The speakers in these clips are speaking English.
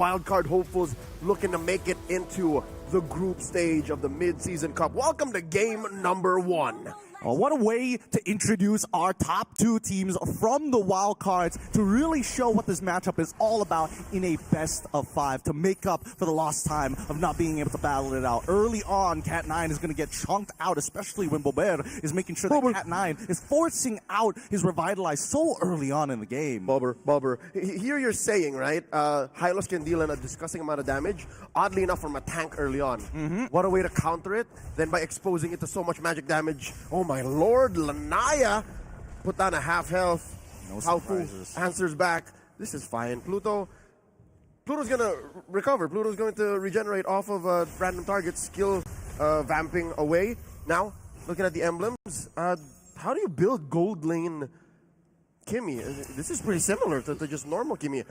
wildcard hopefuls looking to make it into the group stage of the mid-season cup. Welcome to game number 1. What a way to introduce our top 2 teams from the wild cards to really show what this matchup is all about in a best of 5 to make up for the lost time of not being able to battle it out. Early on, Cat9 is going to get chunked out, especially when Boulevard is making sure that Cat9 is forcing out his Revitalize so early on in the game. Bobber, here you're saying, right, Hylos can deal a disgusting amount of damage, oddly enough from a tank early on. What a way to counter it, then by exposing it to so much magic damage. Oh my lord, Lanaya put down a half health. No surprises. Answers back. This is fine. Pluto's gonna recover. Pluto's going to regenerate off of random targets, skill vamping away. Now, looking at the emblems, how do you build gold lane Kimmy? This is pretty similar to just normal Kimmy.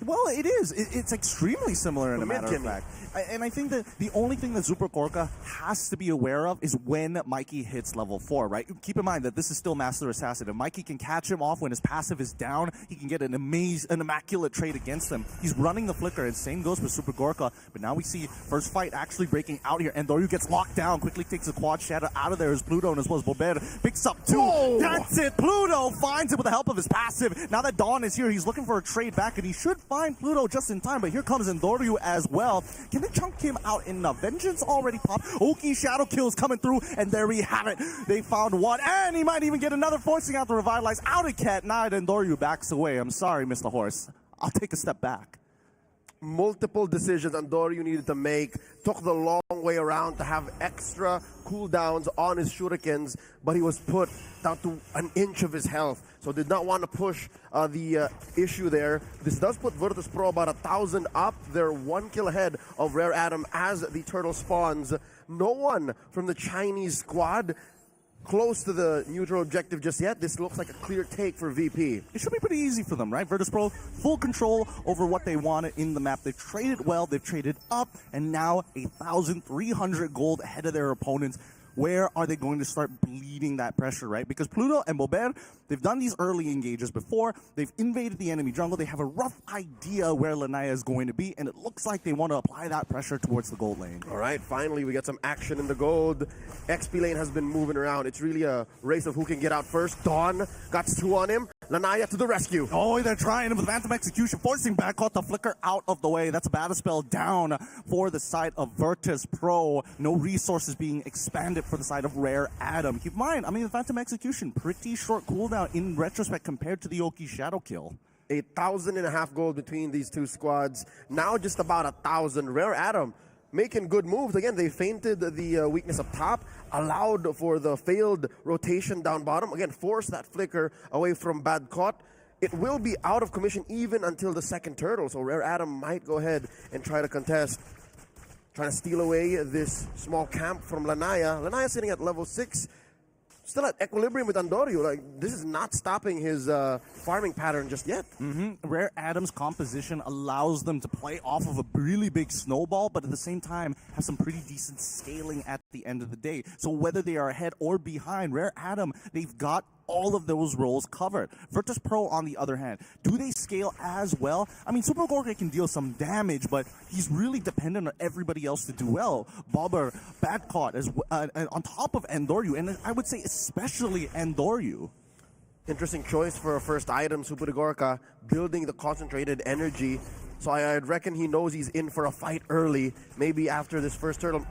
Well, it is. It's extremely similar in a matter of fact. And I think that the only thing that Super Gorka has to be aware of is when Mikey hits level 4, right? Keep in mind that this is still Master Assassin. If Mikey can catch him off when his passive is down, he can get an immaculate trade against him. He's running the flicker, and same goes with Super Gorka. But now we see first fight actually breaking out here, and Doryu gets locked down, quickly takes a quad shadow out of there as Pluto, and as well as Boulevard picks up 2. Whoa. That's it! Pluto finds it with the help of his passive. Now that Dawn is here, he's looking for a trade back, and he should find Pluto just in time, but here comes Endoryu as well. Can they chunk him out enough? Vengeance already popped. Oki Shadow Kills coming through, and there we have it. They found one, and he might even get another, forcing out the Revitalize out of Cat9. Endoryu backs away. I'm sorry, Mr. Horse. I'll take a step back. Multiple decisions Endoryu needed to make. Took the long way around to have extra cooldowns on his shurikens, but he was put down to an inch of his health. So did not want to push the issue there. This does put Virtus.pro about 1,000 up. They're 1 kill ahead of Rare Adam as the turtle spawns. No one from the Chinese squad close to the neutral objective just yet. This looks like a clear take for VP. It should be pretty easy for them, right? Virtus.pro, full control over what they wanted in the map. They've traded well, they've traded up, and now 1,300 gold ahead of their opponents. Where are they going to start bleeding that pressure, right? Because Pluto and Boulevard, they've done these early engages before. They've invaded the enemy jungle. They have a rough idea where Lanaya is going to be, and it looks like they want to apply that pressure towards the gold lane. All right, finally we get some action in the gold. XP lane has been moving around. It's really a race of who can get out first. Dawn got 2 on him. Lanaya to the rescue. Oh, they're trying him with Phantom Execution, forcing Backcaught to flicker out of the way. That's a battle spell down for the side of Virtus.pro. No resources being expanded for the side of Rare Adam. Keep in mind, I mean, the Phantom Execution, pretty short cooldown in retrospect compared to the Oki Shadow Kill. 1,500 gold between these 2 squads. Now just about 1,000. Rare Adam making good moves. Again, they feinted the weakness up top, allowed for the failed rotation down bottom. Again, forced that flicker away from Bad Caught. It will be out of commission even until the second turtle, so Rare Adam might go ahead and try to contest. Trying to steal away this small camp from Lanaya. Lanaya sitting at level 6. Still at equilibrium with Endoryu. Like, this is not stopping his farming pattern just yet. Rare Adam's composition allows them to play off of a really big snowball, but at the same time have some pretty decent scaling at the end of the day. So whether they are ahead or behind, Rare Adam, they've got all of those roles covered. Virtus.pro, on the other hand, do they scale as well? I mean, Super Gorka can deal some damage, but he's really dependent on everybody else to do well. Bobber, Bad Caught, on top of Endoryu, and I would say especially Endoryu. Interesting choice for a first item, Super Gorka, building the concentrated energy. So I'd reckon he knows he's in for a fight early. Maybe after this first turtle,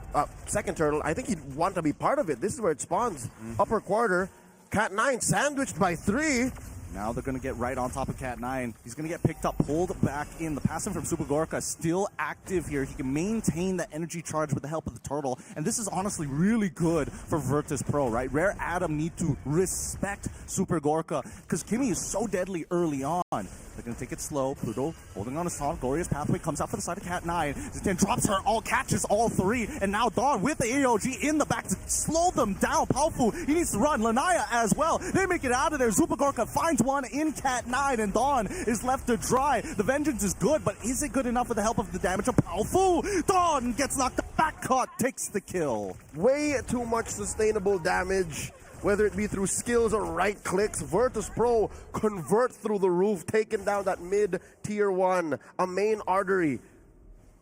second turtle, I think he'd want to be part of it. This is where it spawns. Upper quarter. Cat9 sandwiched by 3. Now they're going to get right on top of Cat9. He's going to get picked up, pulled back in. The passive from Super Gorka still active here. He can maintain the energy charge with the help of the turtle. And this is honestly really good for Virtus.pro, right? Rare Adam need to respect Super Gorka because Kimmy is so deadly early on. They're going to take it slow. Pluto holding on to Sonic. Glorious Pathway comes out for the side of Cat9. Then drops her, catches all 3. And now Dawn with the AOG in the back to slow them down. Powerful. He needs to run. Lanaya as well. They make it out of there. Super Gorka finds one in Cat9, and Dawn is left to dry. The vengeance is good, but is it good enough with the help of the damage of Powerful? Dawn gets knocked back. Caught takes the kill. Way too much sustainable damage. Whether it be through skills or right clicks, Virtus.pro convert through the roof, taking down that mid tier 1, a main artery.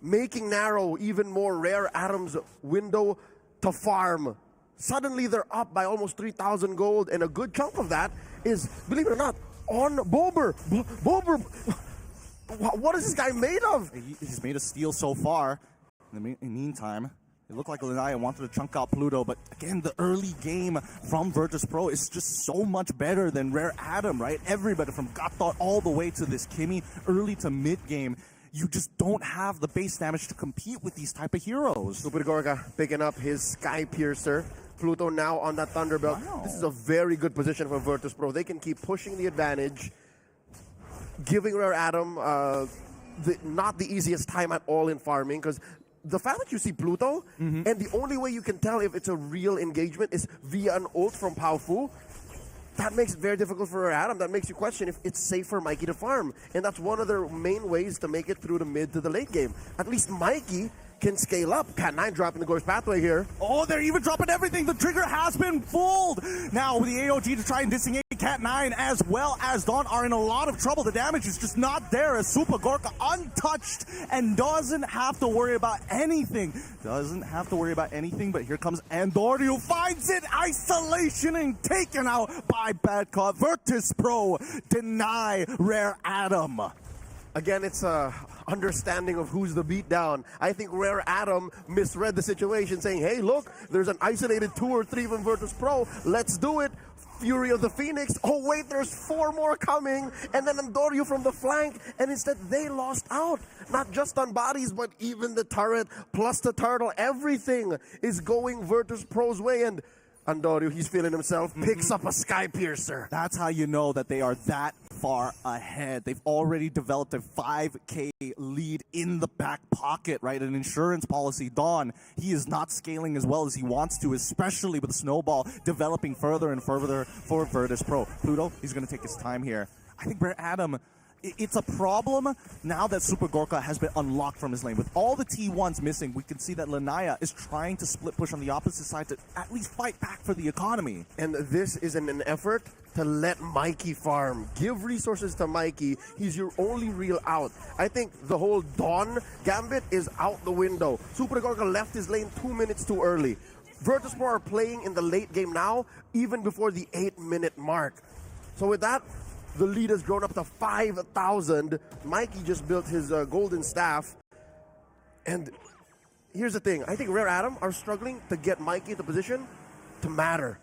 making narrow even more Rare Adam's window to farm. Suddenly they're up by almost 3,000 gold, and a good chunk of that is, believe it or not, on Boulevard. Boulevard, what is this guy made of? He's made of steel so far. In the meantime, it looked like Lanaya wanted to chunk out Pluto, but again, the early game from Virtus.pro is just so much better than Rare Adam, right? Everybody from Gatot all the way to this Kimmy, early to mid game. You just don't have the base damage to compete with these type of heroes. Super Gorka picking up his Sky Piercer. Pluto now on that Thunderbelt. Wow. This is a very good position for Virtus.pro. They can keep pushing the advantage, giving Rare Adam not the easiest time at all in farming, because the fact that you see Pluto, and the only way you can tell if it's a real engagement is via an ult from Powfu, that makes it very difficult for Rare Adam. That makes you question if it's safe for Mikey to farm. And that's one of their main ways to make it through the mid to the late game. At least Mikey can scale up. Cat9 dropping the Gorge pathway here. Oh, they're even dropping everything. The trigger has been pulled. Now, with the AOG to try and disengage, Cat9 as well as Dawn are in a lot of trouble. The damage is just not there as Super Gorka untouched and doesn't have to worry about anything. But here comes Andoryu, finds it, isolation and taken out by Bad Caught. Virtus.pro deny Rare Adam. Again, it's a understanding of who's the beatdown. I think Rare Adam misread the situation, saying, hey, look, there's an isolated 2 or 3 from Virtus.pro. Let's do it. Fury of the Phoenix. Oh, wait, there's 4 more coming. And then Andoryu from the flank. And instead, they lost out. Not just on bodies, but even the turret, plus the turtle. Everything is going Virtus.pro's way. And Andoryu, he's feeling himself, picks up a Sky Piercer. That's how you know that they are that far ahead. They've already developed a 5K lead in the back pocket, right? An insurance policy. Dawn, he is not scaling as well as he wants to, especially with the snowball developing further and further for Virtus.pro. Pluto, he's going to take his time here. I think Rare Adam, it's a problem now that Super Gorka has been unlocked from his lane. With all the T1s missing, we can see that Lanaya is trying to split push on the opposite side to at least fight back for the economy. And this is an effort to let Mikey farm. Give resources to Mikey. He's your only real out. I think the whole Dawn gambit is out the window. Super Gorka left his lane 2 minutes too early. Virtus.pro are playing in the late game now, even before the 8-minute mark. So with that, the lead has grown up to 5,000. Mikey just built his golden staff. And here's the thing. I think Rare Adam are struggling to get Mikey into position to matter.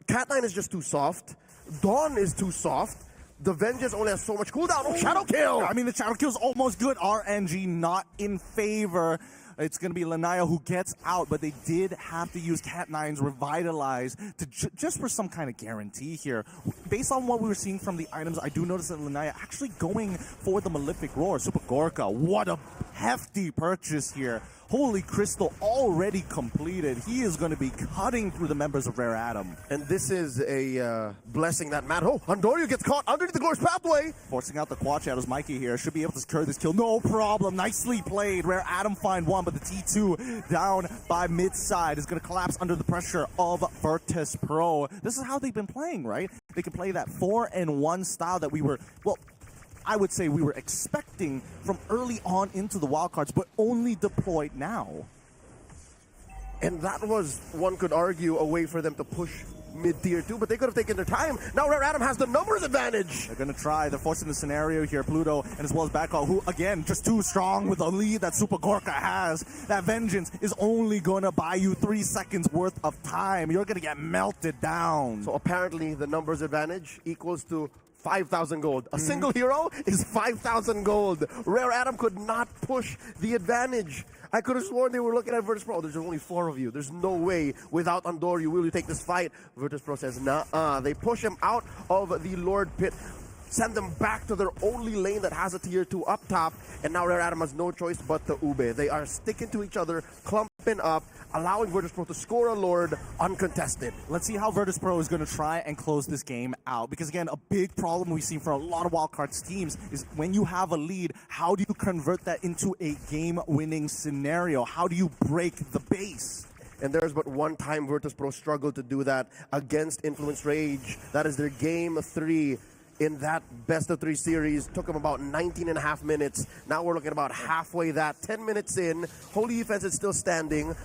Cat9 is just too soft. Dawn is too soft. The Vengeance only has so much cooldown. Oh, Shadow Kill! I mean, the Shadow Kill is almost good. RNG not in favor. It's going to be Lanaya who gets out, but they did have to use Cat9's Revitalize to just for some kind of guarantee here. Based on what we were seeing from the items, I do notice that Lanaya actually going for the Malefic Roar. Super Gorka, what a hefty purchase here. Holy Crystal already completed. He is going to be cutting through the members of Rare Adam. And this is a blessing that Matt. Oh, Andoryu gets caught underneath the Glorious Pathway. Forcing out the Quad Shadows. Mikey here should be able to secure this kill. No problem. Nicely played. Rare Adam find one, but the T2 down by mid-side is going to collapse under the pressure of Virtus.pro. This is how they've been playing, right? They can play that 4-and-1 style that we were, well, I would say we were expecting from early on into the wildcards, but only deployed now. And that was, one could argue, a way for them to push mid-tier 2, but they could have taken their time. Now Rare Adam has the numbers advantage. They're going to try. They're forcing the scenario here. Pluto and as well as Backcall, who, again, just too strong with the lead that Super Gorka has. That Vengeance is only going to buy you 3 seconds worth of time. You're going to get melted down. So apparently the numbers advantage equals to 5,000 gold. A single hero is 5,000 gold. Rare Adam could not push the advantage. I could have sworn they were looking at Virtus.pro. There's only 4 of you. There's no way without Andoryu will you take this fight. Virtus.pro says, nah. They push him out of the Lord Pit, send them back to their only lane that has a tier 2 up top, and now Rare Adam has no choice but to Ube. They are sticking to each other, clumping up, allowing Virtus.pro to score a Lord uncontested. Let's see how Virtus.pro is going to try and close this game out. Because again, a big problem we've seen for a lot of wildcards teams is when you have a lead, how do you convert that into a game-winning scenario? How do you break the base? And there's but one time Virtus.pro struggled to do that against Influence Rage. That is their game 3 in that best-of-3 series. Took him about 19 and a half minutes. Now we're looking about halfway that. 10 minutes in. Holy Defense is still standing.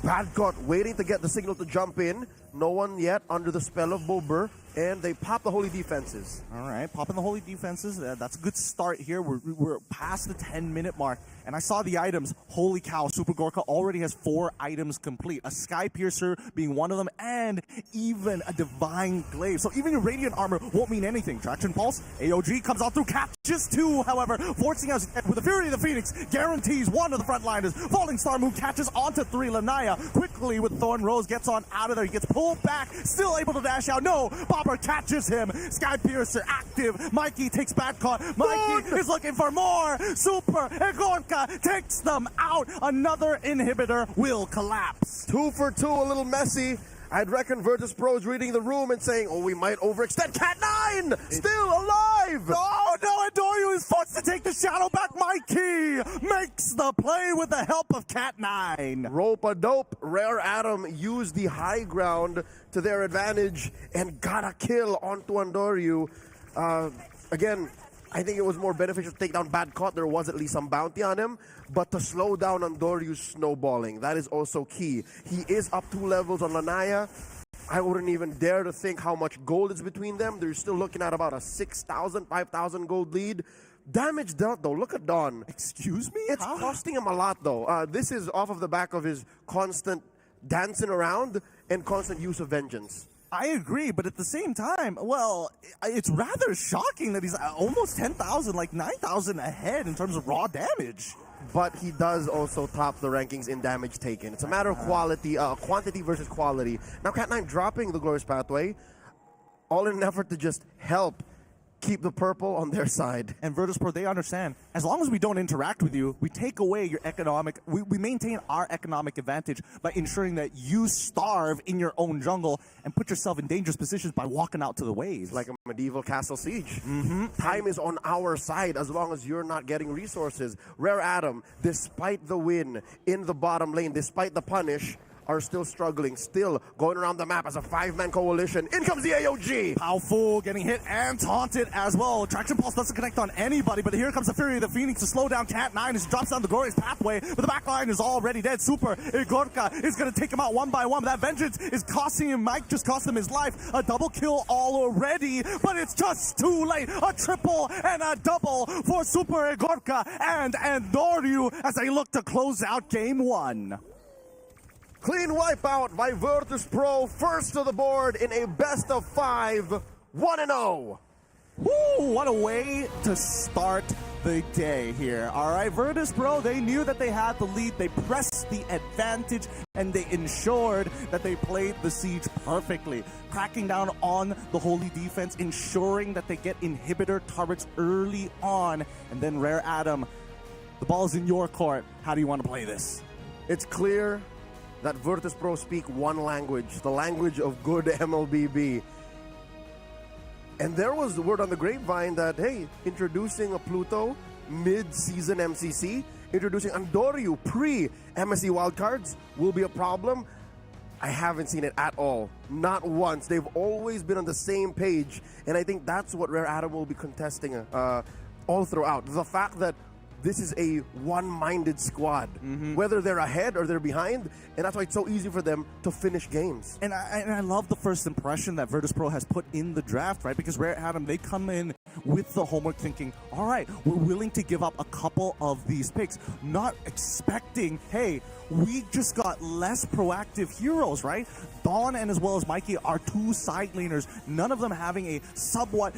Badcott waiting to get the signal to jump in. No one yet under the spell of Boulevard. And they pop the Holy Defenses. All right, popping the Holy Defenses. That's a good start here. We're past the 10-minute mark. And I saw the items. Holy cow, Super Gorka already has 4 items complete. A Sky Piercer being one of them, and even a Divine Glaive. So even your Radiant Armor won't mean anything. Traction Pulse, AOG comes out through, catches 2, however, forcing us with the Fury of the Phoenix, guarantees 1 of the frontliners. Falling Star move catches onto 3. Lanaya quickly with Thorn Rose gets on out of there. He gets pulled back, still able to dash out. No, Bobber catches him. Sky Piercer active. Mikey takes Badcott. Mikey is looking for more. Super Gorka takes them out. Another inhibitor will collapse. 2 for 2, a little messy. I'd reckon Virtus.pro is reading the room and saying, oh, we might overextend. Cat9 still alive. Oh, no, Adoryu is forced to take the shadow back. Mikey makes the play with the help of Cat9. Rope-a-dope. Rare Adam used the high ground to their advantage and got a kill onto Adoryu. Again, I think it was more beneficial to take down Badcott. There was at least some bounty on him. But to slow down Andoryu's snowballing, that is also key. He is up 2 levels on Lanaya. I wouldn't even dare to think how much gold is between them. They're still looking at about a 6,000, 5,000 gold lead. Damage dealt, though. Look at Don. Excuse me? It's costing him a lot, though. This is off of the back of his constant dancing around and constant use of vengeance. I agree, but at the same time, well, it's rather shocking that he's almost 10,000, like 9,000 ahead in terms of raw damage. But he does also top the rankings in damage taken. It's a matter of quality, quantity versus quality. Now Cat9 dropping the Glorious Pathway, all in an effort to just help keep the purple on their side. And Virtus.pro, they understand, as long as we don't interact with you, we take away your economic, we maintain our economic advantage by ensuring that you starve in your own jungle and put yourself in dangerous positions by walking out to the waves. Like a medieval castle siege. Time is on our side as long as you're not getting resources. Rare Adam, despite the win in the bottom lane, despite the punish, are still struggling, still going around the map as a 5-man coalition. In comes the AOG! Powerful, getting hit and taunted as well. Traction Pulse doesn't connect on anybody, but here comes the Fury of the Phoenix to slow down Cat9 as he drops down the Glorious Pathway, but the back line is already dead. Super Gorka is going to take him out one by one, but that vengeance is costing him, Mike just cost him his life. A double kill already, but it's just too late. A triple and a double for Super Gorka and Adoryu as they look to close out game 1. Clean wipeout by Virtus.pro, first to the board in a best of 5, 1-0. Woo, what a way to start the day here. All right, Virtus.pro, they knew that they had the lead. They pressed the advantage, and they ensured that they played the siege perfectly, cracking down on the Holy Defense, ensuring that they get inhibitor turrets early on. And then Rare Adam, the ball's in your court. How do you want to play this? It's clear that Virtus.pro speak one language, the language of good MLBB. And there was the word on the grapevine that, hey, introducing a Pluto mid-season MCC, introducing Adoryu pre-MSC wildcards will be a problem. I haven't seen it at all. Not once. They've always been on the same page. And I think that's what Rare Adam will be contesting all throughout. The fact that this is a one-minded squad, whether they're ahead or they're behind, and that's why it's so easy for them to finish games. And I love the first impression that Virtus.pro has put in the draft, right? Because Rare Adam, they come in with the homework thinking, all right, we're willing to give up a couple of these picks, not expecting, hey, we just got less proactive heroes, right? Dawn and as well as Mikey are 2 side laners, none of them having a somewhat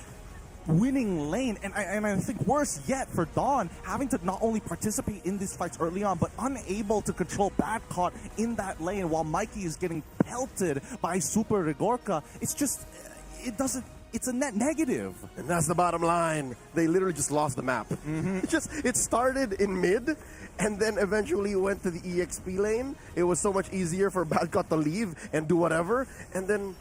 winning lane, and I think worse yet for Dawn, having to not only participate in these fights early on, but unable to control Badcott in that lane while Mikey is getting pelted by Super Gorka. It's just, it's a net negative. And that's the bottom line. They literally just lost the map. It started in mid, and then eventually went to the EXP lane. It was so much easier for Badcott to leave and do whatever, and then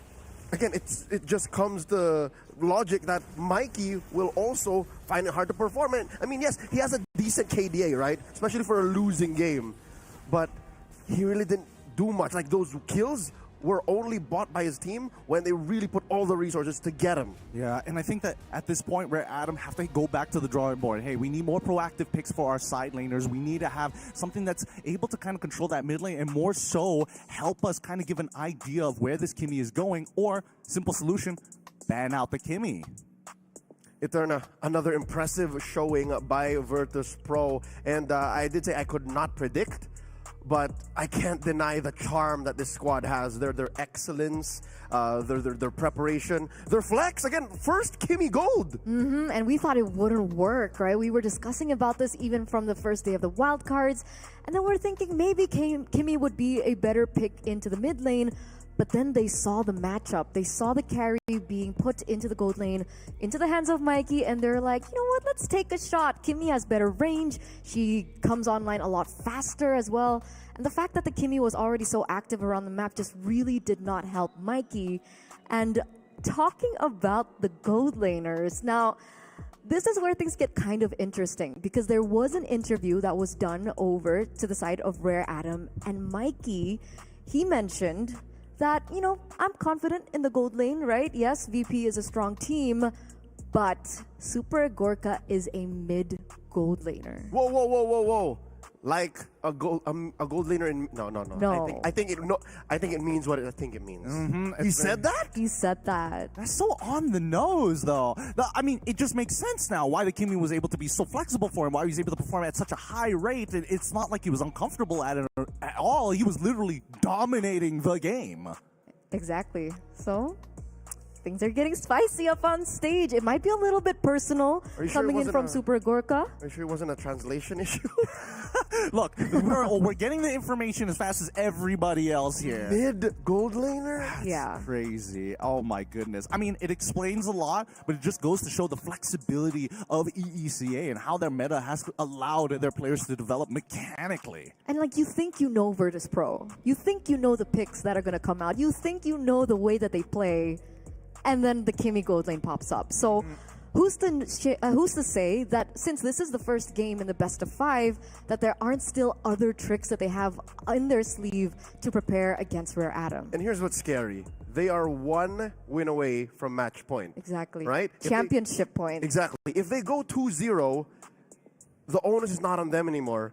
again, it just comes to logic that Mikey will also find it hard to perform. And I mean, yes, he has a decent KDA, right? Especially for a losing game. But he really didn't do much. Like those kills were only bought by his team when they really put all the resources to get him. Yeah, and I think that at this point, Rare Adam have to go back to the drawing board. Hey, we need more proactive picks for our side laners. We need to have something that's able to kind of control that mid lane and more so help us kind of give an idea of where this Kimmy is going, or simple solution, ban out the Kimmy. Eterna, another impressive showing by Virtus.pro, and I did say I could not predict, but I can't deny the charm that this squad has. Their excellence, their preparation, their flex. Again, first Kimmy Gold. And we thought it wouldn't work, right? We were discussing about this even from the first day of the wildcards, and then we're thinking maybe Kimmy would be a better pick into the mid lane. But then they saw the matchup. They saw the carry being put into the gold lane, into the hands of Mikey, and they're like, you know what, let's take a shot. Kimmy has better range. She comes online a lot faster as well. And the fact that the Kimmy was already so active around the map just really did not help Mikey. And talking about the gold laners, now, this is where things get kind of interesting because there was an interview that was done over to the side of Rare Adam, and Mikey, he mentioned that, you know, I'm confident in the gold lane, right? Yes, VP is a strong team, but Super Gorka is a mid gold laner. Whoa. Like a gold laner in no. No. I think it means what I think it means. He said that? He said that. That's so on the nose, though. I mean, it just makes sense now why the Kimmy was able to be so flexible for him, why he was able to perform at such a high rate. It's not like he was uncomfortable at it at all. He was literally dominating the game. Exactly. So, things are getting spicy up on stage. It might be a little bit personal coming in from Super Gorka. Are you sure it wasn't a translation issue? Look, we're getting the information as fast as everybody else here. Mid gold laner? Yeah. Crazy. Oh my goodness. I mean, it explains a lot, but it just goes to show the flexibility of EECA and how their meta has allowed their players to develop mechanically. And like, you think you know Virtus.pro. You think you know the picks that are going to come out. You think you know the way that they play. And then the Kimmy gold lane pops up. So who's to say that since this is the first game in the best of 5, that there aren't still other tricks that they have in their sleeve to prepare against Rare Adam? And here's what's scary. They are 1 win away from match point. Exactly. Right? Championship point. Exactly. If they go 2-0, the onus is not on them anymore.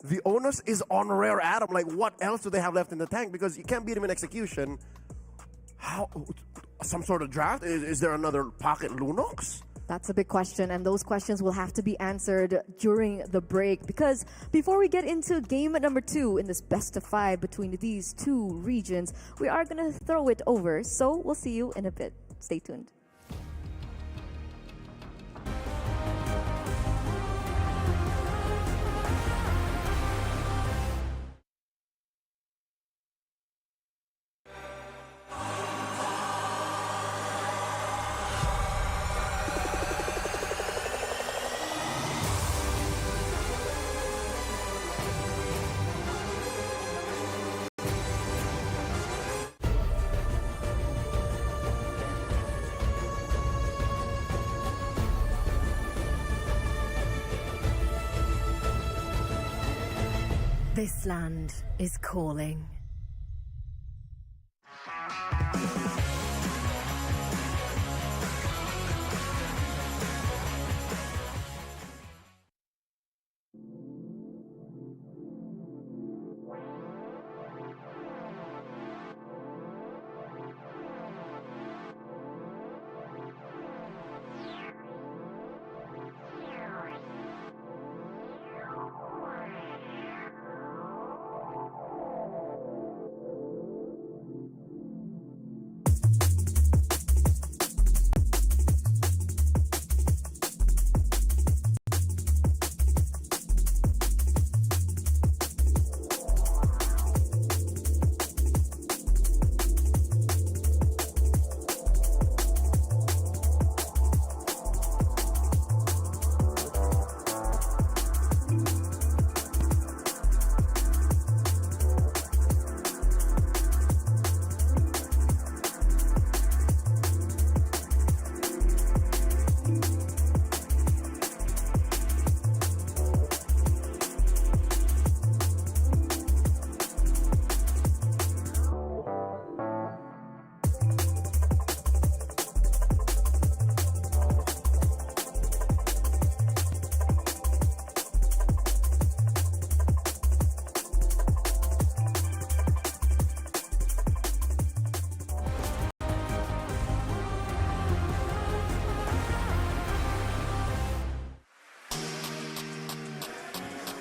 The onus is on Rare Adam. Like, what else do they have left in the tank? Because you can't beat him in execution. How? Some sort of draft? Is there another pocket Lunox? That's a big question, and those questions will have to be answered during the break, because before we get into game number 2 in this best of 5 between these two regions, we are going to throw it over. So we'll see you in a bit. Stay tuned. This land is calling.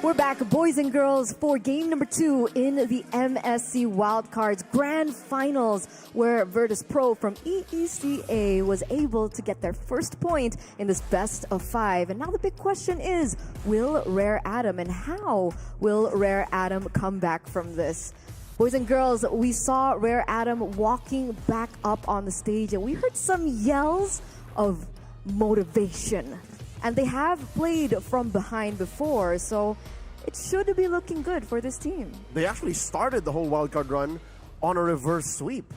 We're back, boys and girls, for game number 2 in the MSC Wildcards Grand Finals, where Virtus.pro from EECA was able to get their first point in this best of 5. And now the big question is, will Rare Adam, and how will Rare Adam come back from this? Boys and girls, we saw Rare Adam walking back up on the stage, and we heard some yells of motivation. And they have played from behind before, so it should be looking good for this team. They actually started the whole wildcard run on a reverse sweep.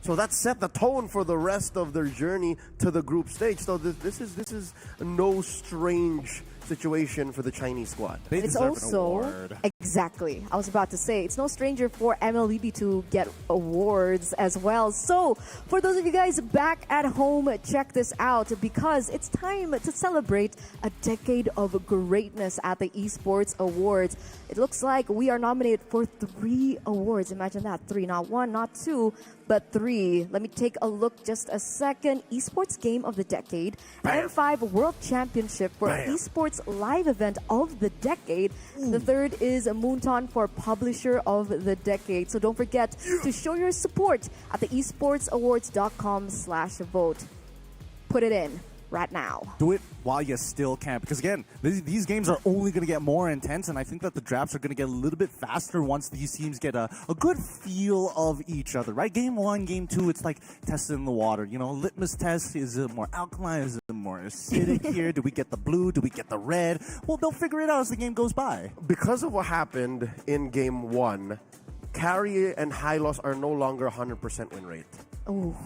So that set the tone for the rest of their journey to the group stage. So this is no strange situation for the Chinese squad. They It's deserve an also award. exactly. I was about to say it's no stranger for MLEB to get awards as well. So for those of you guys back at home, check this out because it's time to celebrate a decade of greatness at the Esports Awards. It looks like we are nominated for 3 awards. Imagine that, 3, not 1, not 2, but 3. Let me take a look just a second. Esports Game of the Decade, M5 World Championship for Esports Live Event of the Decade. The third is Moonton for Publisher of the Decade. So don't forget to show your support at the esportsawards.com/vote. Put it in right now. Do it while you still can, because again, these games are only going to get more intense, and I think that the drafts are going to get a little bit faster once these teams get a good feel of each other, right? Game 1, Game 2, it's like testing the water, you know, litmus test. Is it more alkaline? Is it more acidic here? Do we get the blue? Do we get the red? Well, they'll figure it out as the game goes by. Because of what happened in Game 1, Carry and Hylos are no longer 100% win rate. Oh,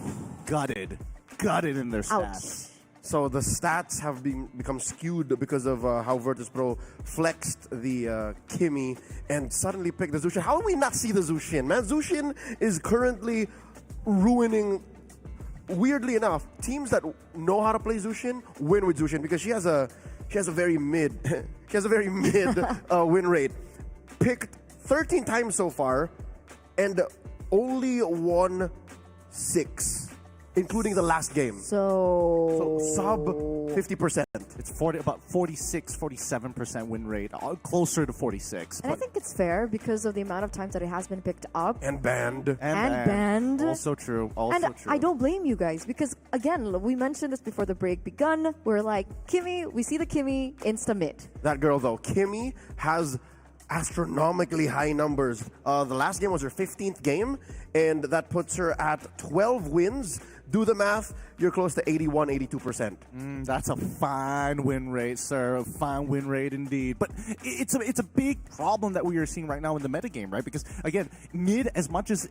Gutted in their stats. ouch. So the stats have become skewed because of how Virtus.pro flexed the Kimi and suddenly picked the Zushin. How do we not see the Zushin, man? Zushin is currently ruining, weirdly enough, teams that know how to play Zushin win with Zushin because she has a very mid win rate. Picked 13 times so far and only won 6. Including the last game. So sub 50%. It's about 47% win rate, closer to 46. And I think it's fair because of the amount of times that it has been picked up And banned. and banned. Also true. And I don't blame you guys because, again, we mentioned this before the break begun. We're like, Kimi, we see the Kimi, insta-mid. That girl, though, Kimi, has astronomically high numbers. The last game was her 15th game, and that puts her at 12 wins. Do the math, you're close to 81, 82%. That's a fine win rate, sir. A fine win rate indeed. But it's a big problem that we are seeing right now in the metagame, right? Because again, mid, as much as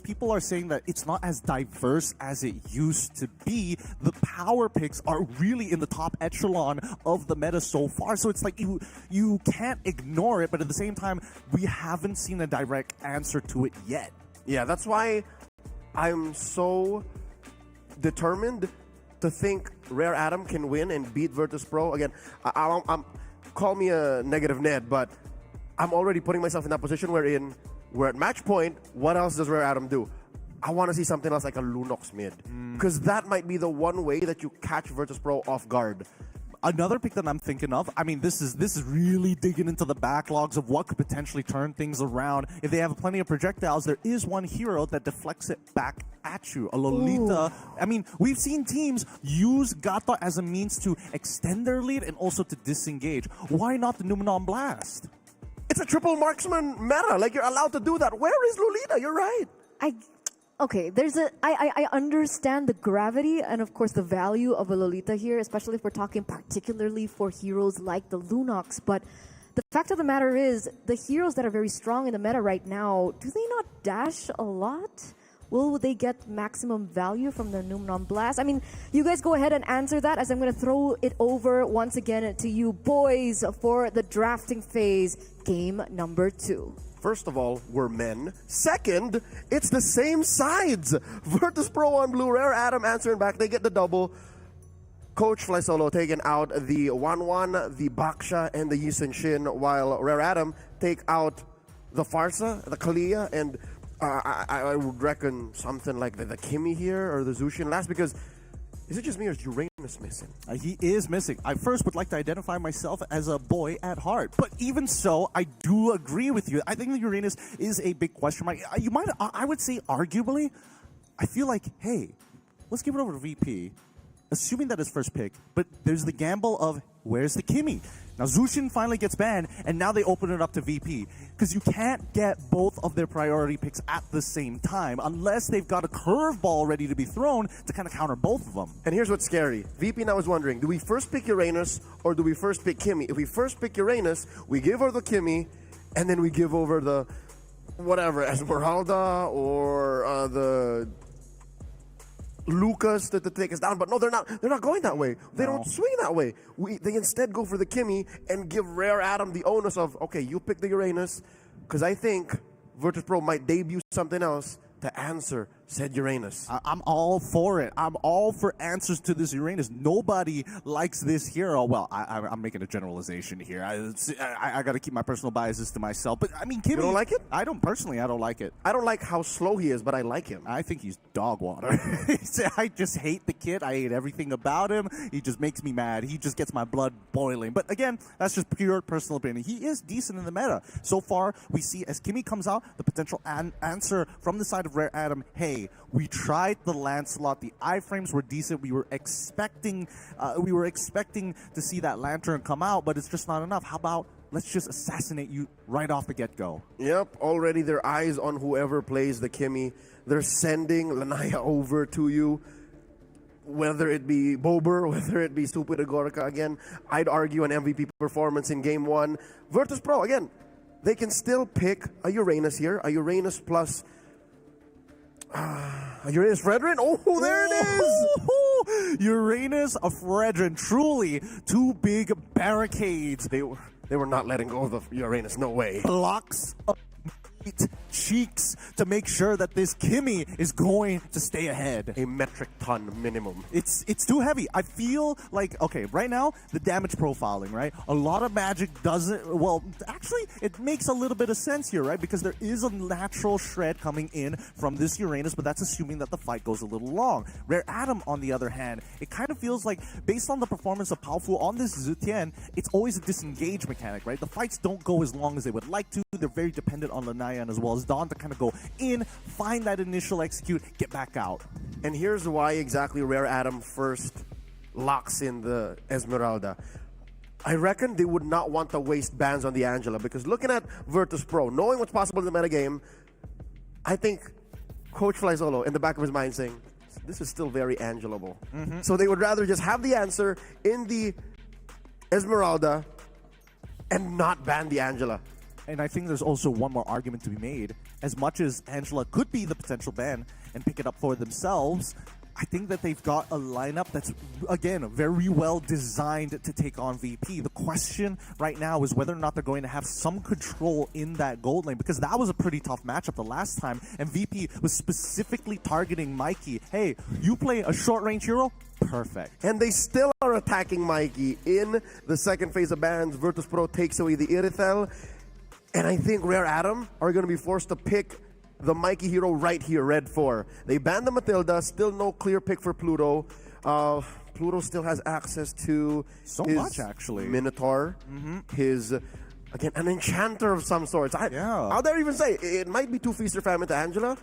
people are saying that it's not as diverse as it used to be, the power picks are really in the top echelon of the meta so far. So it's like you can't ignore it, but at the same time, we haven't seen a direct answer to it yet. Yeah, that's why I'm so determined to think Rare Adam can win and beat Virtus.pro. Again, I'm call me a negative Ned, but I'm already putting myself in that position wherein we're at match point. What else does Rare Adam do? I want to see something else like a Lunox mid, because that might be the one way that you catch Virtus.pro off guard. Another pick that I'm thinking of, I mean, this is really digging into the backlogs of what could potentially turn things around. If they have plenty of projectiles, there is one hero that deflects it back at you, a Lolita. Ooh. I mean, we've seen teams use Gata as a means to extend their lead and also to disengage. Why not the Numenon Blast? It's a triple marksman meta. Like, you're allowed to do that. Where is Lolita? You're right. Okay, I understand the gravity and of course the value of a Lolita here, especially if we're talking particularly for heroes like the Lunox, but the fact of the matter is, the heroes that are very strong in the meta right now, do they not dash a lot? Will they get maximum value from the Numenon Blast? I mean, you guys go ahead and answer that as I'm going to throw it over once again to you boys for the drafting phase, game number 2. First of all, we're men. Second, it's the same sides. Virtus.pro on blue, Rare Adam answering back. They get the double. Coach Fly Solo taking out the 1-1, the Baksha, and the Yisun Shin, while Rare Adam take out the Farsa, the Kalia, and I would reckon something like the Kimi here or the Zushin last, because is it just me or is Urain is missing. He is missing. I first would like to identify myself as a boy at heart, but even so, I do agree with you. I think the Uranus is a big question mark. I would say, arguably, I feel like, hey, let's give it over to VP, assuming that is first pick, but there's the gamble of where's the Kimmy? Now Zushin finally gets banned, and now they open it up to VP, because you can't get both of their priority picks at the same time unless they've got a curveball ready to be thrown to kind of counter both of them. And here's what's scary. VP now is wondering, do we first pick Uranus or do we first pick Kimmy? If we first pick Uranus, we give her the Kimmy, and then we give over the whatever, Esmeralda or the Lucas to take us down. But no, they're not going that way. They don't swing that way. They instead go for the Kimmy and give Rare Adam the onus of, okay, you pick the Uranus, because I think Virtus.pro might debut something else to answer said Uranus. I'm all for it. I'm all for answers to this Uranus. Nobody likes this hero. Well, I'm making a generalization here. I got to keep my personal biases to myself. But I mean, Kimmy, You don't like it? I don't like it. I don't like how slow he is, but I like him. I think he's dog water. I just hate the kid. I hate everything about him. He just makes me mad. He just gets my blood boiling. But again, that's just pure personal opinion. He is decent in the meta. So far, we see as Kimmy comes out, the potential answer from the side of Rare Adam, hey, we tried the Lancelot. The iframes were decent. We were expecting to see that Lantern come out, but it's just not enough. How about let's just assassinate you right off the get-go? Yep, already their eyes on whoever plays the Kimmy. They're sending Lanaya over to you. Whether it be Bober, whether it be Stupid Agorica, again, I'd argue an MVP performance in Game 1. Virtus.pro, again, they can still pick a Uranus here, a Uranus plus Uranus Fredrin? Oh, there it is! Uranus of Fredrin. Truly, two big barricades. They were not letting go of the Uranus, no way. Blocks of cheeks to make sure that this Kimmy is going to stay ahead. A metric ton minimum. It's too heavy. I feel like, okay, right now, the damage profiling, right? A lot of magic doesn't, well, actually, it makes a little bit of sense here, right? Because there is a natural shred coming in from this Uranus, but that's assuming that the fight goes a little long. Rare Adam, on the other hand, it kind of feels like, based on the performance of Palfu on this Zutian, it's always a disengage mechanic, right? The fights don't go as long as they would like to. They're very dependent on Lanaya as well as Dawn to kind of go in, find that initial execute, get back out. And here's why exactly Rare Adam first locks in the Esmeralda. I reckon they would not want to waste bans on the Angela, because looking at Virtus.pro, knowing what's possible in the metagame, I think Coach Flyzolo in the back of his mind saying, this is still very Angelable. So they would rather just have the answer in the Esmeralda and not ban the Angela. And I think there's also one more argument to be made. As much as Angela could be the potential ban and pick it up for themselves, I think that they've got a lineup that's, again, very well designed to take on VP. The question right now is whether or not they're going to have some control in that gold lane, because that was a pretty tough matchup the last time, and VP was specifically targeting Mikey. Hey, you play a short-range hero? Perfect. And they still are attacking Mikey. In the second phase of bans, Virtus.pro takes away the Irithel, and I think Rare Adam are going to be forced to pick the Mikey hero right here, Red 4. They banned the Matilda, still no clear pick for Pluto. Pluto still has access to so his much, actually. Minotaur, his, again, an enchanter of some sorts. I'll dare even say, it might be too feast or famine to Angela.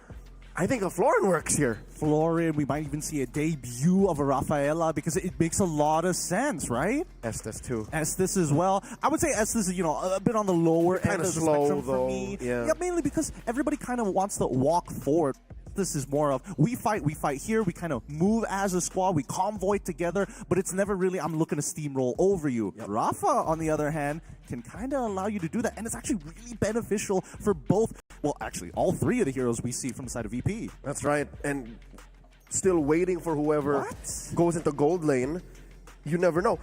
I think a Florin works here. Florin, we might even see a debut of a Rafaela, because it makes a lot of sense, right? Estes too. Estes as well. I would say Estes is, a bit on the lower end of the slow, spectrum though. for me. Yeah, mainly because everybody kind of wants to walk forward. This is more of, we fight here, we kind of move as a squad, we convoy together, but it's never really, I'm looking to steamroll over you. Yep. Rafa, on the other hand, can kind of allow you to do that, and it's actually really beneficial for both, well, actually, all three of the heroes we see from the side of VP. That's right, and still waiting for whoever goes into gold lane. You never know.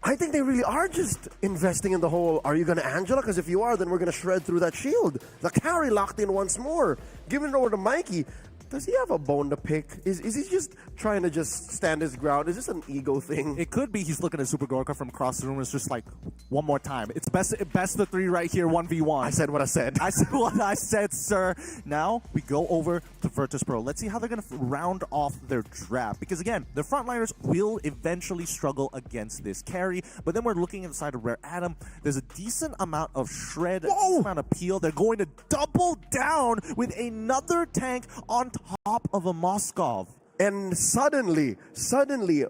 I think they really are just investing in the whole, are you going to Angela? Because if you are, then we're going to shred through that shield. The carry locked in once more. Giving it over to Mikey. Does he have a bone to pick? Is he just trying to just stand his ground? Is this an ego thing? It could be he's looking at Super Gorka from across the room. It's just like, one more time. It's best of 3 right here, 1v1. I said what I said. I said what I said, sir. Now we go over to Virtus.pro. Let's see how they're going to round off their draft. Because again, the frontliners will eventually struggle against this carry. But then we're looking at the side of Rare Adam. There's a decent amount of shred, a decent amount of peel. They're going to double down with another tank on top of a Moskov. And suddenly,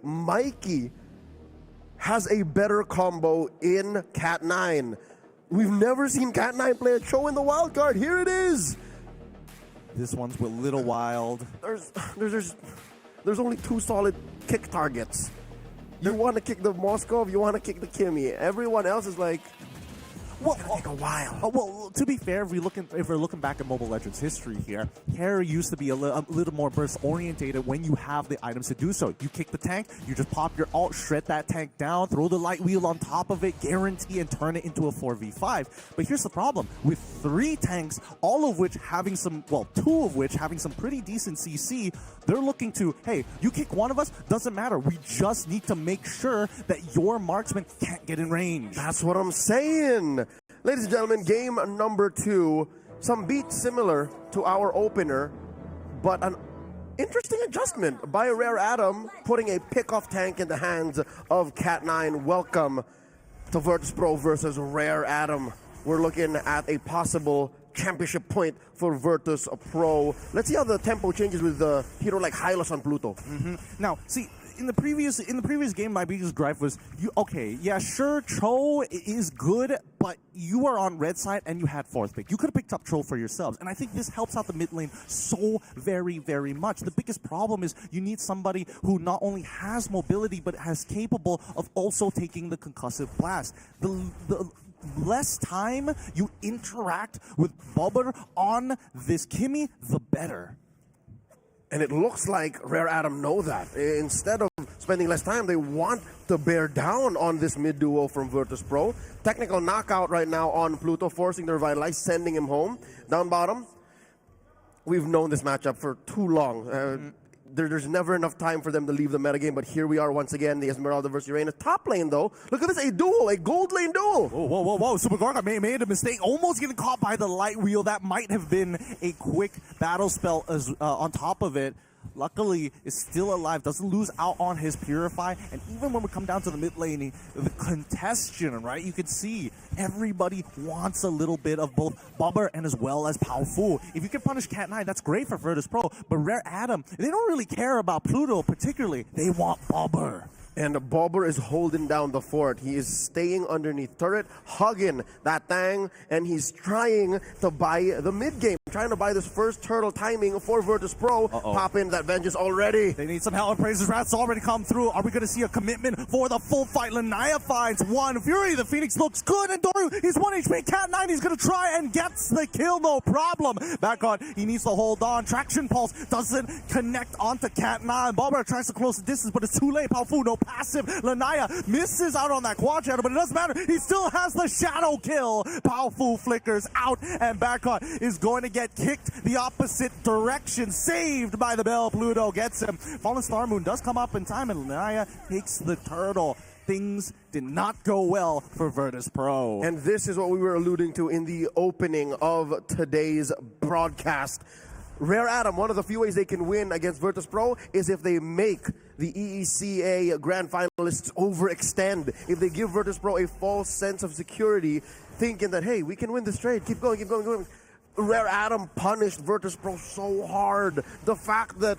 Mikey has a better combo in Cat 9. We've never seen Cat 9 play a Cho in the wild card. Here it is. This one's a little wild. There's only 2 solid kick targets. You want to kick the Moskov, you want to kick the Kimmy. Everyone else is like, well, it's gonna take a while. Well, to be fair, if we're looking back at Mobile Legends history here, Harry used to be a little more burst orientated when you have the items to do so. You kick the tank, you just pop your ult, shred that tank down, throw the light wheel on top of it, guarantee and turn it into a 4v5. But here's the problem. With 3 tanks, all of which having some, well, 2 of which having some pretty decent CC, they're looking to, hey, you kick one of us, doesn't matter. We just need to make sure that your marksman can't get in range. That's what I'm saying. Ladies and gentlemen, game number 2. Some beats similar to our opener, but an interesting adjustment by Rare Adam, putting a pick-off tank in the hands of Cat 9. Welcome to Virtus.pro versus Rare Adam. We're looking at a possible championship point for Virtus.pro. Let's see how the tempo changes with the hero like Hylos on Pluto. Now, see, in the previous game, my biggest gripe was, sure, Cho is good, but you are on red side and you had 4th pick. You could have picked up Cho for yourselves, and I think this helps out the mid lane so very, very much. The biggest problem is you need somebody who not only has mobility, but is capable of also taking the concussive blast. The less time you interact with Bobber on this Kimmy, the better. And it looks like Rare Adam know that. Instead of spending less time, they want to bear down on this mid duo from Virtus.pro. Technical knockout right now on Pluto, forcing the Revitalize, sending him home. Down bottom, we've known this matchup for too long. There's never enough time for them to leave the metagame, but here we are once again, the Esmeralda versus Uranus. Top lane, though, look at this, a duel, a gold lane duel. Whoa. Super Gorka made a mistake, almost getting caught by the light wheel. That might have been a quick battle spell on top of it. Luckily, is still alive, doesn't lose out on his Purify, and even when we come down to the mid lane, the congestion, right? You can see everybody wants a little bit of both Bobber and as well as Powerful. If you can punish Cat 9, that's great for Virtus.pro, but Rare Adam, they don't really care about Pluto particularly. They want Bobber. And Bobber is holding down the fort. He is staying underneath turret, hugging that thing, and he's trying to buy the mid game. Trying to buy this first turtle timing for Virtus.pro. Pop in that vengeance already. They need some hell and praises. Rats already come through. Are we going to see a commitment for the full fight? Lanaya finds 1. Fury, the Phoenix looks good. And Doru, he's 1 HP. Cat 9, he's going to try and gets the kill. No problem. Back on, he needs to hold on. Traction Pulse doesn't connect onto Cat 9. Bobber tries to close the distance, but it's too late. Powerful, no passive. Lanaya misses out on that quad shadow, but it doesn't matter. He still has the shadow kill. Powerful flickers out, and back on is going to get kicked the opposite direction. Saved by the bell. Pluto gets him. Fallen Star Moon does come up in time, and Lanaya takes the turtle. Things did not go well for Virtus.pro. And this is what we were alluding to in the opening of today's broadcast. Rare Adam, one of the few ways they can win against Virtus.pro is if they make the EECA Grand Finalists overextend. If they give Virtus.pro a false sense of security, thinking that, hey, we can win this trade. Keep going. Rare Adam punished Virtus.pro so hard. The fact that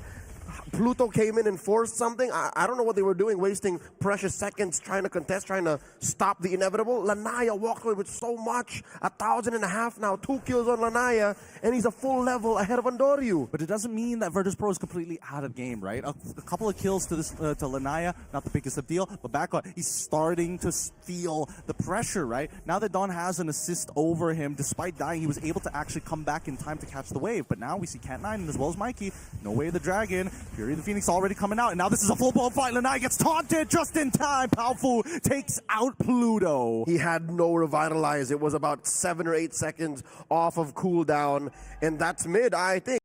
Pluto came in and forced something, I don't know what they were doing, wasting precious seconds trying to contest, trying to stop the inevitable. Lanaya walked away with so much. 1,500 now, 2 kills on Lanaya, and he's a full level ahead of Andoryu. But it doesn't mean that Virtus.pro is completely out of game, right? A couple of kills to Lanaya, not the biggest of deal, but back on, he's starting to feel the pressure, right? Now that Don has an assist over him, despite dying, he was able to actually come back in time to catch the wave. But now we see Cat 9 as well as Mikey. No Way of the Dragon. Fury the Phoenix already coming out, and now this is a full-blown fight. Lanaya gets taunted just in time. Powerful takes out Pluto. He had no Revitalize. It was about 7 or 8 seconds off of cooldown, and that's mid. I think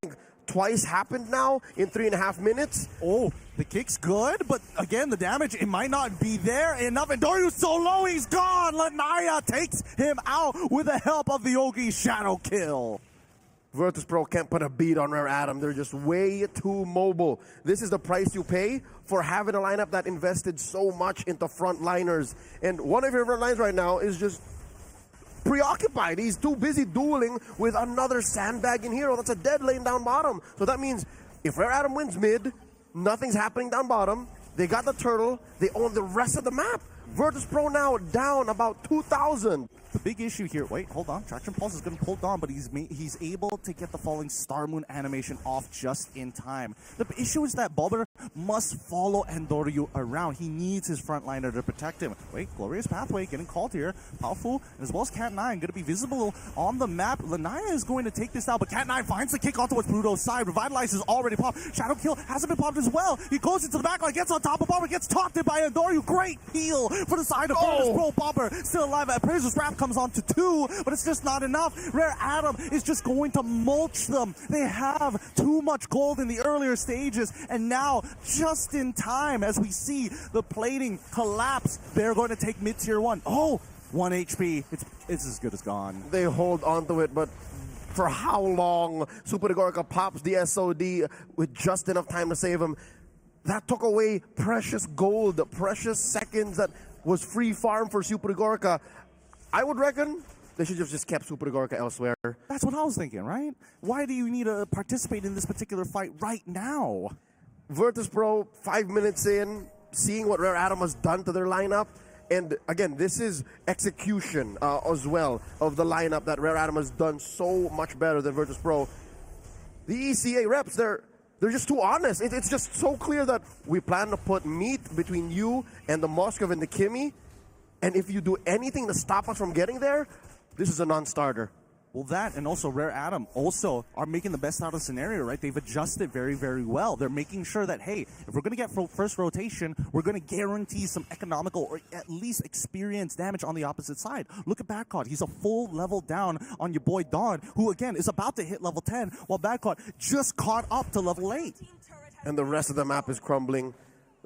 twice happened now in 3.5 minutes. Oh, the kick's good, but again, the damage, it might not be there enough. And Dorio's so low, he's gone. Lanaya takes him out with the help of the Yogi Shadow Kill. Virtus.pro can't put a beat on Rare Atom. They're just way too mobile. This is the price you pay for having a lineup that invested so much into frontliners. And one of your frontlines right now is just preoccupied. He's too busy dueling with another sandbagging hero. That's a dead lane down bottom. So that means if Rare Atom wins mid, nothing's happening down bottom. They got the turtle. They own the rest of the map. Virtus.pro now down about 2,000. The big issue here, wait, hold on. Traction Pulse is going to pull down, but he's able to get the falling Star Moon animation off just in time. The issue is that Boulevard must follow Andoryu around. He needs his frontliner to protect him. Wait, Glorious Pathway getting called here. Powerful, as well as Cat9 going to be visible on the map. Lanaya is going to take this out, but Cat9 finds the kick onto Bruto's side. Revitalize is already popped. Shadow Kill hasn't been popped as well. He goes into the backline, gets on top of Bomber, gets topped in by Andoryu. Great heal for the side of Virtus.pro. Bomber still alive. Appraiser's Wrap comes on to 2, but it's just not enough. Rare Atom is just going to mulch them. They have too much gold in the earlier stages, and now, just in time, as we see the plating collapse, they're going to take mid-tier 1. Oh, 1 HP. It's as good as gone. They hold onto it, but for how long? Super Gorka pops the SOD with just enough time to save him. That took away precious gold, precious seconds that was free farm for Super Gorka. I would reckon they should have just kept Super Gorka elsewhere. That's what I was thinking, right? Why do you need to participate in this particular fight right now? Virtus.pro, 5 minutes in, seeing what Rare Atom has done to their lineup. And again, this is execution as well of the lineup that Rare Atom has done so much better than Virtus.pro. The ECA reps, they're just too honest. It's just so clear that we plan to put meat between you and the Moskov and the Kimi. And if you do anything to stop us from getting there, this is a non-starter. Well, that and also Rare Atom also are making the best out of the scenario, right? They've adjusted very, very well. They're making sure that, hey, if we're going to get first rotation, we're going to guarantee some economical or at least experience damage on the opposite side. Look at Badcott. He's a full level down on your boy Dawn, who, again, is about to hit level 10, while Badcott just caught up to level 8. And the rest of the map is crumbling.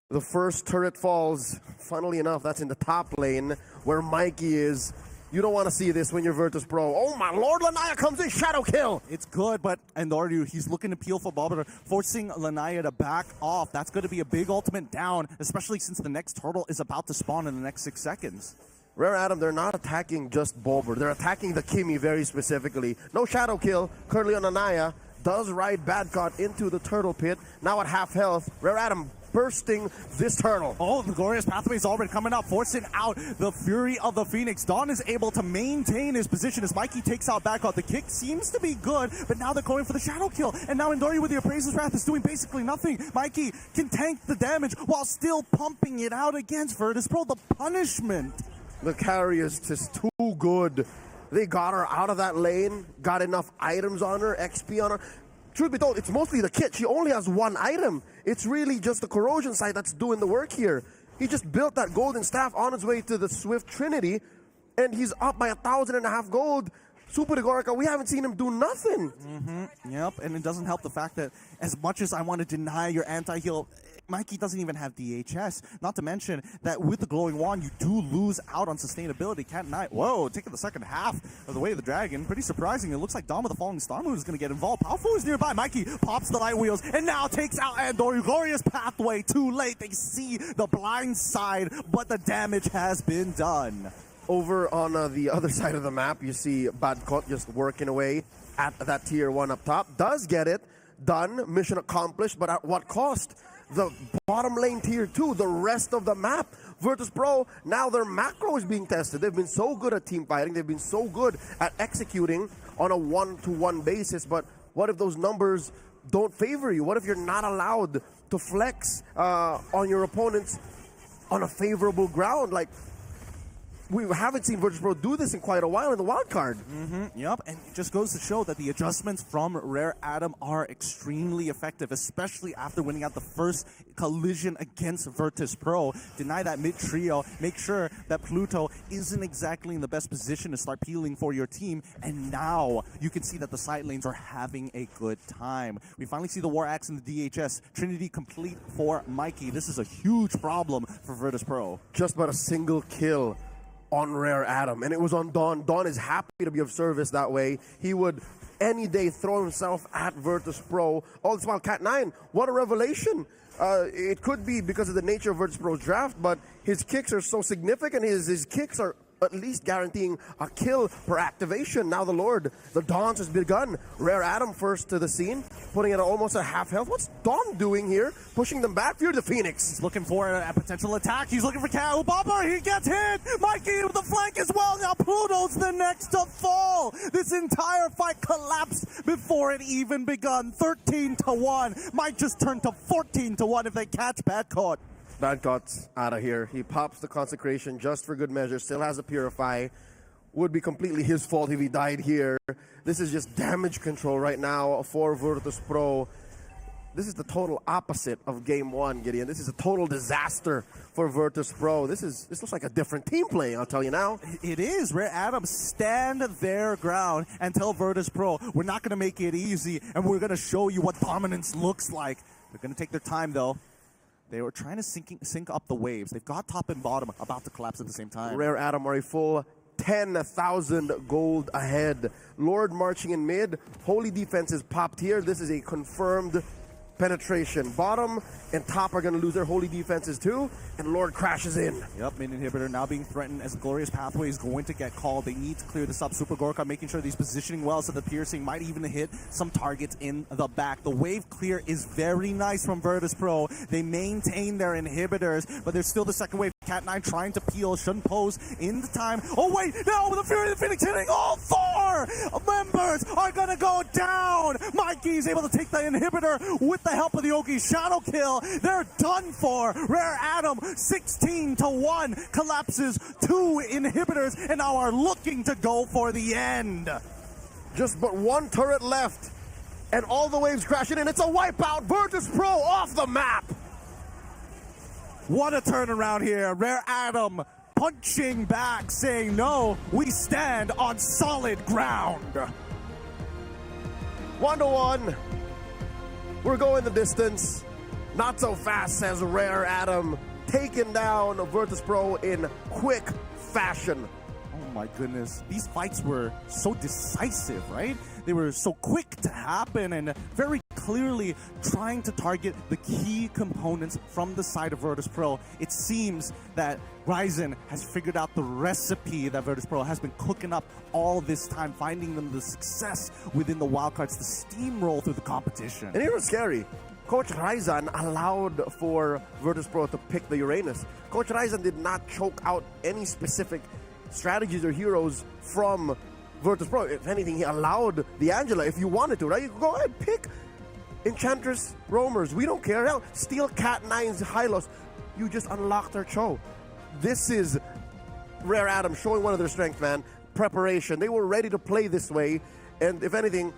The first turret falls. Funnily enough, that's in the top lane where Mikey is. You don't want to see this when you're Virtus.pro. Oh my lord, Lanaya comes in, Shadow Kill! It's good, but Andoryu, he's looking to peel for Boulevard, forcing Lanaya to back off. That's going to be a big ultimate down, especially since the next turtle is about to spawn in the next 6 seconds. Rare Atom, they're not attacking just Boulevard. They're attacking the Kimi very specifically. No Shadow Kill, currently on Lanaya. Does ride Badcott into the turtle pit. Now at half health, Rare Atom bursting this turtle. Oh, the Glorious Pathway is already coming up, forcing out the Fury of the Phoenix. Dawn is able to maintain his position as Mikey takes out Badcott. The kick seems to be good, but now they're going for the Shadow Kill. And now Andoryu with the Appraiser's Wrath is doing basically nothing. Mikey can tank the damage while still pumping it out against Virtus.pro. The punishment. The carry is just too good. They got her out of that lane, got enough items on her, XP on her. Truth be told, it's mostly the kit. She only has 1 item. It's really just the corrosion side that's doing the work here. He just built that golden staff on his way to the Swift Trinity, and he's up by 1,500 gold. Super Gorka, we haven't seen him do nothing. Yep, and it doesn't help the fact that as much as I want to deny your anti-heal, Mikey doesn't even have DHS. Not to mention that with the glowing wand, you do lose out on sustainability. Cat9, whoa, taking the second half of the way of the dragon. Pretty surprising. It looks like Dom with the falling Star Moon is going to get involved. Powerful is nearby. Mikey pops the light wheels and now takes out Andoryu. Glorious Pathway. Too late. They see the blind side, but the damage has been done. Over on the other side of the map, you see Badcott just working away at that tier 1 up top. Does get it done. Mission accomplished, but at what cost? The bottom lane tier 2, the rest of the map. Virtus.pro, now their macro is being tested. They've been so good at team fighting. They've been so good at executing on a 1-to-1 basis. But what if those numbers don't favor you? What if you're not allowed to flex on your opponents on a favorable ground? Like, we haven't seen Virtus.pro do this in quite a while in the wild card. Yep, and it just goes to show that the adjustments from Rare Atom are extremely effective, especially after winning out the first collision against Virtus.pro. Deny that mid-trio, make sure that Pluto isn't exactly in the best position to start peeling for your team, and now you can see that the side lanes are having a good time. We finally see the War Axe in the DHS, Trinity complete for Mikey. This is a huge problem for Virtus.pro. Just about a single kill on Rare Atom, and it was on Dawn. Dawn is happy to be of service that way. He would any day throw himself at Virtus.pro. All this while, Cat9, what a revelation. It could be because of the nature of Virtus.pro's draft, but his kicks are so significant. His kicks are at least guaranteeing a kill per activation. Now the dance has begun. Rare Atom first to the scene, putting it at almost a half health. What's Dawn doing here? Pushing them back. Fear the Phoenix. He's looking for a potential attack. He's looking for Kao Baba. He gets hit. Mikey with the flank as well. Now Pluto's the next to fall. This entire fight collapsed before it even begun. 13-1. Might just turn to 14-1 if they catch Badcott. Badcott's out of here. He pops the Consecration just for good measure. Still has a Purify. Would be completely his fault if he died here. This is just damage control right now for Virtus.pro. This is the total opposite of Game 1, Gideon. This is a total disaster for Virtus.pro. This looks like a different team playing, I'll tell you now. It is. Rare Atom stand their ground and tell Virtus.pro, we're not going to make it easy, and we're going to show you what dominance looks like. They're going to take their time, though. They were trying to sync up the waves. They've got top and bottom about to collapse at the same time. Rare Atom are a full 10,000 gold ahead. Lord marching in mid. Holy defense is popped here. This is a confirmed penetration. Bottom and top are going to lose their holy defenses too, and Lord crashes in. Yep, mid inhibitor now being threatened as the Glorious Pathway is going to get called. They need to clear this up. Super Gorka making sure that he's positioning well so the piercing might even hit some targets in the back. The wave clear is very nice from Virtus.pro. They maintain their inhibitors, but there's still the second wave. Cat9 trying to peel, shouldn't pose in the time. Oh wait, no, the Fury of the Phoenix hitting all four members are gonna go down. Mikey's able to take the inhibitor with the help of the Oki shadow kill. They're done for. Rare Atom 16-1 collapses 2 inhibitors and now are looking to go for the end. Just but one turret left, and all the waves crashing in. It's a wipeout. Virtus.pro off the map. What a turnaround here. Rare Atom punching back, saying, no, we stand on solid ground. 1-1. We're going the distance. Not so fast, says Rare Atom. Taking down Virtus.pro in quick fashion. Oh my goodness. These fights were so decisive, right? They were so quick to happen and very clearly trying to target the key components from the side of Virtus.pro. It seems that Ryzen has figured out the recipe that Virtus.pro has been cooking up all this time, finding them the success within the wildcards to steamroll through the competition. And it was scary. Coach Ryzen allowed for Virtus.pro to pick the Uranus. Coach Ryzen did not choke out any specific strategies or heroes from Virtus.pro. If anything, he allowed the Angela if you wanted to, right? You go ahead, pick Enchantress Roamers. We don't care. Hell, steal Cat9's Hylos. You just unlocked our Cho. This is Rare Atom showing one of their strengths, man. Preparation. They were ready to play this way. And if anything,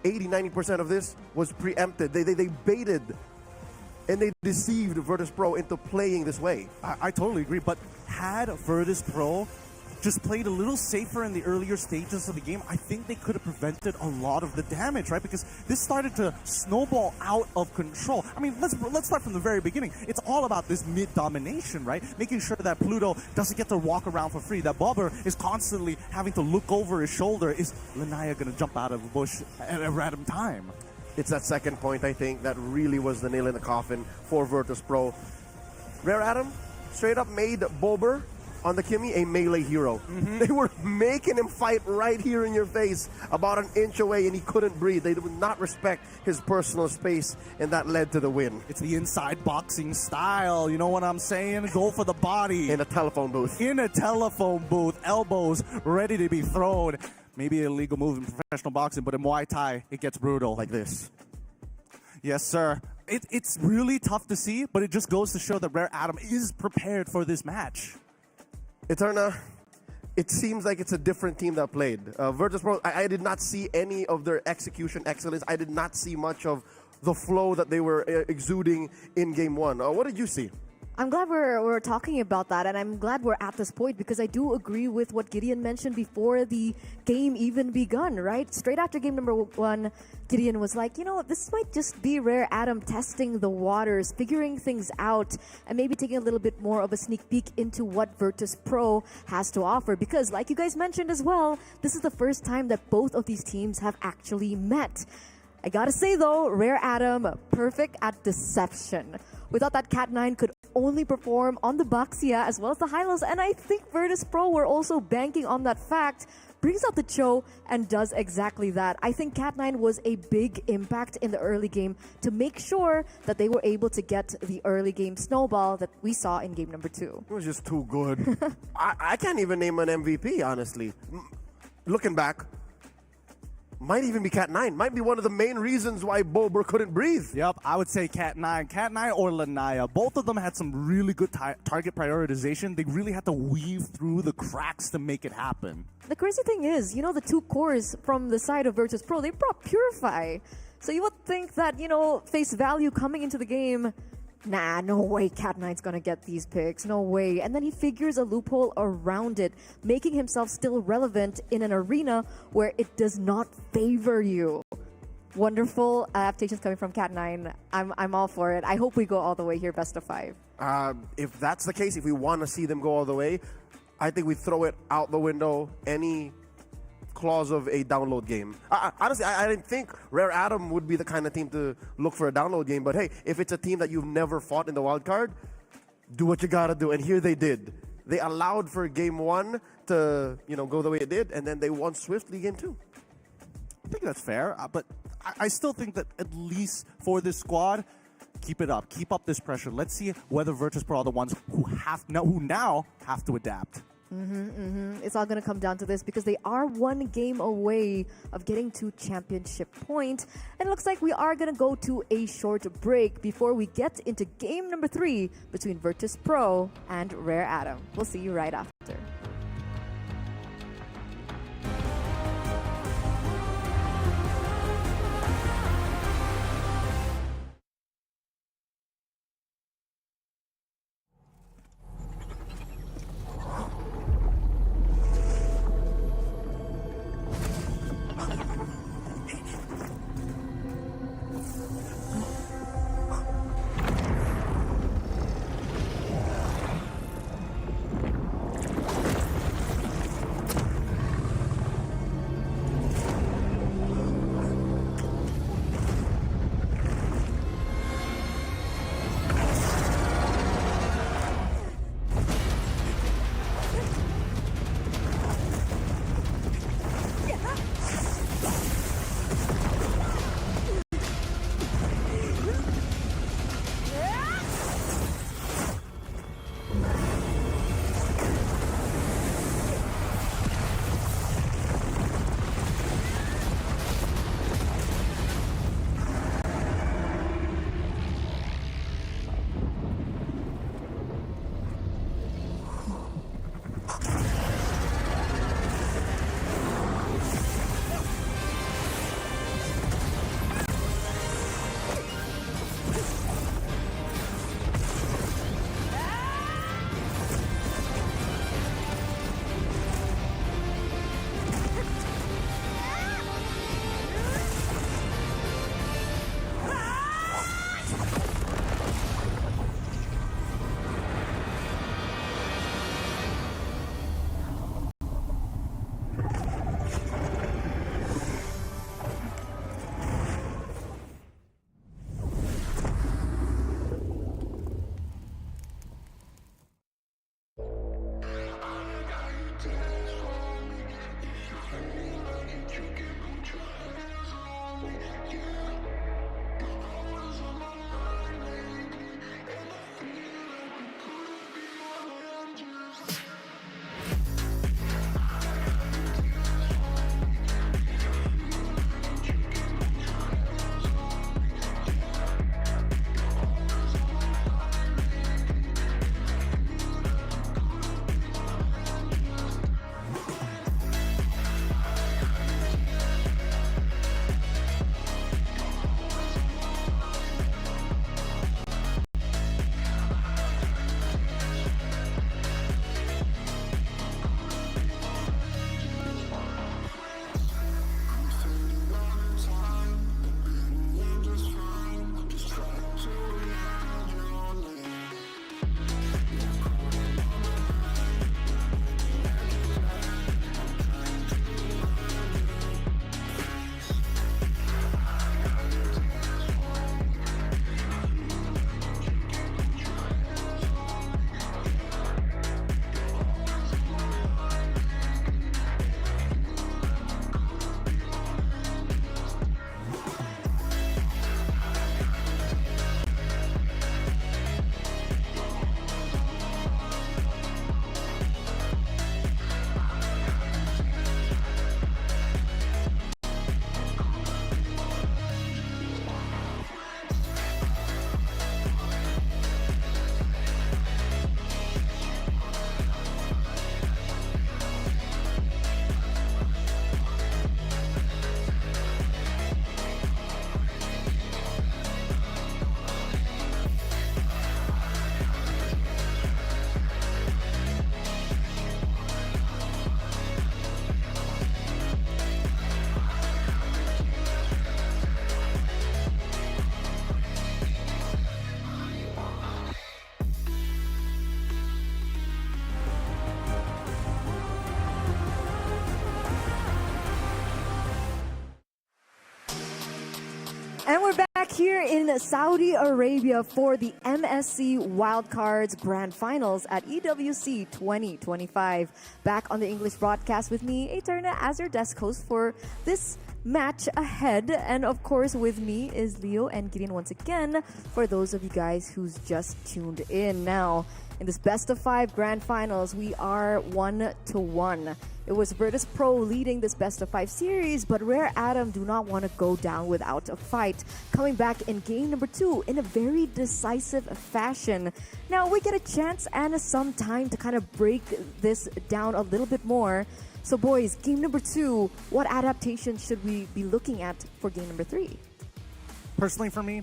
80-90% of this was preempted. They baited and they deceived Virtus.pro into playing this way. I totally agree, but had Virtus.pro just played a little safer in the earlier stages of the game, I think they could have prevented a lot of the damage, right? Because this started to snowball out of control. I mean, let's start from the very beginning. It's all about this mid domination, right? Making sure that Pluto doesn't get to walk around for free. That Bobber is constantly having to look over his shoulder. Is Lanaya going to jump out of a bush at a random time? It's that second point, I think, that really was the nail in the coffin for Virtus.pro. Rare Atom straight up made Bobber on the Kimmy a melee hero. They were making him fight right here in your face, about an inch away, and he couldn't breathe. They would not respect his personal space, and that led to the win. It's the inside boxing style, you know what I'm saying? Go for the body. In a telephone booth. In a telephone booth, elbows ready to be thrown. Maybe a illegal move in professional boxing, but in Muay Thai, it gets brutal. Like this. Yes, sir. It's really tough to see, but it just goes to show that Rare Atom is prepared for this match. Eterna, it seems like it's a different team that played. Virtus.pro, I did not see any of their execution excellence. I did not see much of the flow that they were exuding in game one. What did you see? I'm glad we're talking about that, and I'm glad we're at this point because I do agree with what Gideon mentioned before the game even begun, right? Straight after game number one, Gideon was like, you know, this might just be Rare Adam testing the waters, figuring things out, and maybe taking a little bit more of a sneak peek into what Virtus.pro has to offer. Because like you guys mentioned as well, this is the first time that both of these teams have actually met. I gotta say though, Rare Adam, perfect at deception. We thought that Cat9 could only perform on the Baxia as well as the Hylos, and I think Virtus.pro were also banking on that fact, brings out the Cho and does exactly that. I think Cat9 was a big impact in the early game to make sure that they were able to get the early game snowball that we saw in game number 2. It was just too good. I can't even name an MVP, honestly. Looking back, might even be Cat9. Might be one of the main reasons why Boulevard couldn't breathe. Yep, I would say Cat9. Cat9 or Lanaya. Both of them had some really good target prioritization. They really had to weave through the cracks to make it happen. The crazy thing is, you know, the two cores from the side of Virtus.pro, they brought Purify. So you would think that, you know, face value coming into the game, nah, no way Cat9's gonna get these picks, no way. And then he figures a loophole around it, making himself still relevant in an arena where it does not favor you. Wonderful adaptations coming from Cat9. I'm all for it. I hope we go all the way here, best of 5. If that's the case, if we want to see them go all the way, I think we throw it out the window, any clause of a download game. Honestly, I didn't think Rare Adam would be the kind of team to look for a download game, but hey, if it's a team that you've never fought in the wild card, do what you gotta do, and here they did. They allowed for game 1 to, you know, go the way it did, and then they won swiftly game 2. I think that's fair, but I still think that at least for this squad, keep it up. Keep up this pressure. Let's see whether Virtus.pro are the ones who now have to adapt. It's all going to come down to this because they are one game away of getting to championship point. And it looks like we are going to go to a short break before we get into game number 3 between Virtus.pro and Rare Adam. We'll see you right after. And we're back here in Saudi Arabia for the MSC Wildcards Grand Finals at EWC 2025. Back on the English broadcast with me, Eterna, as your desk host for this match ahead. And of course, with me is Leo and Gideon once again for those of you guys who's just tuned in. Now, in this best of 5 Grand Finals, we are 1-1. It was Virtus.pro leading this best of 5 series, but Rare Atom do not want to go down without a fight, coming back in game number 2 in a very decisive fashion. Now we get a chance and some time to kind of break this down a little bit more. So boys, game number 2, what adaptation should we be looking at for game number 3? Personally for me,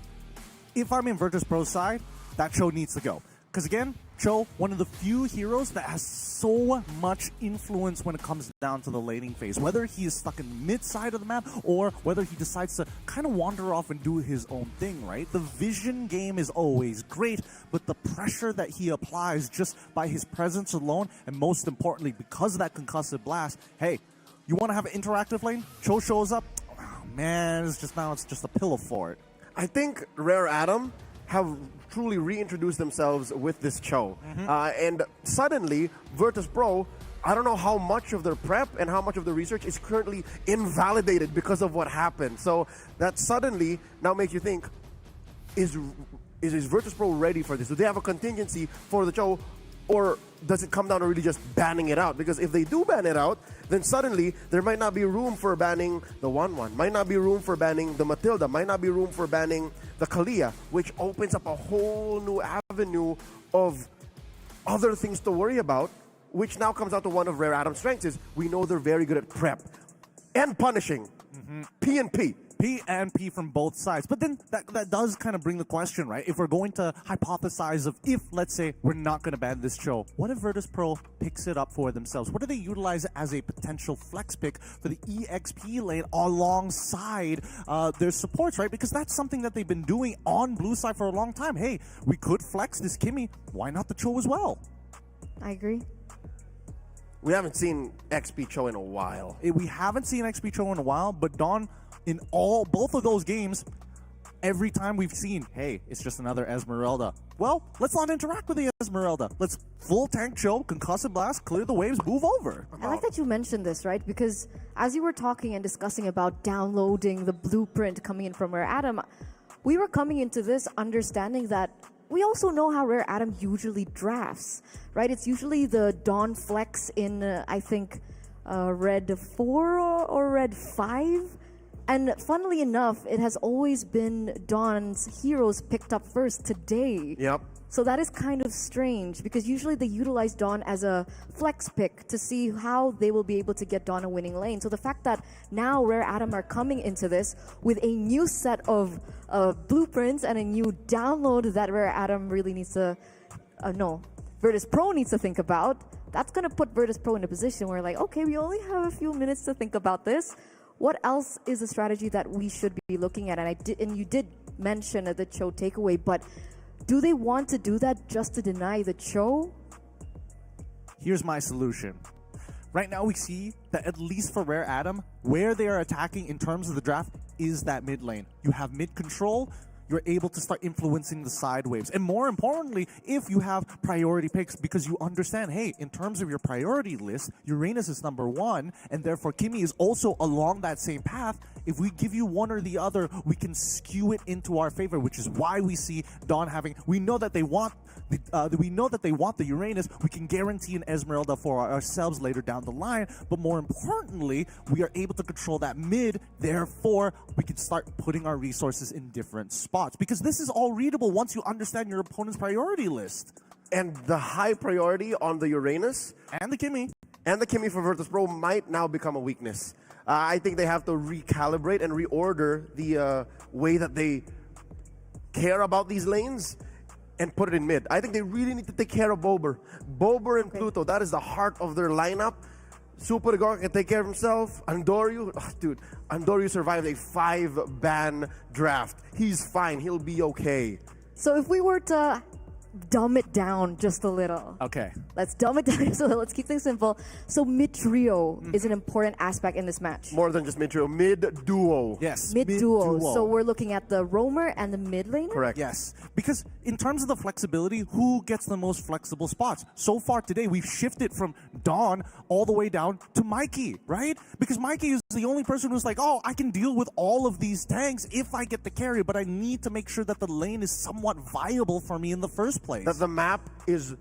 if I'm in Virtus.pro's side, that Cho needs to go. Because again, Cho, one of the few heroes that has so much influence when it comes down to the laning phase. Whether he is stuck in the mid side of the map or whether he decides to kind of wander off and do his own thing, right? The vision game is always great, but the pressure that he applies just by his presence alone, and most importantly, because of that concussive blast, hey, you want to have an interactive lane? Cho shows up, oh, man, it's just a pillow for it. I think Rare Atom have truly reintroduced themselves with this Cho. And suddenly, Virtus.pro, I don't know how much of their prep and how much of the research is currently invalidated because of what happened. So that suddenly now makes you think, is Virtus.pro ready for this? Do they have a contingency for the Cho? Or does it come down to really just banning it out? Because if they do ban it out, then suddenly there might not be room for banning the 1-1, might not be room for banning the Matilda, might not be room for banning the Kalia, which opens up a whole new avenue of other things to worry about, which now comes out to one of Rare Atom's strengths is we know they're very good at prep and punishing. P and P. P and P from both sides. But then that does kind of bring the question, right? If we're going to hypothesize of if, let's say, we're not going to ban this Cho, what if Virtus.pro picks it up for themselves? What do they utilize as a potential flex pick for the EXP lane alongside their supports, right? Because that's something that they've been doing on blue side for a long time. Hey, we could flex this Kimmy. Why not the Cho as well? I agree. We haven't seen XP Cho in a while. We haven't seen XP Cho in a while, but Dawn, in both of those games, every time we've seen, hey, it's just another Esmeralda. Well, let's not interact with the Esmeralda. Let's full tank Cho, concussive blast, clear the waves, move over. I like that you mentioned this, right? Because as you were talking and discussing about downloading the blueprint coming in from Rare Atom, we were coming into this understanding that we also know how Rare Atom usually drafts, right? It's usually the Dawn Flex in, I think, Red 4 or Red 5. And funnily enough, it has always been Dawn's heroes picked up first today. Yep. So that is kind of strange because usually they utilize Dawn as a flex pick to see how they will be able to get Dawn a winning lane. So the fact that now Rare Atom are coming into this with a new set of blueprints and a new download that Rare Atom really needs to, Virtus.pro needs to think about, that's going to put Virtus.pro in a position where like, okay, we only have a few minutes to think about this. What else is a strategy that we should be looking at? And you did mention the Cho takeaway, but do they want to do that just to deny the Cho? Here's my solution. Right now we see that at least for Rare Atom, where they are attacking in terms of the draft is that mid lane. You have mid control, you're able to start influencing the side waves. And more importantly, if you have priority picks, because you understand, hey, in terms of your priority list, Uranus is number 1, and therefore Kimmy is also along that same path. If we give you one or the other, we can skew it into our favor, which is why we see Dawn having, we know that they want the Uranus. We can guarantee an Esmeralda for ourselves later down the line. But more importantly, we are able to control that mid. Therefore, we can start putting our resources in different spots. Because this is all readable once you understand your opponent's priority list. And the high priority on the Uranus and the Kimmy for Virtus.pro might now become a weakness. I think they have to recalibrate and reorder the way that they care about these lanes and put it in mid. I think they really need to take care of Boulevard. Boulevard and Pluto, that is the heart of their lineup. Super Gorka can take care of himself. Andoryu, dude, Andoryu survived a 5-ban draft. He's fine, he'll be okay. So if we were to dumb it down just a little. Okay. Let's dumb it down just a little. Let's keep things simple. So mid trio is an important aspect in this match. More than just mid trio, mid duo. Yes. Mid duo. So we're looking at the roamer and the mid laner. Correct. Yes, because in terms of the flexibility, who gets the most flexible spots? So far today, we've shifted from Dawn all the way down to Mikey, right? Because Mikey is the only person who's like, oh, I can deal with all of these tanks if I get the carry, but I need to make sure that the lane is somewhat viable for me in the first place. That the map is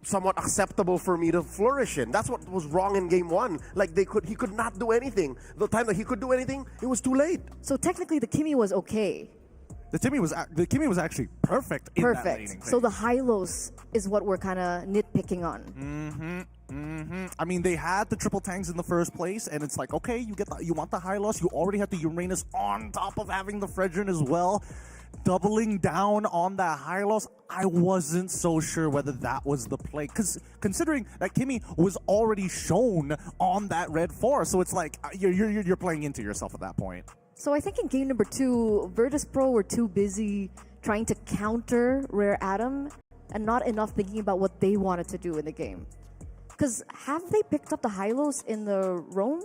somewhat acceptable for me to flourish in. That's what was wrong in game one. Like he could not do anything. The time that he could do anything, it was too late. So technically the Kimmy was okay. The Kimmy was actually perfect in that laning phase. So the high-lows is what we're kind of nitpicking on. I mean, they had the triple tanks in the first place, and it's like, okay, you want the high loss. You already had the Uranus on top of having the Fredrin as well. Doubling down on that high loss, I wasn't so sure whether that was the play. Because considering that Kimmy was already shown on that red 4, so it's like you're playing into yourself at that point. So I think in game number 2, Virtus.pro were too busy trying to counter Rare Atom and not enough thinking about what they wanted to do in the game. Because have they picked up the high-lows in the roam?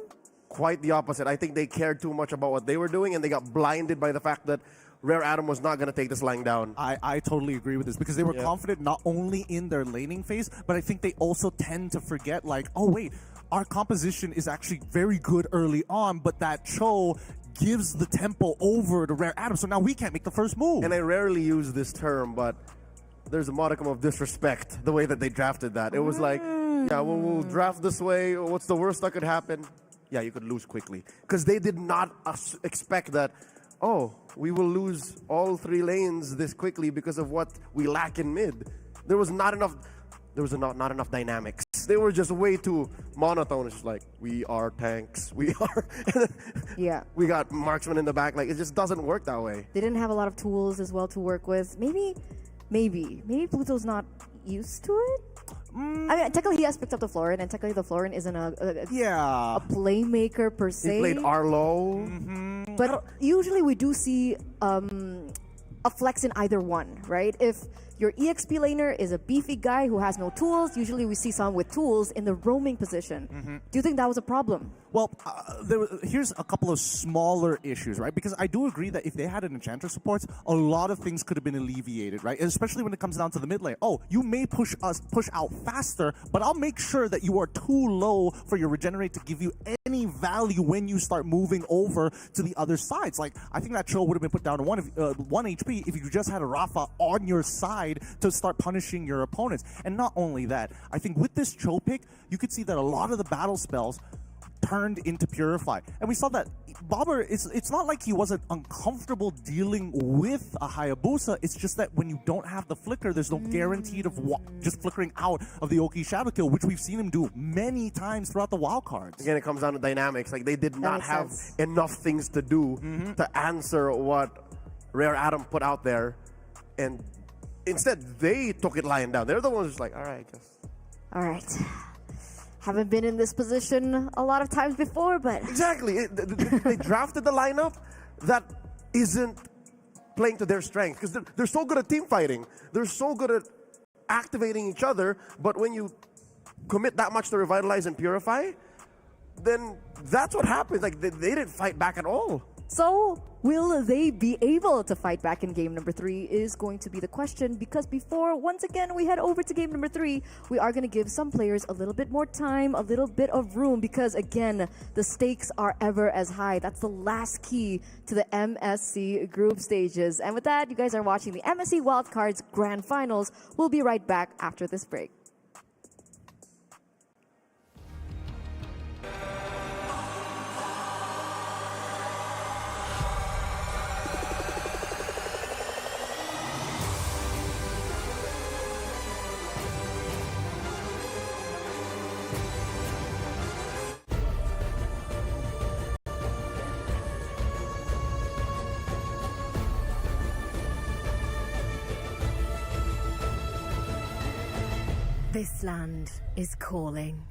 Quite the opposite. I think they cared too much about what they were doing, and they got blinded by the fact that Rare Atom was not going to take this line down. I totally agree with this because they were confident not only in their laning phase, but I think they also tend to forget, like, oh wait, our composition is actually very good early on, but that Cho gives the tempo over to Rare Atom, so now we can't make the first move. And I rarely use this term, but there's a modicum of disrespect the way that they drafted that. It was like, yeah, we'll draft this way. What's the worst that could happen? Yeah, you could lose quickly. Because they did not expect that, oh, we will lose all 3 lanes this quickly because of what we lack in mid. There was not enough dynamics. They were just way too monotone. It's just like, we are tanks. We are. Yeah. We got marksmen in the back. Like, it just doesn't work that way. They didn't have a lot of tools as well to work with. Maybe Pluto's not used to it. I mean, technically he has picked up the Florin, and technically the Florin isn't a playmaker per se. He played Arlo. But usually we do see a flex in either one, right? If your EXP laner is a beefy guy who has no tools, usually we see someone with tools in the roaming position. Do you think that was a problem? Well, here's a couple of smaller issues, right? Because I do agree that if they had an Enchanter supports, a lot of things could have been alleviated, right? Especially when it comes down to the mid lane. Oh, you may push out faster, but I'll make sure that you are too low for your regenerate to give you any value when you start moving over to the other sides. Like, I think that Cho would have been put down to 1 HP if you just had a Rafa on your side to start punishing your opponents. And not only that, I think with this Cho pick, you could see that a lot of the battle spells turned into Purify. And we saw that Bobber, it's not like he wasn't uncomfortable dealing with a Hayabusa, it's just that when you don't have the flicker, there's no guarantee of just flickering out of the Oki Shadow Kill, which we've seen him do many times throughout the wildcards. Again, it comes down to dynamics. Like, they did not have enough things to do to answer what Rare Atom put out there. And instead, they took it lying down. They're the ones just like, all right, I guess. All right. Haven't been in this position a lot of times before, but... Exactly. They drafted the lineup that isn't playing to their strength. Because they're so good at team fighting. They're so good at activating each other. But when you commit that much to Revitalize and Purify, then that's what happens. Like, they didn't fight back at all. So, will they be able to fight back in game number 3 is going to be the question, because before, once again, we head over to game number 3, we are going to give some players a little bit more time, a little bit of room, because again, the stakes are ever as high. That's the last key to the MSC group stages. And with that, you guys are watching the MSC Wildcards Grand Finals. We'll be right back after this break. This land is calling.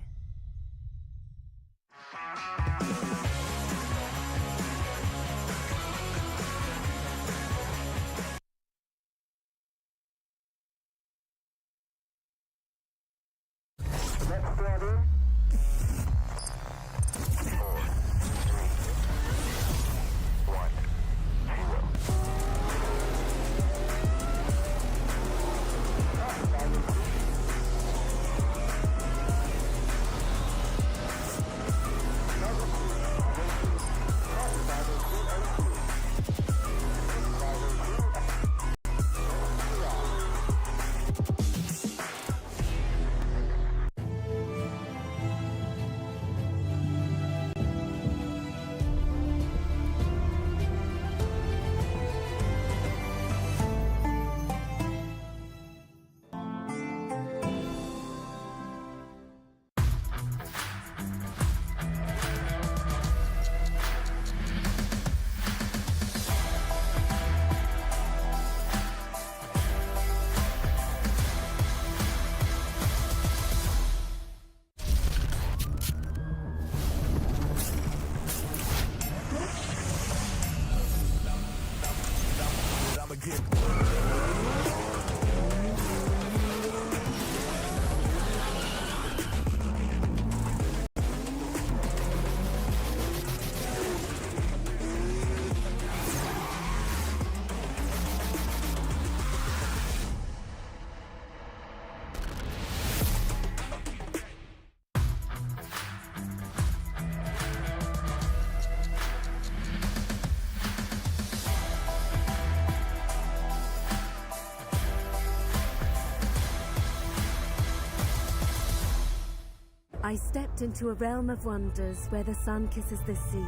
I stepped into a realm of wonders where the sun kisses the sea.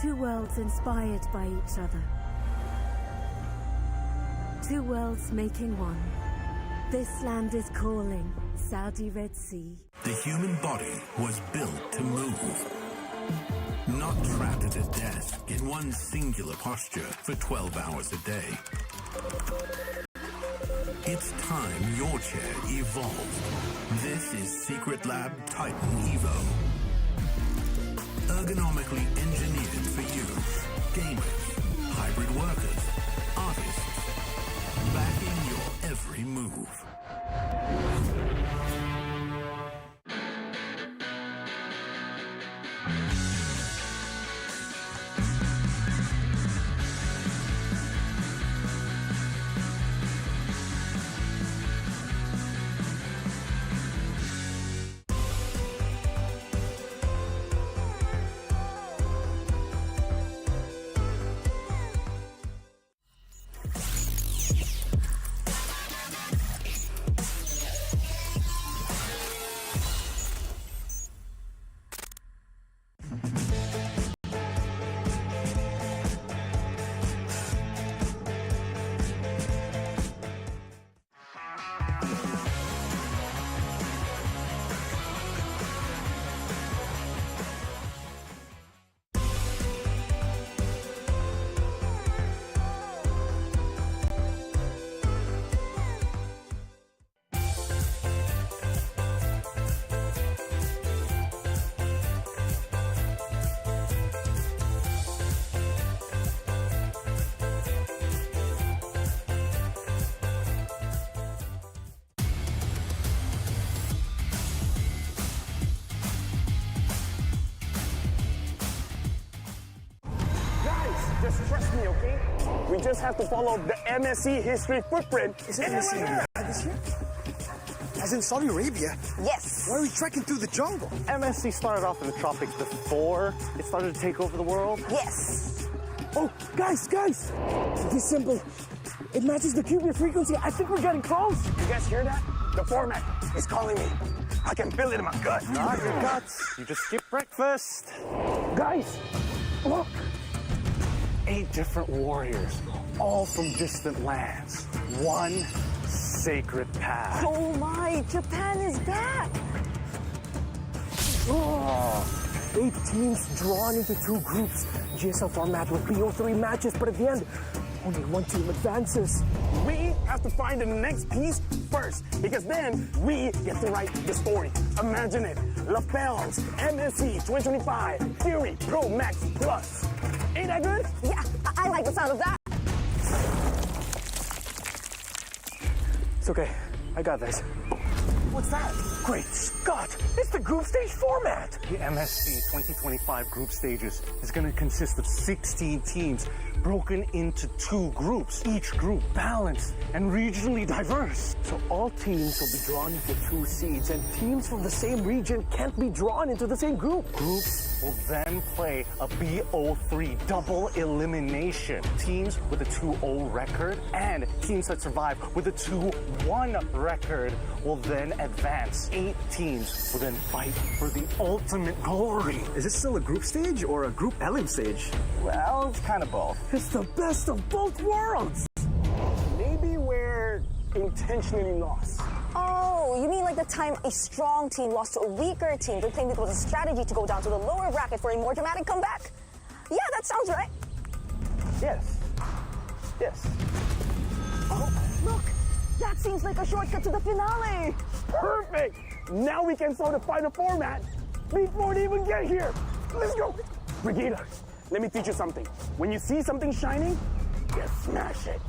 Two worlds inspired by each other. Two worlds making one. This land is calling, Saudi Red Sea. The human body was built to move. Not trapped at a desk in one singular posture for 12 hours a day. It's time your chair evolved. This is Secret Lab Titan Evo. Ergonomically engineered for you, gamers, hybrid workers, artists, backing your every move. Just trust me, okay? We just have to follow the MSC history footprint. Is MSC this year? As in Saudi Arabia? Yes. Why are we trekking through the jungle? MSC started off in the tropics before it started to take over the world. Yes. Oh, guys. This simple. It matches the QB frequency. I think we're getting close. You guys hear that? The format is calling me. I can feel it in my gut. Not your guts. You just skipped breakfast. Guys, look. 8 different warriors, all from distant lands. One sacred path. Oh my, Japan is back. Oh, 8 teams drawn into 2 groups. GSL format with BO3 matches, but at the end, only 1 team advances. We have to find the next piece first, because then we get to write the story. Imagine it. Lapels, MSC 2025, Fury Pro Max Plus. Ain't that good? Yeah, I like the sound of that. It's okay. I got this. What's that? Great Scott! It's the group stage format! The MSC 2025 group stages is going to consist of 16 teams broken into 2 groups, each group balanced and regionally diverse. So all teams will be drawn into 2 seeds, and teams from the same region can't be drawn into the same group. Groups will then play a BO3 double elimination. Teams with a 2-0 record and teams that survive with a 2-1 record will then advance. 8 teams will then fight for the ultimate glory. Is this still a group stage or a group elim stage? Well, it's kind of both. It's the best of both worlds. Maybe we're intentionally lost. Oh, you mean like the time a strong team lost to a weaker team? They claimed it was a strategy to go down to the lower bracket for a more dramatic comeback? Yeah, that sounds right. Yes. Oh, look! That seems like a shortcut to the finale! Perfect! Now we can solidify the format before they even get here. Let's go! Brigida, let me teach you something. When you see something shining, you smash it.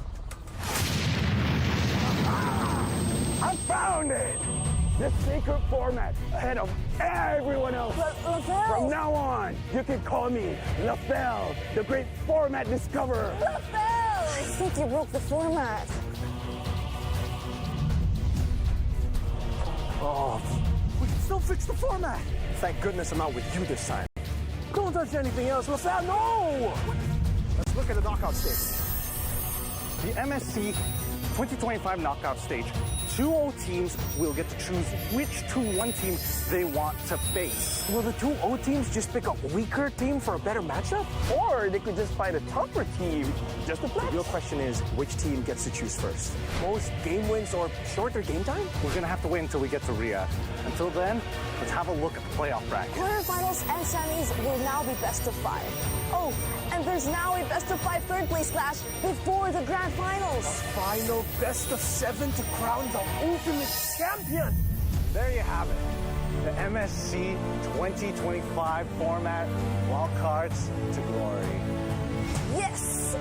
I found it! The sacred format ahead of everyone else. From now on, you can call me LaFell, the great format discoverer. LaFell! I think you broke the format. Oh, we can still fix the format. Thank goodness I'm not with you this time. Don't touch anything else, LaFell, no! Let's look at the knockout stage. The MSC 2025 knockout stage 2-0 teams will get to choose which 2-1 team they want to face. Will the 2-0 teams just pick a weaker team for a better matchup? Or they could just fight a tougher team just to flex? The real question is, which team gets to choose first? Most game wins or shorter game time? We're gonna have to wait until we get to Riyadh. Until then, let's have a look at the playoff bracket. Quarterfinals and semis will now be best of 5. Oh, and there's now a best of 5 third place clash before the grand finals. Final best of 7 to crown the ultimate champion. There you have it. The MSC 2025 format, wildcards to glory. Yes!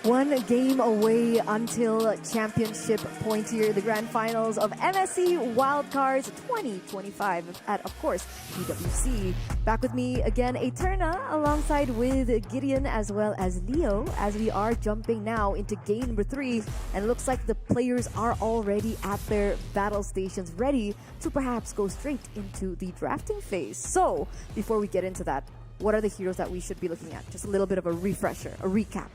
One game away until championship point here, the grand finals of MSC Wildcards 2025 at, of course, EWC. Back with me again, Eterna, alongside with Gideon as well as Leo, as we are jumping now into game number 3. And it looks like the players are already at their battle stations, ready to perhaps go straight into the drafting phase. So, before we get into that, what are the heroes that we should be looking at? Just a little bit of a refresher, a recap.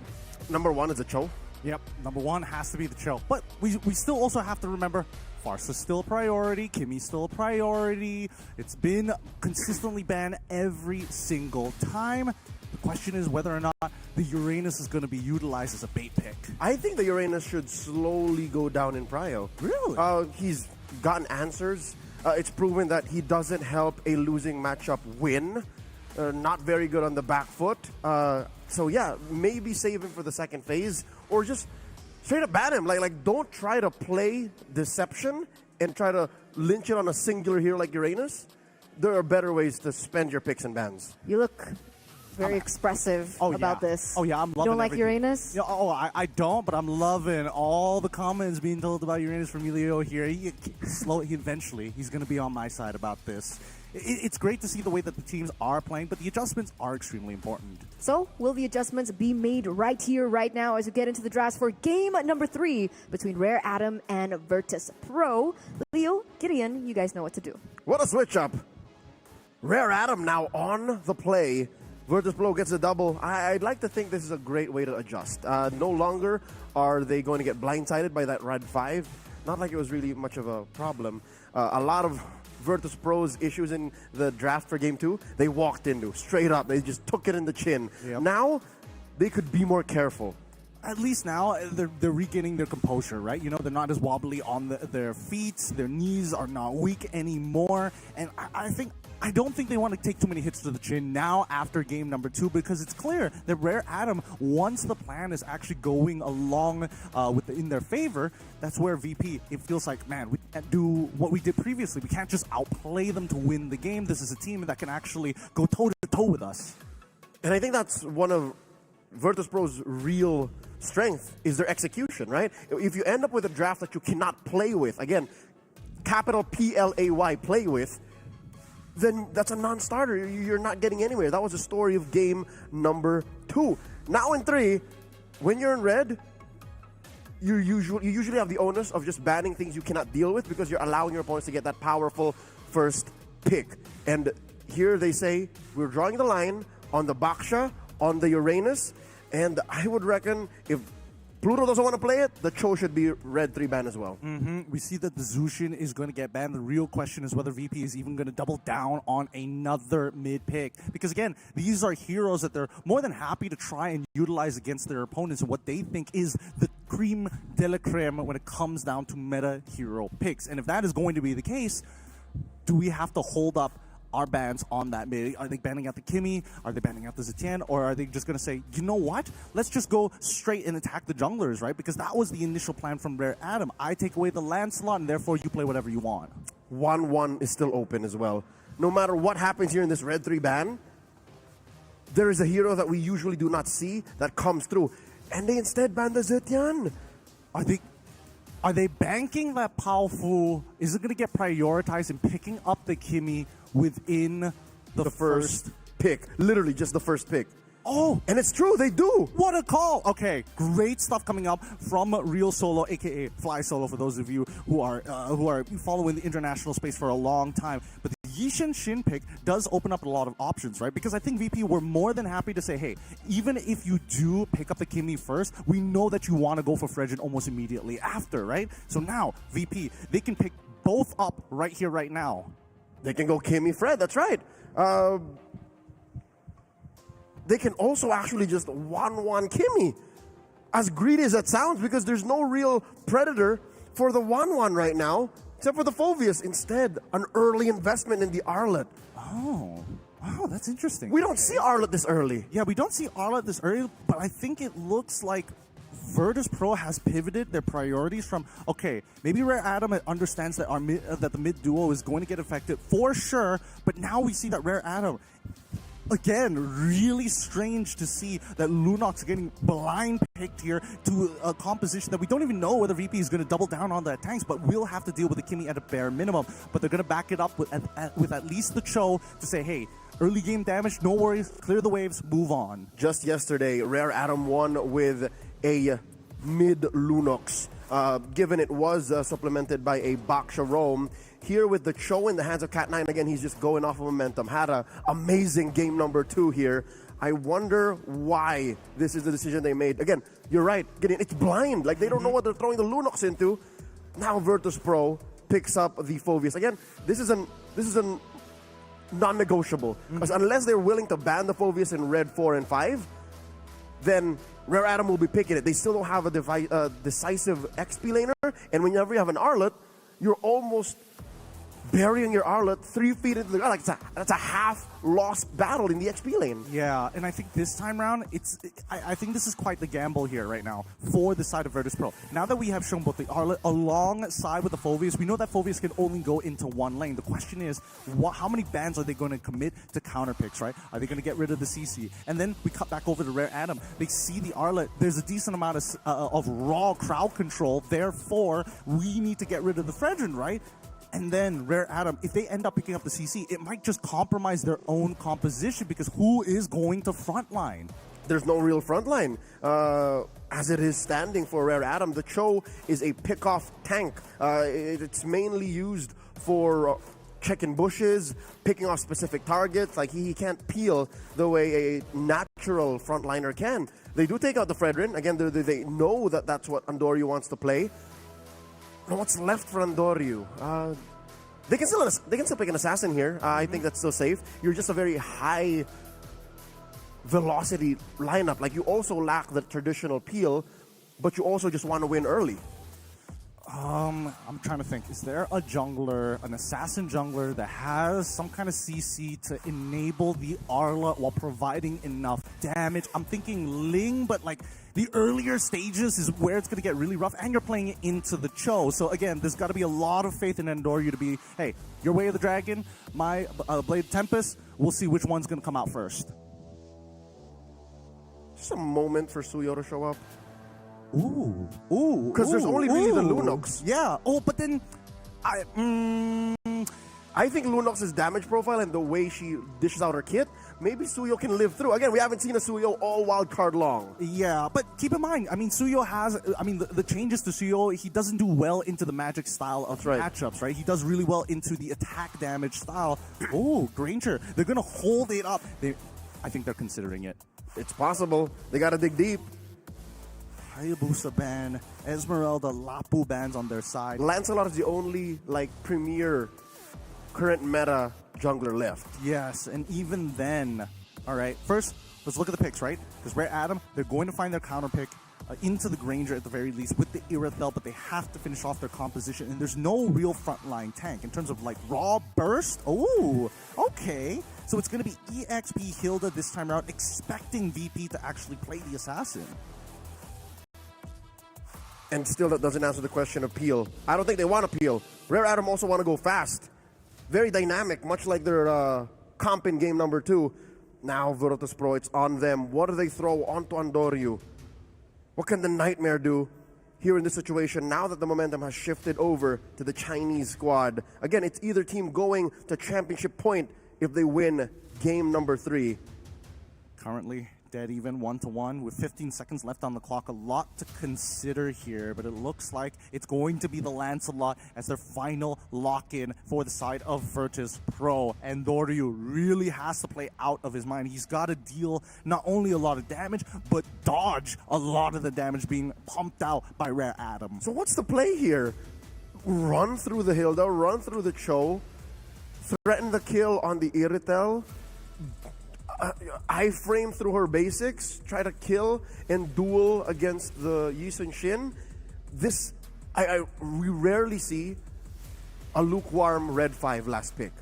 Number 1 is a Cho. Yep, number 1 has to be the Cho. But we still also have to remember, Farsa's still a priority, Kimmy's still a priority. It's been consistently banned every single time. The question is whether or not the Uranus is going to be utilized as a bait pick. I think the Uranus should slowly go down in prio. Really? He's gotten answers. It's proven that he doesn't help a losing matchup win. Not very good on the back foot. So yeah, maybe save him for the second phase, or just straight up ban him. Like don't try to play deception and try to lynch it on a singular hero like Uranus. There are better ways to spend your picks and bans. You look very expressive about this. Oh yeah, I'm loving. You don't like everything. Uranus? Yeah, I don't, but I'm loving all the comments being told about Uranus from Leo here. Eventually, he's going to be on my side about this. it's great to see the way that the teams are playing, but the adjustments are extremely important. So, will the adjustments be made right here, right now, as we get into the drafts for game number 3 between Rare Atom and Virtus.pro? Leo, Gideon, you guys know what to do. What a switch up. Rare Atom now on the play. Virtus.pro gets a double. I'd like to think this is a great way to adjust. No longer are they going to get blindsided by that red 5. Not like it was really much of a problem. A lot of Virtus.pro's issues in the draft for Game 2, they walked into straight up. They just took it in the chin. Yep. Now, they could be more careful. At least now they're regaining their composure, right? You know, they're not as wobbly on their feet. Their knees are not weak anymore. And I don't think they want to take too many hits to the chin now after game number 2, because it's clear that Rare Atom, once the plan is actually going along in their favor, that's where VP, it feels like, man, we can't do what we did previously. We can't just outplay them to win the game. This is a team that can actually go toe-to-toe with us. And I think that's one of Virtus.pro's real strength is their execution, right? If you end up with a draft that you cannot play with, again, capital PLAY, play with, then that's a non-starter. You're not getting anywhere. That was the story of game number 2. Now in 3, when you're in red, you usually have the onus of just banning things you cannot deal with because you're allowing your opponents to get that powerful first pick. And here they say, we're drawing the line on the Baksha, on the Uranus, and I would reckon if Pluto doesn't want to play it, the Cho should be red 3 ban as well. We see that the Zushin is going to get banned. The real question is whether VP is even going to double down on another mid pick. Because again, these are heroes that they're more than happy to try and utilize against their opponents and what they think is the creme de la creme when it comes down to meta hero picks. And if that is going to be the case, do we have to hold up our bans on that mid? Are they banning out the Kimmy? Are they banning out the Zetian? Or are they just going to say, you know what? Let's just go straight and attack the junglers, right? Because that was the initial plan from Rare Atom. I take away the land slot, and therefore you play whatever you want. 1-1 is still open as well. No matter what happens here in this red 3 ban, there is a hero that we usually do not see that comes through. And they instead ban the Zetian. Are they banking that powerful? Is it going to get prioritized in picking up the Kimmy within the first pick? Literally just the first pick. Oh, and it's true, they do. What a call. Okay, great stuff coming up from Real Solo, aka Fly Solo, for those of you who are following the international space for a long time. But the Yishin Shin pick does open up a lot of options, right? Because I think VP were more than happy to say, hey, even if you do pick up the Kimmy first, we know that you want to go for Fredgen almost immediately after, right? So now, VP, they can pick both up right here, right now. They can go Kimmy Fred, that's right. They can also actually just 1-1 Kimmy. As greedy as that sounds, because there's no real predator for the 1-1 right now, except for the Phoveus. Instead, an early investment in the Arlet. Oh, wow, that's interesting. We don't see Arlet this early. Yeah, we don't see Arlet this early, but I think it looks like Virtus.pro has pivoted their priorities from, okay, maybe Rare Atom understands that that the mid duo is going to get affected for sure, but now we see that Rare Atom, again, really strange to see that Lunox getting blind picked here to a composition that we don't even know whether VP is going to double down on that tanks, but we'll have to deal with the Kimmy at a bare minimum. But they're going to back it up with at least the Cho to say, hey, early game damage, no worries, clear the waves, move on. Just yesterday, Rare Atom won with a mid Lunox, given it was supplemented by a Baksha Roam. Here with the Cho in the hands of Cat9, again, he's just going off of momentum. Had an amazing game number 2 here. I wonder why this is the decision they made. Again, you're right, it's blind. Like, they don't know what they're throwing the Lunox into. Now Virtus.pro picks up the Phoveus. Again, this is a non-negotiable. Because unless they're willing to ban the Phoveus in red 4 and 5, then Rare Atom will be picking it. They still don't have a decisive XP laner, and whenever you have an Arlet, you're almost burying your Arlet 3 feet into the ground. Like that's a half-lost battle in the XP lane. Yeah, and I think this time around, I think this is quite the gamble here right now for the side of Virtus.pro. Now that we have shown both the Arlet alongside with the Phoveus, we know that Phoveus can only go into one lane. The question is, how many bans are they going to commit to counter picks, right? Are they going to get rid of the CC? And then we cut back over to Rare Atom. They see the Arlet. There's a decent amount of raw crowd control. Therefore, we need to get rid of the Fredgen, right? And then Rare Atom, if they end up picking up the CC, it might just compromise their own composition because who is going to frontline? There's no real front line. As it is standing for Rare Atom, the Cho is a pick-off tank. It's mainly used for checking bushes, picking off specific targets. Like he can't peel the way a natural frontliner can. They do take out the Fredrin. Again, they know that that's what Andoryu wants to play. And what's left for Andoryu? They can still pick an assassin here. I think that's still safe. You're just a very high velocity lineup. Like you also lack the traditional peel, but you also just want to win early. I'm trying to think. Is there a jungler, an assassin jungler that has some kind of CC to enable the Arla while providing enough damage? I'm thinking Ling, but like the earlier stages is where it's going to get really rough, and you're playing it into the Cho. So again, there's got to be a lot of faith in Andoryu to be, hey, your Way of the Dragon, my Blade Tempest, we'll see which one's going to come out first. Just a moment for Suyo to show up. Ooh. Because there's only really the Lunox. Yeah. Oh, but then I think Lunox's damage profile and the way she dishes out her kit, maybe Suyo can live through. Again, we haven't seen a Suyo all wild card long. Yeah, but keep in mind, I mean, Suyo has, the changes to Suyo, he doesn't do well into the magic style of matchups, right? He does really well into the attack damage style. Oh, Granger, they're going to hold it up. I think they're considering it. It's possible. They got to dig deep. Hayabusa ban, Esmeralda, Lapu bans on their side. Lancelot is the only premier current meta jungler left. Yes, and even then, all right, first, let's look at the picks, right? Because Rare Atom, they're going to find their counter pick into the Granger at the very least with the Irithel, but they have to finish off their composition, and there's no real frontline tank in terms of like raw burst. Oh, okay. So it's going to be EXP Hilda this time around, expecting VP to actually play the assassin. And still that doesn't answer the question of peel. I don't think they want to peel. Rare Atom also want to go fast. Very dynamic, much like their comp in game number 2. Now Virtus.pro, it's on them. What do they throw onto Andoryu? What can the Nightmare do here in this situation now that the momentum has shifted over to the Chinese squad? Again, it's either team going to championship point if they win game number 3. Currently dead even 1-1 with 15 seconds left on the clock. A lot to consider here, but it looks like it's going to be the Lancelot as their final lock-in for the side of Virtus.pro. And Andoryu really has to play out of his mind. He's got to deal not only a lot of damage, but dodge a lot of the damage being pumped out by Rare Atom. So what's the play here? Run through the Hilda, run through the Cho, threaten the kill on the Irithel, I-frame through her basics, try to kill and duel against the Yi Sun Shin. This, we rarely see a lukewarm red 5 last pick.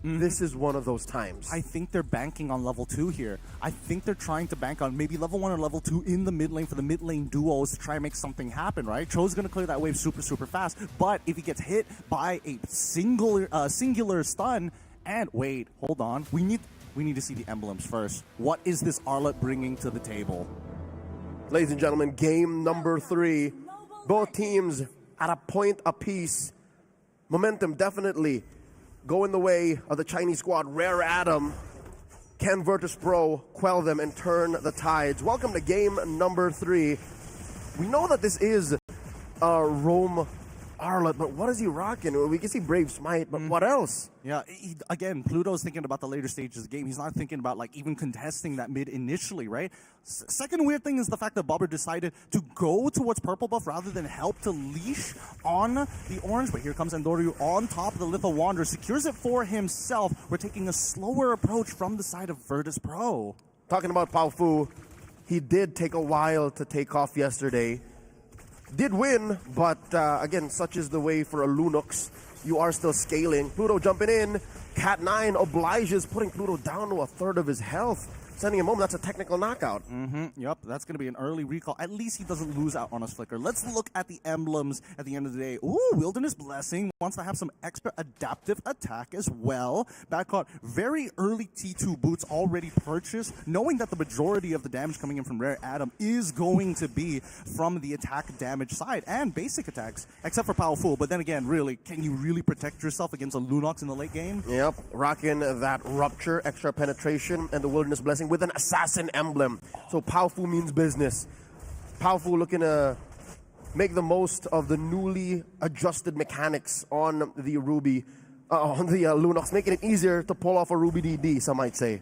This is one of those times. I think they're banking on level 2 here. I think they're trying to bank on maybe level 1 or level 2 in the mid lane for the mid lane duos to try and make something happen, right? Cho's going to clear that wave super, super fast, but if he gets hit by a singular stun, and wait, hold on, we need to see the emblems first. What is this Arlet bringing to the table? Ladies and gentlemen, game number 3. Both teams at a point apiece. Momentum definitely going the way of the Chinese squad. Rare Atom. Can Virtus.pro quell them and turn the tides? Welcome to game number 3. We know that this is a Rome Arlet, but what is he rocking? We can see Brave Smite, but what else? Yeah, again, Pluto's thinking about the later stages of the game. He's not thinking about like even contesting that mid initially, right? Second weird thing is the fact that Bobber decided to go towards purple buff rather than help to leash on the orange. But here comes Andoryu on top of the Litho Wanderer, secures it for himself. We're taking a slower approach from the side of Virtus.pro. Talking about Pao Fu, he did take a while to take off yesterday. Did win, but again, such is the way for a Lunox. You are still scaling. Pluto jumping in. Cat 9 obliges, putting Pluto down to a third of his health. sending him home. That's a technical knockout. Yep, that's going to be an early recall. At least he doesn't lose out on his flicker. Let's look at the emblems at the end of the day. Ooh, Wilderness Blessing wants to have some extra adaptive attack as well. Bad caught. Very early T2 boots already purchased, knowing that the majority of the damage coming in from Rare Atom is going to be from the attack damage side and basic attacks, except for Powerful. But then again, really, can you really protect yourself against a Lunox in the late game? Yep, rocking that Rupture, extra penetration, and the Wilderness Blessing with an Assassin emblem. So Powerful means business. Powerful looking to make the most of the newly adjusted mechanics on the Ruby, on the Lunox, making it easier to pull off a Ruby DD, some might say.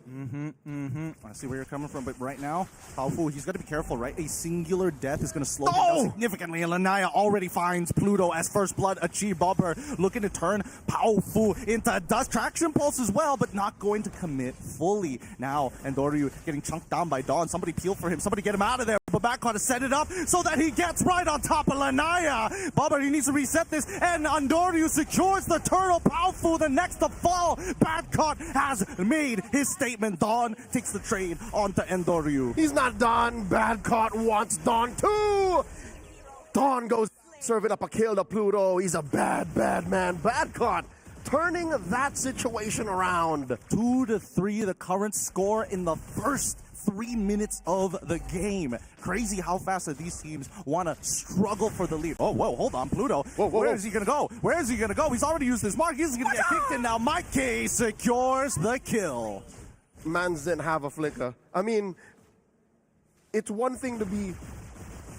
I see where you're coming from, but right now, Powerful, he's got to be careful, right? A singular death is going to slow him down significantly, and Lanaya already finds Pluto as first blood achieved. Bobber looking to turn Powerful into Dust Traction Pulse as well, but not going to commit fully. Now, Andoryu getting chunked down by Dawn. Somebody peel for him. Somebody get him out of there. But Backcon to set it up so that he gets right on top of Lanaya. Bobber, he needs to reset this, and Andoryu secures the turtle. Powerful, the next to fall. Badcott has made his statement. Dawn takes the trade onto Andoryu. He's not done. Badcott wants Dawn too. Dawn goes serving up a kill to Pluto. He's a bad man. Badcott turning that situation around. 2-3, the current score in the first 3 minutes of the game. Crazy how fast that these teams want to struggle for the lead. Oh, whoa, hold on, Pluto. Where is he going to go? Where is he going to go? He's already used his mark. He's going to get kicked in now. Mikey secures the kill. Mans didn't have a flicker. I mean, it's one thing to be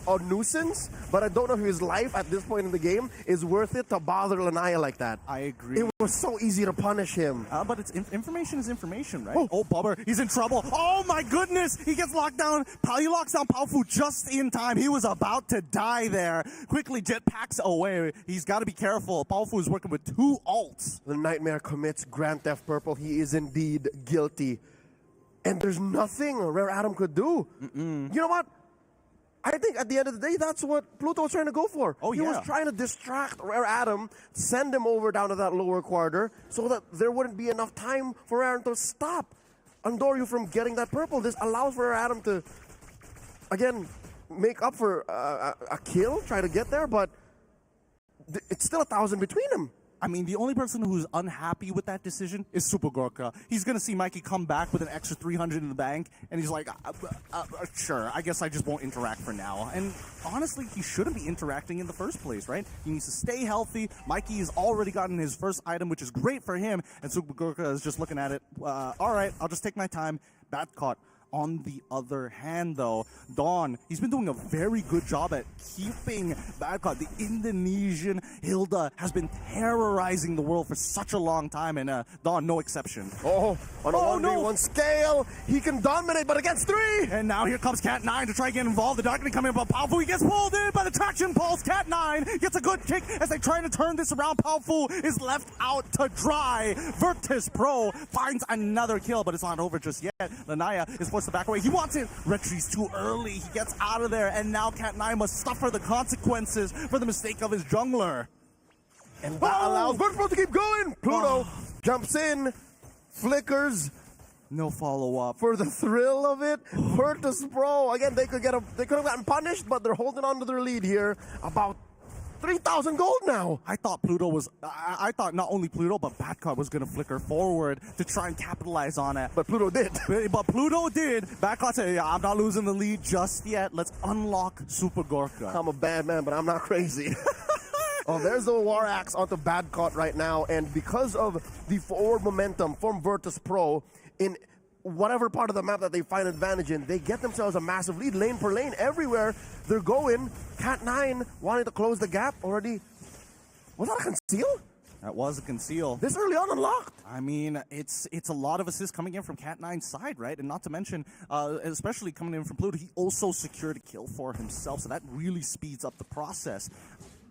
a nuisance, but I don't know if his life at this point in the game is worth it to bother Lanaya like that. I agree. It was so easy to punish him. But it's information is information, right? Oh, Bobber, he's in trouble. Oh my goodness, he gets locked down. He locks down Powerful just in time. He was about to die there. Quickly jetpacks away. He's got to be careful. Powerful is working with 2 ults. The Nightmare commits Grand Theft Purple. He is indeed guilty. And there's nothing Rare Atom could do. You know what? I think at the end of the day, that's what Pluto was trying to go for. Oh, he was trying to distract Rare Atom, send him over down to that lower quarter so that there wouldn't be enough time for Rare Atom to stop Andoryu from getting that purple. This allows for Rare Atom to, again, make up for a kill, try to get there, but it's still 1,000 between them. I mean, the only person who's unhappy with that decision is Super Gorka. He's going to see Mikey come back with an extra 300 in the bank, and he's like, sure, I guess I just won't interact for now. And honestly, he shouldn't be interacting in the first place, right? He needs to stay healthy. Mikey has already gotten his first item, which is great for him, and Super Gorka is just looking at it. All right, I'll just take my time. Bad caught. On the other hand, though, Dawn, he's been doing a very good job at keeping Badcott. The Indonesian Hilda has been terrorizing the world for such a long time, and Dawn, no exception. Oh, on a 1v1 scale, he can dominate, but against 3! And now here comes Cat9 to try to get involved. The Darkening coming up Powerful. He gets pulled in by the traction pulse. Cat9 gets a good kick as they try to turn this around. Powerful is left out to dry. Virtus.pro finds another kill, but it's not over just yet. Lanaya is forced to back away. He wants it. Retreat's too early. He gets out of there, and now Cat9 must suffer the consequences for the mistake of his jungler. And that allows Virtus.pro to keep going. Pluto jumps in, flickers. No follow-up. For the thrill of it, Virtus.pro, again, they could have gotten punished, but they're holding on to their lead here. About 3,000 gold now. I thought Pluto was, I thought not only Pluto, but Badcard was going to flicker forward to try and capitalize on it. But Pluto did. But Pluto did. Badcard said, yeah, I'm not losing the lead just yet. Let's unlock Super Gorka. I'm a bad man, but I'm not crazy. Oh, there's the War Axe onto Badcott right now, and because of the forward momentum from Virtus.pro, in whatever part of the map that they find advantage in, they get themselves a massive lead, lane per lane, everywhere they're going. Cat9 wanting to close the gap already. Was that a conceal? That was a conceal. This early on unlocked. I mean, it's a lot of assists coming in from Cat9's side, right? And not to mention, especially coming in from Pluto, he also secured a kill for himself, so that really speeds up the process.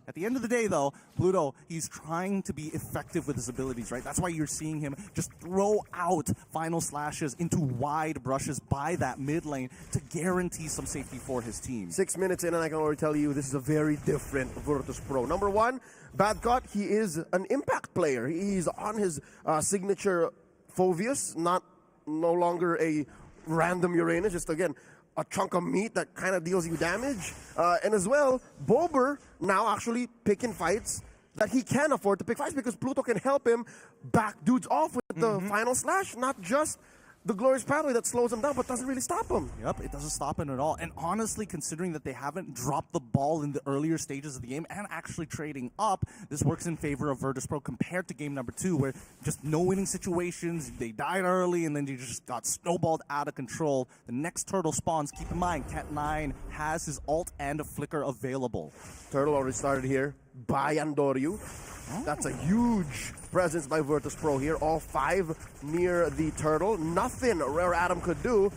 At the end of the day, though, Pluto, he's trying to be effective with his abilities, right? That's why you're seeing him just throw out final slashes into wide brushes by that mid lane to guarantee some safety for his team. 6 minutes in, and I can already tell you this is a very different Virtus.pro. Number one, Badcott, he is an impact player. He's on his signature Phoveus, no longer a random Uranus, just again, a chunk of meat that kind of deals you damage. And as well, Boulevard now actually picking fights that he can afford to pick fights because Pluto can help him back dudes off with the final slash, not just the glorious pathway that slows him down but doesn't really stop him. Yep, it doesn't stop him at all. And honestly, considering that they haven't dropped the ball in the earlier stages of the game and actually trading up, this works in favor of Virtus.pro compared to game number 2, where just no winning situations, they died early, and then you just got snowballed out of control. The next turtle spawns. Keep in mind, Cat 9 has his ult and a flicker available. Turtle already started here by Andoryu. That's a huge presence by Virtus.pro here. All 5 near the turtle. Nothing Rare Atom could do.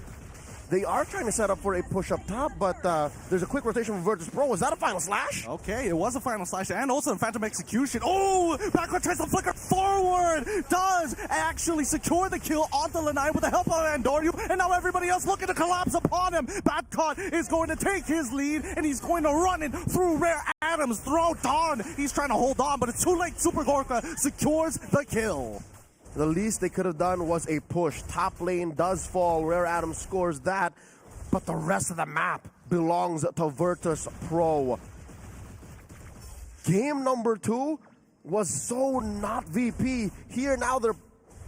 They are trying to set up for a push up top, but there's a quick rotation from Virtus.pro. Was that a final slash? Okay, it was a final slash, and also a phantom execution. Oh, backward tries to flicker forward. Does actually secure the kill onto Lanai with the help of Andoryu, and now everybody else looking to collapse upon him. Badcott is going to take his lead, and he's going to run it through Rare Atom's throat. Dawn, he's trying to hold on, but it's too late. Super Gorka secures the kill. The least they could have done was a push. Top lane does fall. Rare Atom scores that. But the rest of the map belongs to Virtus.pro. Game number 2 was so not VP. Here now they're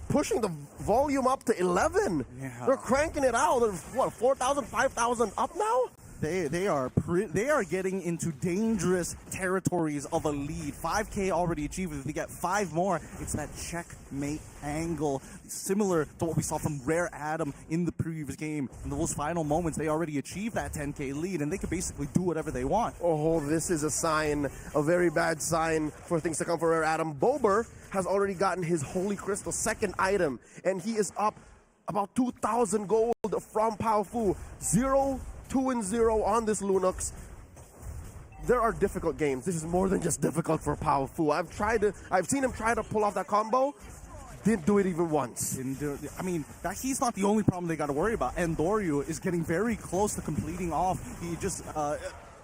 pushing the volume up to 11. Yeah. They're cranking it out. They're, what, 4,000, 5,000 up now? They are getting into dangerous territories of a lead. 5K already achieved. If they get 5 more, it's that checkmate angle, similar to what we saw from Rare Atom in the previous game. In those final moments, they already achieved that 10K lead, and they could basically do whatever they want. Oh, this is a sign, a very bad sign for things to come for Rare Atom. Bober has already gotten his Holy Crystal 2nd item, and he is up about 2,000 gold from Powfu. 2-0 on this Lunox. There are difficult games. This is more than just difficult for Powfu. I've seen him try to pull off that combo. Didn't do it even once. I mean, he's not the only problem they got to worry about. Andoryu is getting very close to completing off. He just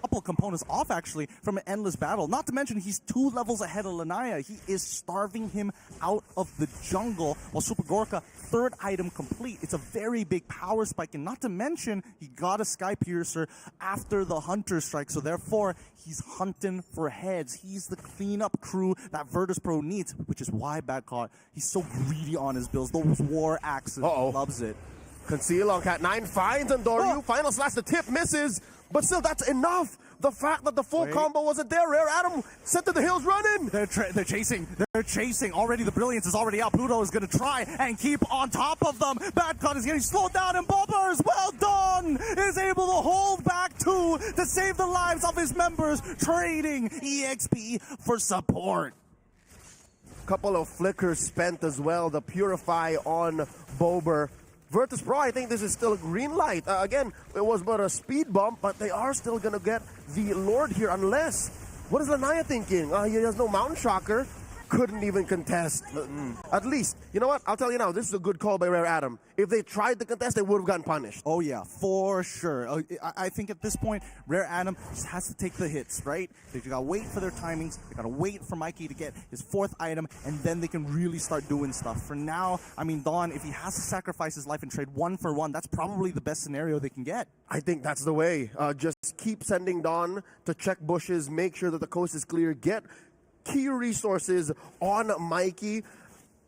couple of components off actually from an endless battle. Not to mention he's 2 levels ahead of Lanaya. He is starving him out of the jungle while Super Gorka 3rd item complete. It's a very big power spike, and not to mention he got a Sky Piercer after the Hunter strike, so therefore he's hunting for heads. He's the cleanup crew that Virtus.pro needs, which is why Badcott, he's so greedy on his builds. Those war axes, loves it. Conceal on Cat 9 finds Andoryu. Final slash, the tip misses, but still that's enough. The fact that the full combo wasn't there. Rare Atom sent to the hills running. They're chasing. They're chasing. Already the brilliance is already out. Pluto is going to try and keep on top of them. Badcott is getting slowed down, and Bobbers, well done, is able to hold back 2 to save the lives of his members, trading EXP for support. Couple of flickers spent as well. The Purify on Bober. Virtus.pro, I think this is still a green light. Again, it was but a speed bump, but they are still going to get the Lord here unless... What is Lanaya thinking? He has no Mountain Shocker. Couldn't even contest. At least, you know what? I'll tell you now, this is a good call by Rare Atom. If they tried to contest, they would have gotten punished. Oh yeah, for sure. I think at this point, Rare Atom just has to take the hits, right? They gotta wait for their timings. They gotta wait for Mikey to get his 4th item, and then they can really start doing stuff. For now, I mean, Dawn, if he has to sacrifice his life and trade 1 for 1, that's probably the best scenario they can get. I think that's the way. Just keep sending Dawn to check bushes, make sure that the coast is clear, get key resources on Mikey.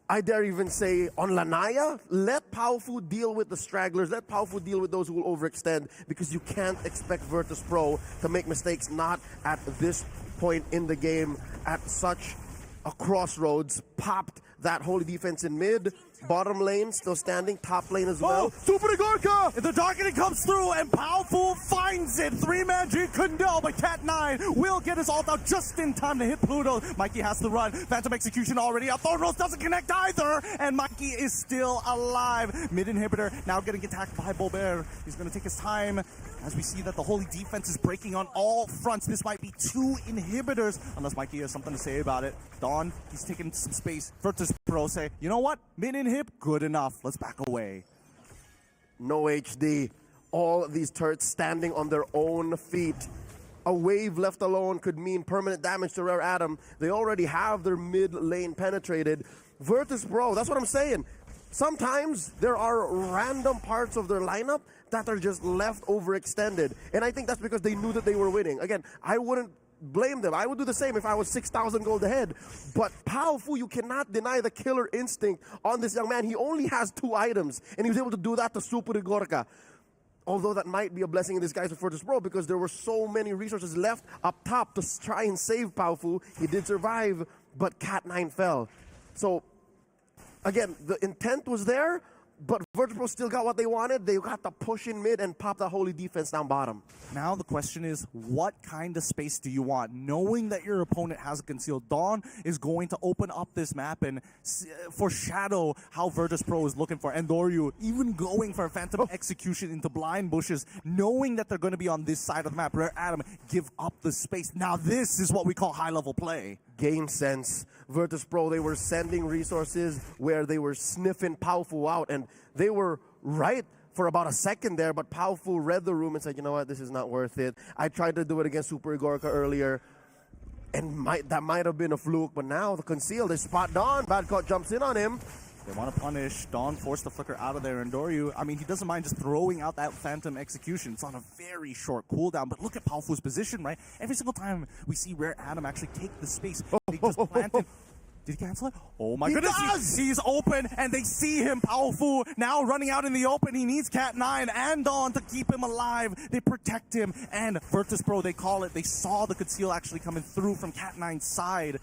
I dare even say on Lanaya. Let Powfu deal with the stragglers. Let Powfu deal with those who will overextend, because you can't expect Virtus.pro to make mistakes, not at this point in the game, at such a crossroads. Popped that holy defense in mid. Bottom lane still standing, top lane as well. Super Gorka! The darkening comes through, and Powfu finds it. 3-man G Kundel, but Cat 9 will get his ult out just in time to hit Pluto. Mikey has to run. Phantom Execution already out. Thorn Rose doesn't connect either, and Mikey is still alive. Mid inhibitor now getting attacked by Boulevard. He's going to take his time as we see that the holy defense is breaking on all fronts. This might be 2 inhibitors, unless Mikey has something to say about it. Dawn, he's taking some space. Virtus.pro say, you know what? Mid inhib, good enough. Let's back away. No HD. All these turrets standing on their own feet. A wave left alone could mean permanent damage to Rare Atom. They already have their mid lane penetrated. Virtus.pro, that's what I'm saying. sometimes there are random parts of their lineup that are just left overextended. And I think that's because they knew that they were winning. Again, I wouldn't blame them. I would do the same if I was 6,000 gold ahead. But Powerful, you cannot deny the killer instinct on this young man. He only has 2 items, and he was able to do that to Super Gorka. Although that might be a blessing in disguise for Virtus.pro because there were so many resources left up top to try and save Powerful. He did survive, but Cat9 fell. So, again, the intent was there, but Virtus.pro still got what they wanted. They got the push in mid and pop the holy defense down bottom. Now the question is, what kind of space do you want? Knowing that your opponent has a concealed Dawn is going to open up this map and foreshadow how Virtus.pro is looking for. And Doryu even going for a Phantom Execution into blind bushes, knowing that they're going to be on this side of the map. Rare Adam give up the space. Now this is what we call high-level play. Game sense. Virtus.pro, they were sending resources where they were sniffing Powerful out, and they were right for about a second there, but Powerful read the room and said, you know what, this is not worth it. I tried to do it against Super Gorka earlier, and that might have been a fluke, but now the conceal, they spot Dawn. Badcott jumps in on him. They want to punish. Dawn forced the flicker out of there, and Doryu, I mean, he doesn't mind just throwing out that Phantom Execution. It's on a very short cooldown, but look at Powerful's position, right? Every single time we see Rare Adam actually take the space, they just plant it. Did he cancel it? Oh my goodness, he's open, and they see him. Powerful now running out in the open. He needs Cat9 and Dawn to keep him alive. They protect him, and Virtus.pro, they call it. They saw the conceal actually coming through from Cat9's side.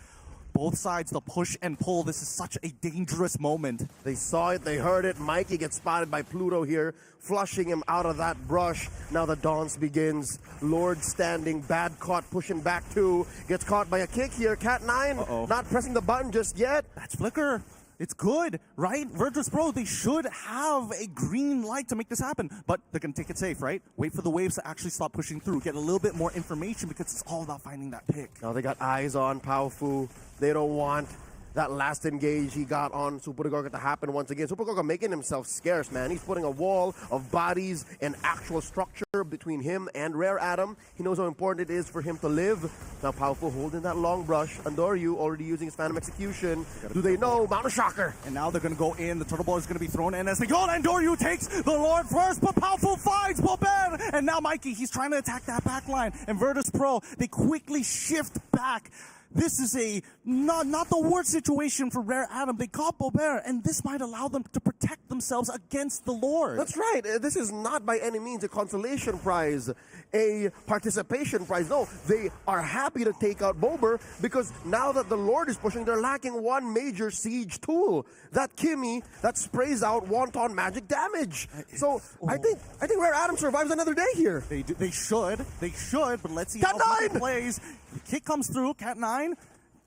Both sides, the push and pull. This is such a dangerous moment. They saw it, they heard it. Mikey gets spotted by Pluto here, flushing him out of that brush. Now the dance begins. Lord standing, bad caught, pushing back too. Gets caught by a kick here. Cat9 not pressing the button just yet. That's flicker. It's good, right? Virtus.pro, they should have a green light to make this happen, but they're going to take it safe, right? Wait for the waves to actually stop pushing through, get a little bit more information because it's all about finding that pick. Now they got eyes on Powerful. They don't want that last engage he got on Super Gorka to happen once again. Super Gorka making himself scarce, man. He's putting a wall of bodies and actual structure between him and Rare Adam. He knows how important it is for him to live. Now Powerful holding that long brush. Andoryu already using his Phantom Execution. Do they know? Mountain Shocker. And now they're going to go in. The turtle ball is going to be thrown in as they go. Andoryu takes the Lord first, but Powerful finds Boulevard. And now Mikey, he's trying to attack that back line. And Virtus.pro, they quickly shift back. This is a not the worst situation for Rare Adam. They caught Boulevard, and this might allow them to protect themselves against the Lord. That's right. This is not by any means a consolation prize, a participation prize. No, they are happy to take out Boulevard because now that the Lord is pushing, they're lacking one major siege tool. That Kimmy that sprays out wonton magic damage. So I think Rare Adam survives another day here. They should, but let's see how he plays. The kick comes through. Cat9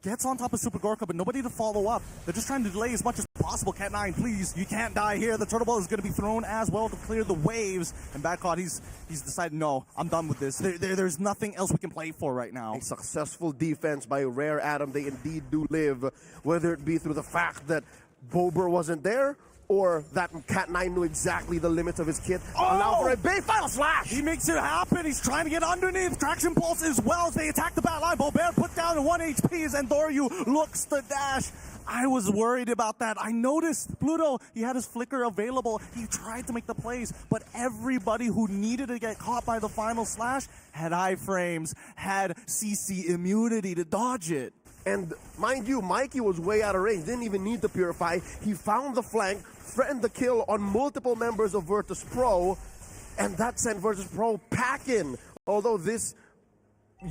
gets on top of Super Gorka, but nobody to follow up. They're just trying to delay as much as possible. Cat9, please, you can't die here. The turtle ball is going to be thrown as well to clear the waves. And Badcott, he's decided, no, I'm done with this. There's nothing else we can play for right now. A successful defense by Rare Adam. They indeed do live, whether it be through the fact that Boulevard wasn't there, or that Cat9 knew exactly the limits of his kit. Allow for a big final slash! He makes it happen. He's trying to get underneath. Traction pulse as well as they attack the back line. Boulevard put down to 1 HP as Andoryu looks to dash. I was worried about that. I noticed Pluto, he had his flicker available. He tried to make the plays, but everybody who needed to get caught by the final slash had iframes, had CC immunity to dodge it. And mind you, Mikey was way out of range, didn't even need to purify. He found the flank, threatened the kill on multiple members of Virtus.pro, and that sent Virtus.pro packing. Although this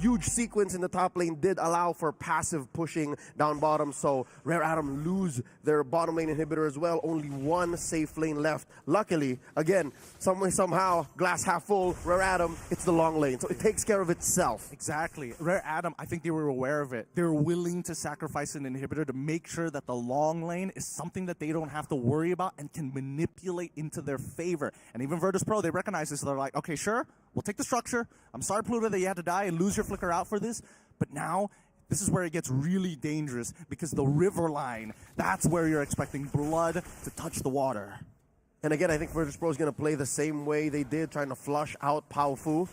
huge sequence in the top lane did allow for passive pushing down bottom, so Rare Adam lose their bottom lane inhibitor as well. Only one safe lane left. Luckily, again, some way, somehow, glass half full, Rare Adam, it's the long lane, so it takes care of itself. Exactly. Rare Adam, I think they were aware of it. They're willing to sacrifice an inhibitor to make sure that the long lane is something that they don't have to worry about and can manipulate into their favor. And even Virtus.pro, they recognize this. They're like, okay, sure, we'll take the structure. I'm sorry, Pluto, that you had to die and lose your flicker out for this, but now this is where it gets really dangerous because the river line, that's where you're expecting blood to touch the water. And again, I think Virtus.pro is going to play the same way they did, trying to flush out Powerful.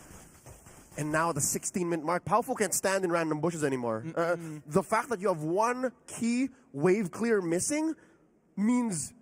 And now the 16-minute mark, Powerful can't stand in random bushes anymore. The fact that you have one key wave clear missing means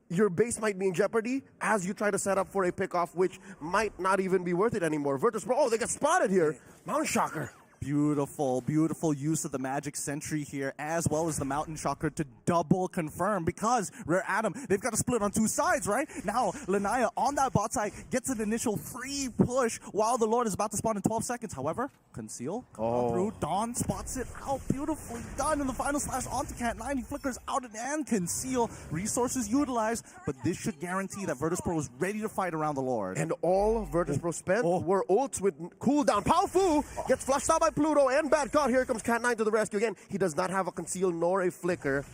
your base might be in jeopardy as you try to set up for a pickoff, which might not even be worth it anymore. Virtus.pro, oh, they get spotted here. Mountain Shocker. Beautiful, beautiful use of the Magic Sentry here, as well as the Mountain Shocker to double confirm, because Rare Atom, they've got to split on two sides, right? Now, Lanaya on that bot side gets an initial free push while the Lord is about to spawn in 12 seconds. However, Conceal, come on through. Dawn spots it out. Beautifully done in the final slash onto Cat9. He flickers out and Conceal. Resources utilized, but this should guarantee that Virtus.pro is ready to fight around the Lord. And all Virtus.pro spent were ults with cooldown. Powfu gets flushed out by Pluto and bad caught. Here comes Cat9 to the rescue again. He does not have a conceal nor a flicker.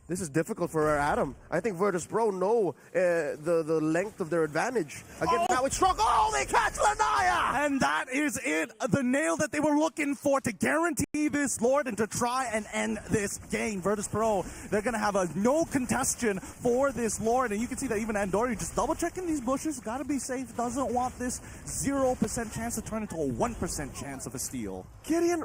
This is difficult for our Adam. I think Virtus.pro know the length of their advantage. Again, now it's struck. Oh, they catch Lanaya! And that is it. The nail that they were looking for to guarantee this Lord and to try and end this game. Virtus.pro, they're going to have a no contestation for this Lord. And you can see that even Andori just double checking these bushes. Got to be safe. Doesn't want this 0% chance to turn into a 1% chance of a steal. Gideon,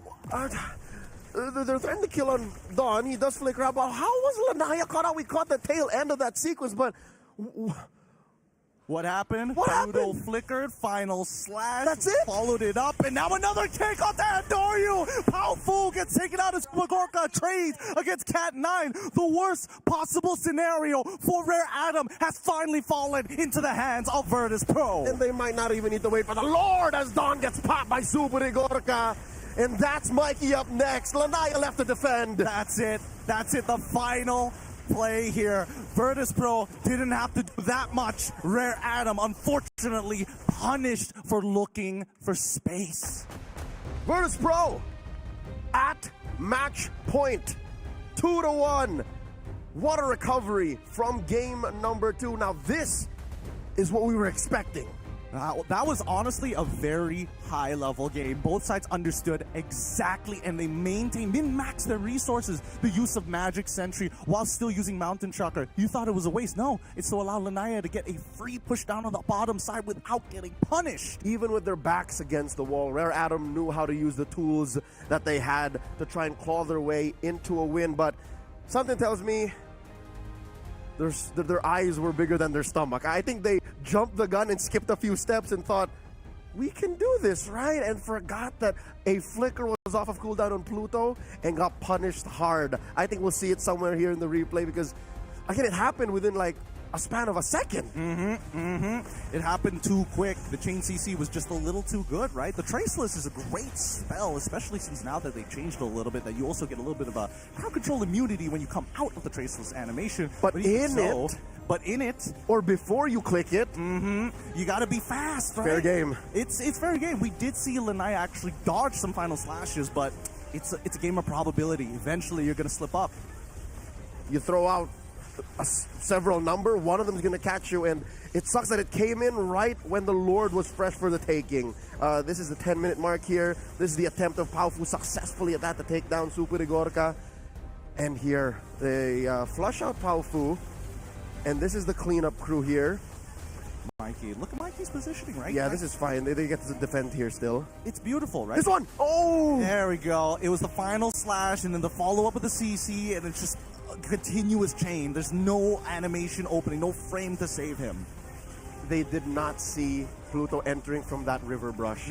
they're threatening to kill on Dawn. He does flicker out. How was Lanaya caught out? We caught the tail end of that sequence, but what happened? What Pluto happened? flickered, final slash. That's it? Followed it up, and now another kick off the Andoryu. Powfu gets taken out as Magorka trades against Cat9. The worst possible scenario for Rare Atom has finally fallen into the hands of Virtus.pro. and they might not even need to wait for the Lord as Dawn gets popped by Super Igorka. And that's Mikey up next. Lanaya left to defend. That's it. That's it. The final play here. Virtus.pro didn't have to do that much. Rare Atom, unfortunately, punished for looking for space. Virtus.pro at match point. 2-1. What a recovery from game number 2. Now this is what we were expecting. That was honestly a very high-level game. Both sides understood exactly, and they maintained, min-maxed their resources, the use of Magic Sentry, while still using Mountain Shocker. You thought it was a waste. No, it's to allow Lanaya to get a free push down on the bottom side without getting punished. Even with their backs against the wall, Rare Atom knew how to use the tools that they had to try and claw their way into a win, but something tells me their eyes were bigger than their stomach. I think they jumped the gun and skipped a few steps and thought, we can do this, right? And forgot that a flicker was off of cooldown on Pluto and got punished hard. I think we'll see it somewhere here in the replay because, again, it happened within like a span of a second. It happened too quick. The chain CC was just a little too good, right? The Traceless is a great spell, especially since now that they've changed a little bit, that you also get a little bit of a crowd control immunity when you come out of the Traceless animation. But in it, or before you click it, you gotta be fast, right? Fair game. It's fair game. We did see Lanaya actually dodge some final slashes, but it's a game of probability. Eventually, you're gonna slip up. You throw out several number, one of them is going to catch you, and it sucks that it came in right when the Lord was fresh for the taking. This is the 10-minute mark here. This is the attempt of Powfu successfully at that to take down Super Igorka. And here, they flush out Powfu, and this is the cleanup crew here. Mikey, look at Mikey's positioning, right? Yeah, this is fine. They get to defend here still. It's beautiful, right? This one! Oh! There we go. It was the final slash, and then the follow-up with the CC, and it's just continuous chain. There's no animation opening, no frame to save him. They did not see Pluto entering from that river brush.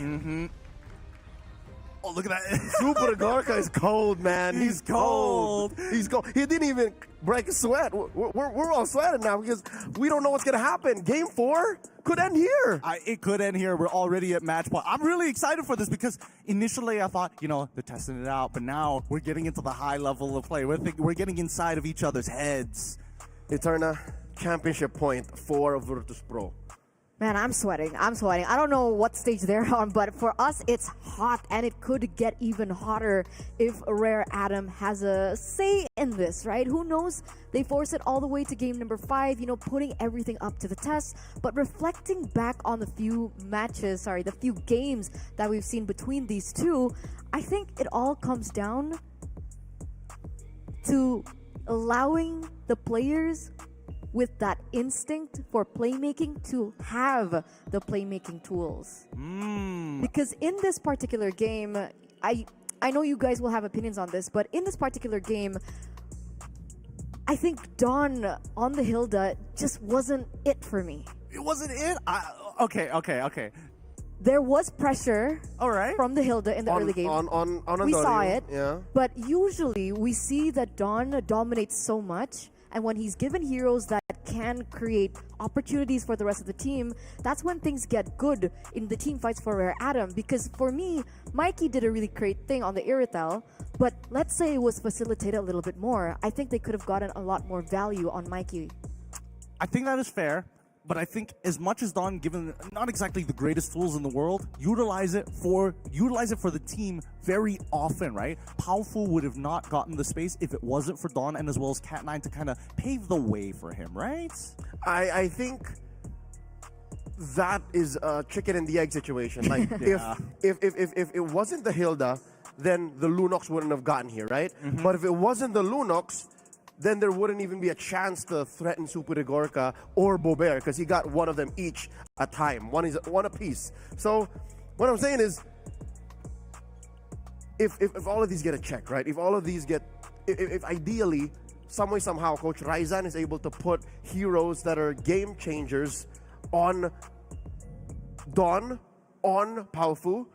Oh, look at that. Super Igorka is cold, man. He's cold. He's cold. He didn't even break a sweat. We're all sweating now because we don't know what's going to happen. Game 4 could end here. It could end here. We're already at match point. I'm really excited for this because initially I thought, they're testing it out, but now we're getting into the high level of play. We're getting inside of each other's heads. Eterna, championship point for Virtus.pro. Man, I'm sweating. I don't know what stage they're on, but for us, it's hot, and it could get even hotter if Rare Atom has a say in this, right? Who knows? They force it all the way to game number 5, putting everything up to the test. But reflecting back on the few games that we've seen between these two, I think it all comes down to allowing the players with that instinct for playmaking to have the playmaking tools. Because in this particular game, I know you guys will have opinions on this, but in this particular game, I think Dawn on the Hilda just wasn't it for me. It wasn't it? Okay. There was pressure All right. from the Hilda in the early game. On We Antonio, saw it. Yeah. But usually we see that Dawn dominates so much, and when he's given heroes that can create opportunities for the rest of the team, that's when things get good in the team fights for Rare Atom. Because for me, Mikey did a really great thing on the Iritel, but let's say it was facilitated a little bit more. I think they could have gotten a lot more value on Mikey. I think that is fair, but I think as much as Dawn given not exactly the greatest tools in the world, utilize it for the team very often, right? Powerful would have not gotten the space if it wasn't for Dawn and as well as Cat9 to kind of pave the way for him, right? I think that is a chicken and the egg situation. Like Yeah. if it wasn't the Hilda, then the Lunox wouldn't have gotten here, right? But if it wasn't the Lunox, then there wouldn't even be a chance to threaten Super Igorka or Boulevard because he got one of them each a time, one apiece. So what I'm saying is, if all of these get a check, right? If all of these get, if ideally, some way somehow, Coach Raizan is able to put heroes that are game changers on Dawn, on Paufu,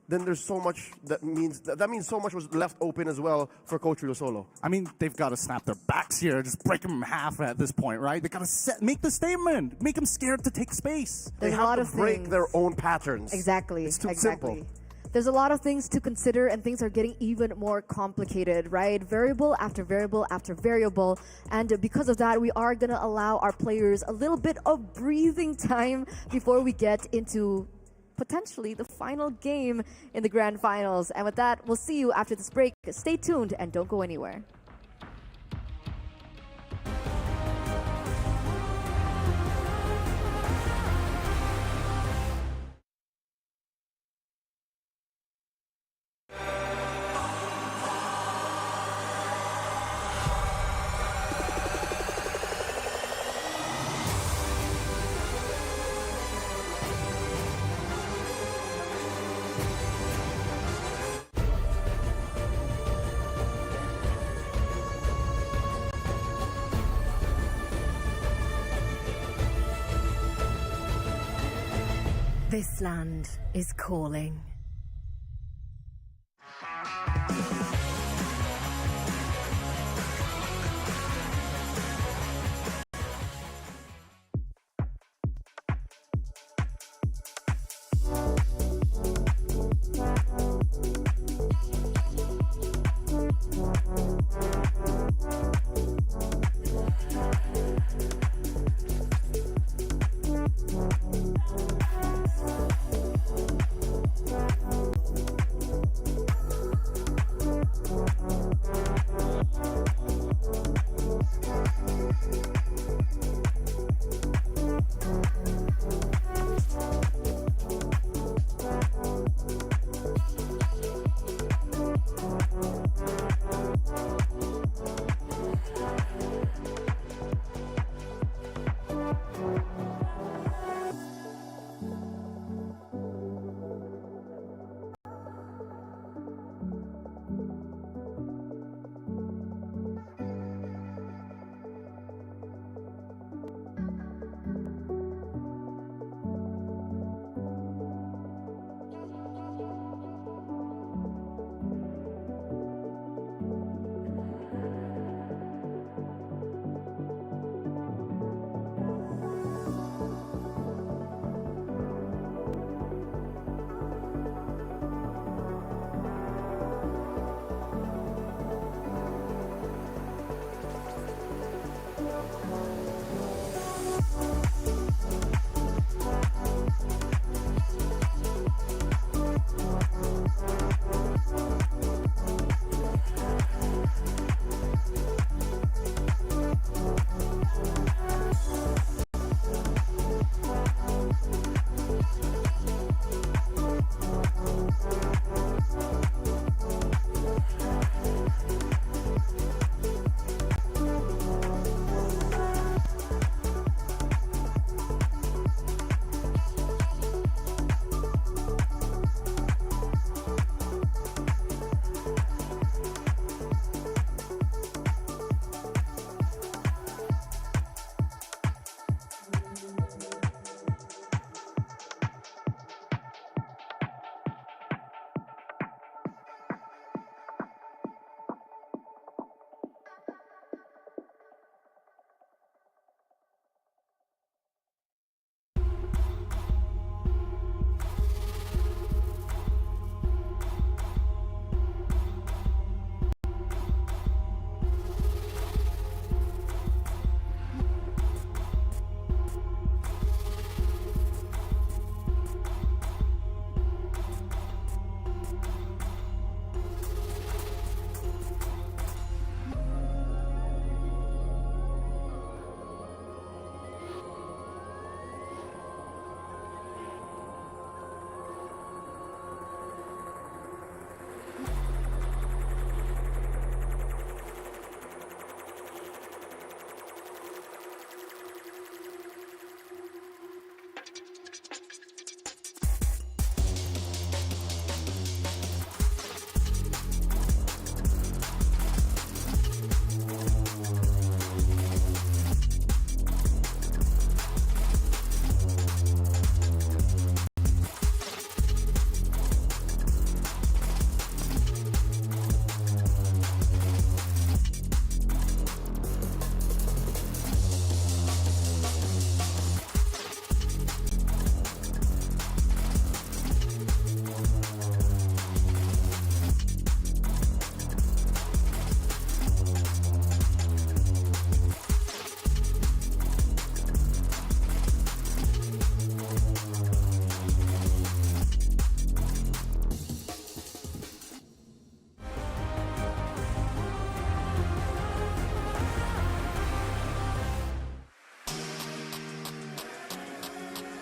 then there's so much that means so much was left open as well for Coach Solo. I mean, they've got to snap their backs here, just break them in half at this point, right? They got to make the statement, make them scared to take space. They There's a have lot to of break things. their own patterns. Exactly. It's too exactly. simple. There's a lot of things to consider, and things are getting even more complicated, right? Variable after variable after variable. And because of that, we are going to allow our players a little bit of breathing time before we get into potentially the final game in the grand finals. And with that, we'll see you after this break. Stay tuned and don't go anywhere. This land is calling.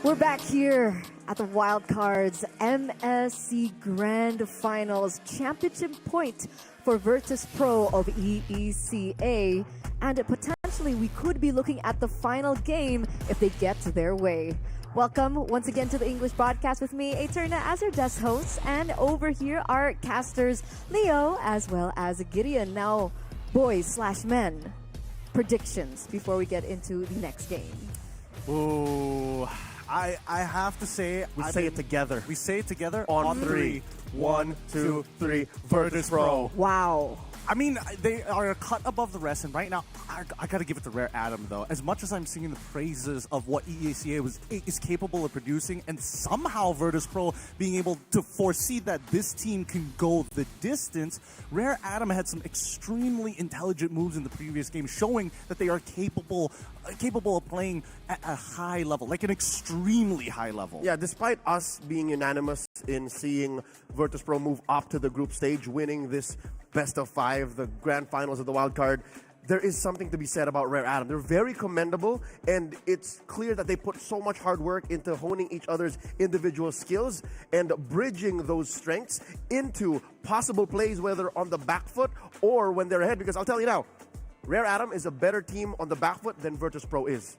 We're back here at the Wild Cards MSC Grand Finals Championship point for Virtus.pro of EECA, and potentially we could be looking at the final game if they get their way. Welcome once again to the English broadcast with me, Eterna, as your desk host, and over here are casters Leo as well as Gideon. Now, boys/men, predictions before we get into the next game. Ooh, I have to say... We say it together. We say it together On three. 1, 2, 3, Virtus.pro. Wow. I mean, they are a cut above the rest, and right now, I got to give it to Rare Adam, though. As much as I'm singing the praises of what EACA is capable of producing, and somehow Virtus.pro being able to foresee that this team can go the distance, Rare Adam had some extremely intelligent moves in the previous game, showing that they are capable of playing at a high level, like an extremely high level. Yeah, despite us being unanimous in seeing Virtus.pro move up to the group stage, winning this best of 5, the grand finals of the wild card, there is something to be said about Rare Adam. They're very commendable, and it's clear that they put so much hard work into honing each other's individual skills and bridging those strengths into possible plays, whether on the back foot or when they're ahead. Because I'll tell you now, Rare Adam is a better team on the back foot than Virtus.pro is.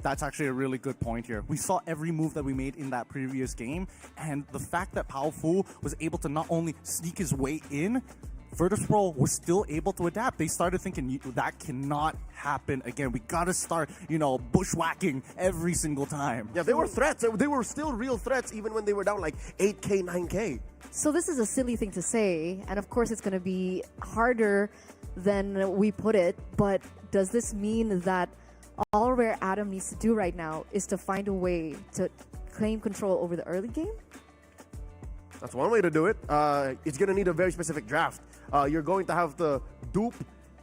That's actually a really good point here. We saw every move that we made in that previous game, and the fact that Pao Fu was able to not only sneak his way in, Virtus.pro was still able to adapt. They started thinking, that cannot happen again. We gotta start, bushwhacking every single time. Yeah, they were threats. They were still real threats even when they were down like 8K, 9K. So this is a silly thing to say, and of course it's going to be harder than we put it, but does this mean that all Rare Adam needs to do right now is to find a way to claim control over the early game? That's one way to do it. It's going to need a very specific draft. You're going to have to dupe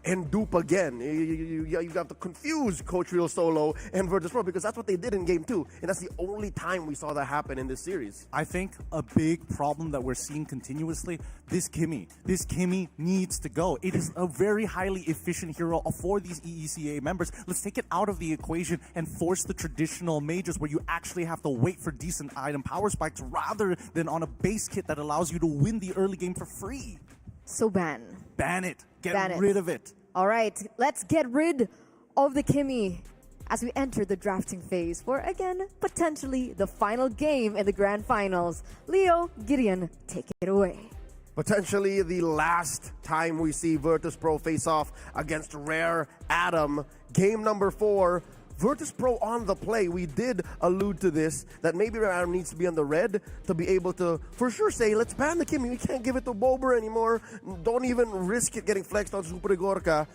and dupe again. You have to confuse Coach Real Solo and Virtus.pro because that's what they did in Game 2. And that's the only time we saw that happen in this series. I think a big problem that we're seeing continuously, this Kimmy needs to go. It is a very highly efficient hero for these EECA members. Let's take it out of the equation and force the traditional mages where you actually have to wait for decent item power spikes rather than on a base kit that allows you to win the early game for free. So ban it. Get Ban rid of it. All right, let's get rid of the Kimmy as we enter the drafting phase for, again, potentially the final game in the grand finals. Leo, Gideon, take it away. Potentially the last time we see Virtus.pro face off against Rare Adam. Game number 4. Virtus.pro on the play. We did allude to this, that maybe Rare Adam needs to be on the red to be able to, for sure, say, let's ban the Kimmy. We can't give it to Boulevard anymore. Don't even risk it getting flexed on Super Gorka.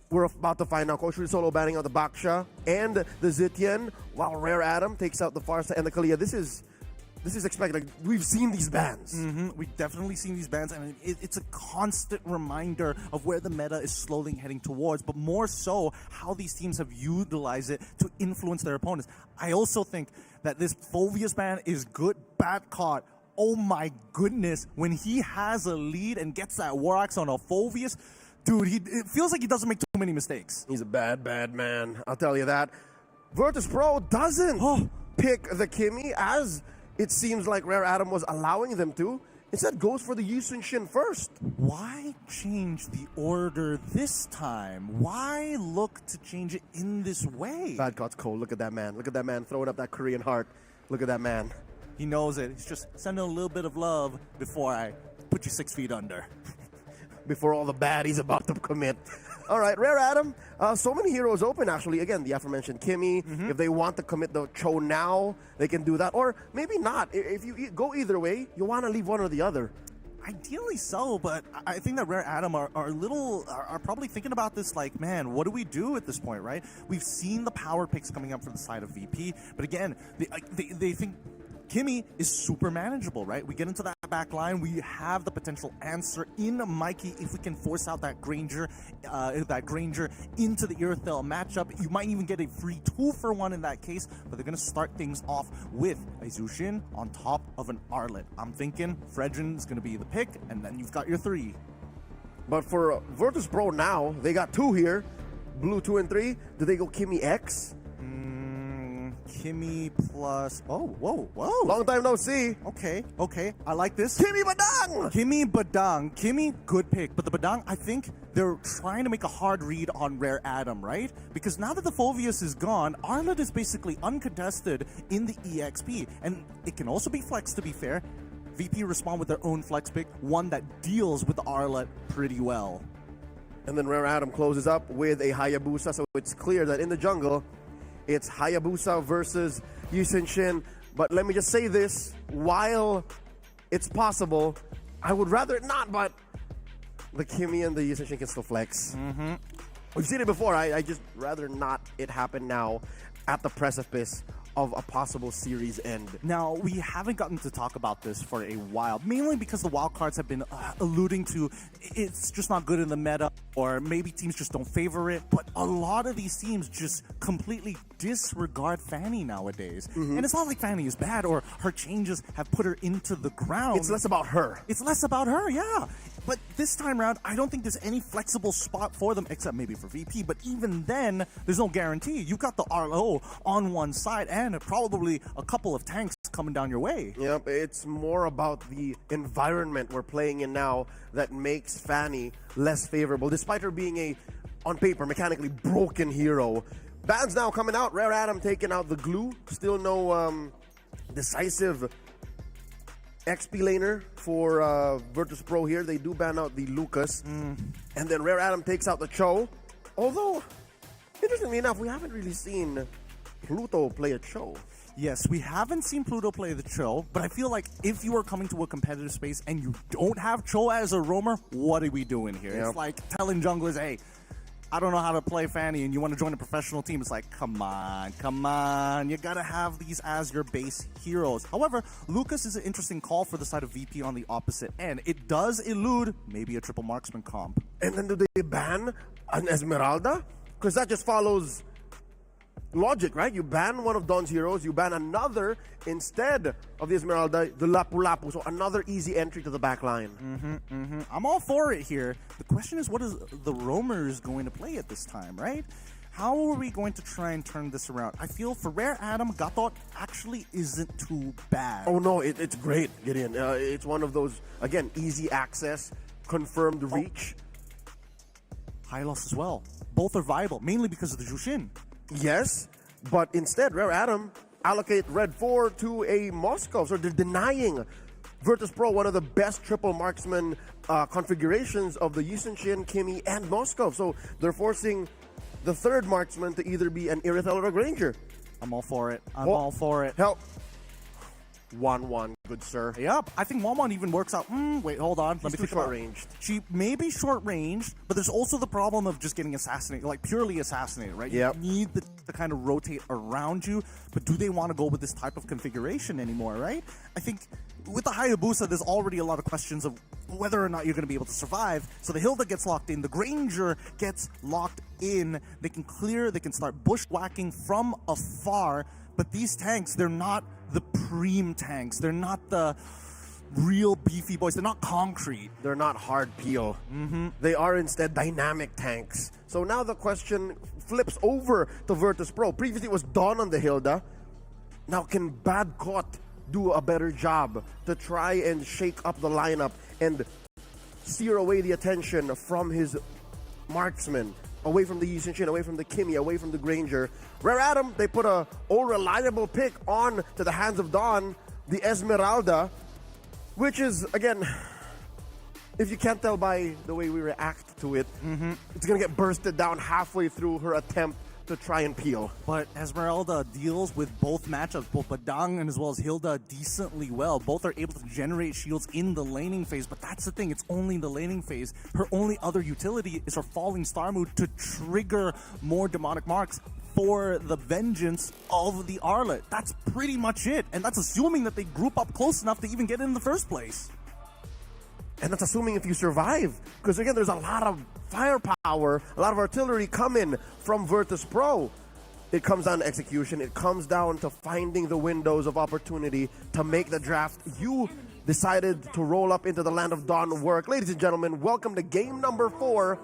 We're about to find out. Coach Solo banning out the Baksha and the Zitian, while Rare Adam takes out the Farsa and the Kalia. This is expected. Like, we've seen these bans. We've definitely seen these bans, and it's a constant reminder of where the meta is slowly heading towards, but more so how these teams have utilized it to influence their opponents. I also think that this Phovius ban is good, bad caught. Oh my goodness, when he has a lead and gets that War Axe on a Phovius, dude, it feels like he doesn't make too many mistakes. He's a bad, bad man. I'll tell you that. Virtus.pro doesn't pick the Kimmy as it seems like Rare Adam was allowing them to. Instead, goes for the Yusun Shin first. Why change the order this time? Why look to change it in this way? Bad God's cold. Look at that man. Look at that man throwing up that Korean heart. Look at that man. He knows it. He's just sending a little bit of love before I put you 6 feet under. Before all the baddies about to commit. All right, Rare Adam. So many heroes open, actually. Again, the aforementioned Kimmy. If they want to commit the Cho now, they can do that. Or maybe not. If you go either way, you want to leave one or the other. Ideally so, but I think that Rare Adam are probably thinking about this like, man, what do we do at this point, right? We've seen the power picks coming up from the side of VP, but again, they think Kimmy is super manageable, right? We get into that back line. We have the potential answer in Mikey if we can force out that Granger into the Irithel matchup. You might even get a free 2-for-1 in that case, but they're going to start things off with a Zushin on top of an Arlet. I'm thinking Fredrin is going to be the pick, and then you've got your 3. But for Virtus.pro now, they got 2 here. Blue 2 and 3. Do they go Kimmy X? Kimmy plus... Oh, whoa. Long time no see. Okay. I like this. Kimmy Badang! Kimmy, good pick. But the Badang, I think they're trying to make a hard read on Rare Adam, right? Because now that the Phoveus is gone, Arlet is basically uncontested in the EXP. And it can also be flex, to be fair. VP respond with their own flex pick, one that deals with Arlet pretty well. And then Rare Adam closes up with a Hayabusa, so it's clear that in the jungle, it's Hayabusa versus Yusen Shin. But let me just say this, while it's possible, I would rather it not, but the Kimmy and the Yusen Shin can still flex. We've seen it before. I just rather not it happen now at the precipice of a possible series end. Now, we haven't gotten to talk about this for a while, mainly because the wildcards have been alluding to it's just not good in the meta, or maybe teams just don't favor it, but a lot of these teams just completely disregard Fanny nowadays. And it's not like Fanny is bad or her changes have put her into the ground. It's less about her. It's less about her, yeah. But this time around, I don't think there's any flexible spot for them, except maybe for VP. But even then, there's no guarantee. You've got the RLO on one side and probably a couple of tanks coming down your way. Yep, it's more about the environment we're playing in now that makes Fanny less favorable, despite her being a, on paper, mechanically broken hero. Bans now coming out. Rare Adam taking out the glue. Still no decisive XP laner for Virtus.pro here. They do ban out the Lucas. And then Rare Adam takes out the Cho. Although, interestingly enough, we haven't really seen Pluto play a Cho. Yes, we haven't seen Pluto play the Cho, but I feel like if you are coming to a competitive space and you don't have Cho as a roamer, what are we doing here? Yep. It's like telling junglers, hey, I don't know how to play Fanny and you want to join a professional team. It's like, come on. You gotta have these as your base heroes. However, Lucas is an interesting call for the side of VP on the opposite end. It does elude maybe a triple marksman comp. And then do they ban an Esmeralda? Because that just follows logic, right? You ban one of Don's heroes, you ban another instead of the Esmeralda, the Lapu-Lapu. So another easy entry to the back line. I'm all for it here. The question is, what is the roamers going to play at this time, right? How are we going to try and turn this around? I feel for Rare Adam, Gatot actually isn't too bad. Oh no, it's great, Gideon. It's one of those, again, easy access, confirmed reach. High loss as well. Both are viable, mainly because of the Jushin. Yes, but instead, Rare Adam allocate Red 4 to a Moskov. So they're denying Virtus.pro one of the best triple marksman configurations of the Yusen Shin, Kimmy, and Moskov. So they're forcing the third marksman to either be an Irithel or a Granger. I'm all for it. I'm all for it. Help. 1-1, good sir. Yep, I think 1-1 even works out. Wait, hold on. Let me think short about ranged. She may be short ranged, but there's also the problem of just getting assassinated, like purely assassinated, right? Yep. You need to kind of rotate around you, but do they want to go with this type of configuration anymore, right? I think with the Hayabusa, there's already a lot of questions of whether or not you're going to be able to survive. So the Hilda gets locked in, the Granger gets locked in. They can clear, they can start bushwhacking from afar, but these tanks, they're not the preem tanks. They're not the real beefy boys. They're not concrete. They're not hard peel. They are instead dynamic tanks. So now the question flips over to Virtus.pro. Previously it was Dawn on the Hilda. Now can Bad Caught do a better job to try and shake up the lineup and steer away the attention from his marksman, away from the Yusen Shin, away from the Kimmy, away from the Granger. Rare Adam, they put a old reliable pick on to the hands of Dawn, the Esmeralda, which is, again, if you can't tell by the way we react to it, it's going to get bursted down halfway through her attempt to try and peel. But Esmeralda deals with both matchups, both Badang and as well as Hilda, decently well. Both are able to generate shields in the laning phase, but that's the thing, it's only in the laning phase. Her only other utility is her Falling Star mood to trigger more demonic marks for the vengeance of the Arlet. That's pretty much it, and that's assuming that they group up close enough to even get in the first place. And that's assuming if you survive. Because again, there's a lot of firepower, a lot of artillery coming from Virtus.pro. It comes down to execution. It comes down to finding the windows of opportunity to make the draft you decided to roll up into the land of Dawn work. Ladies and gentlemen, welcome to game number 4.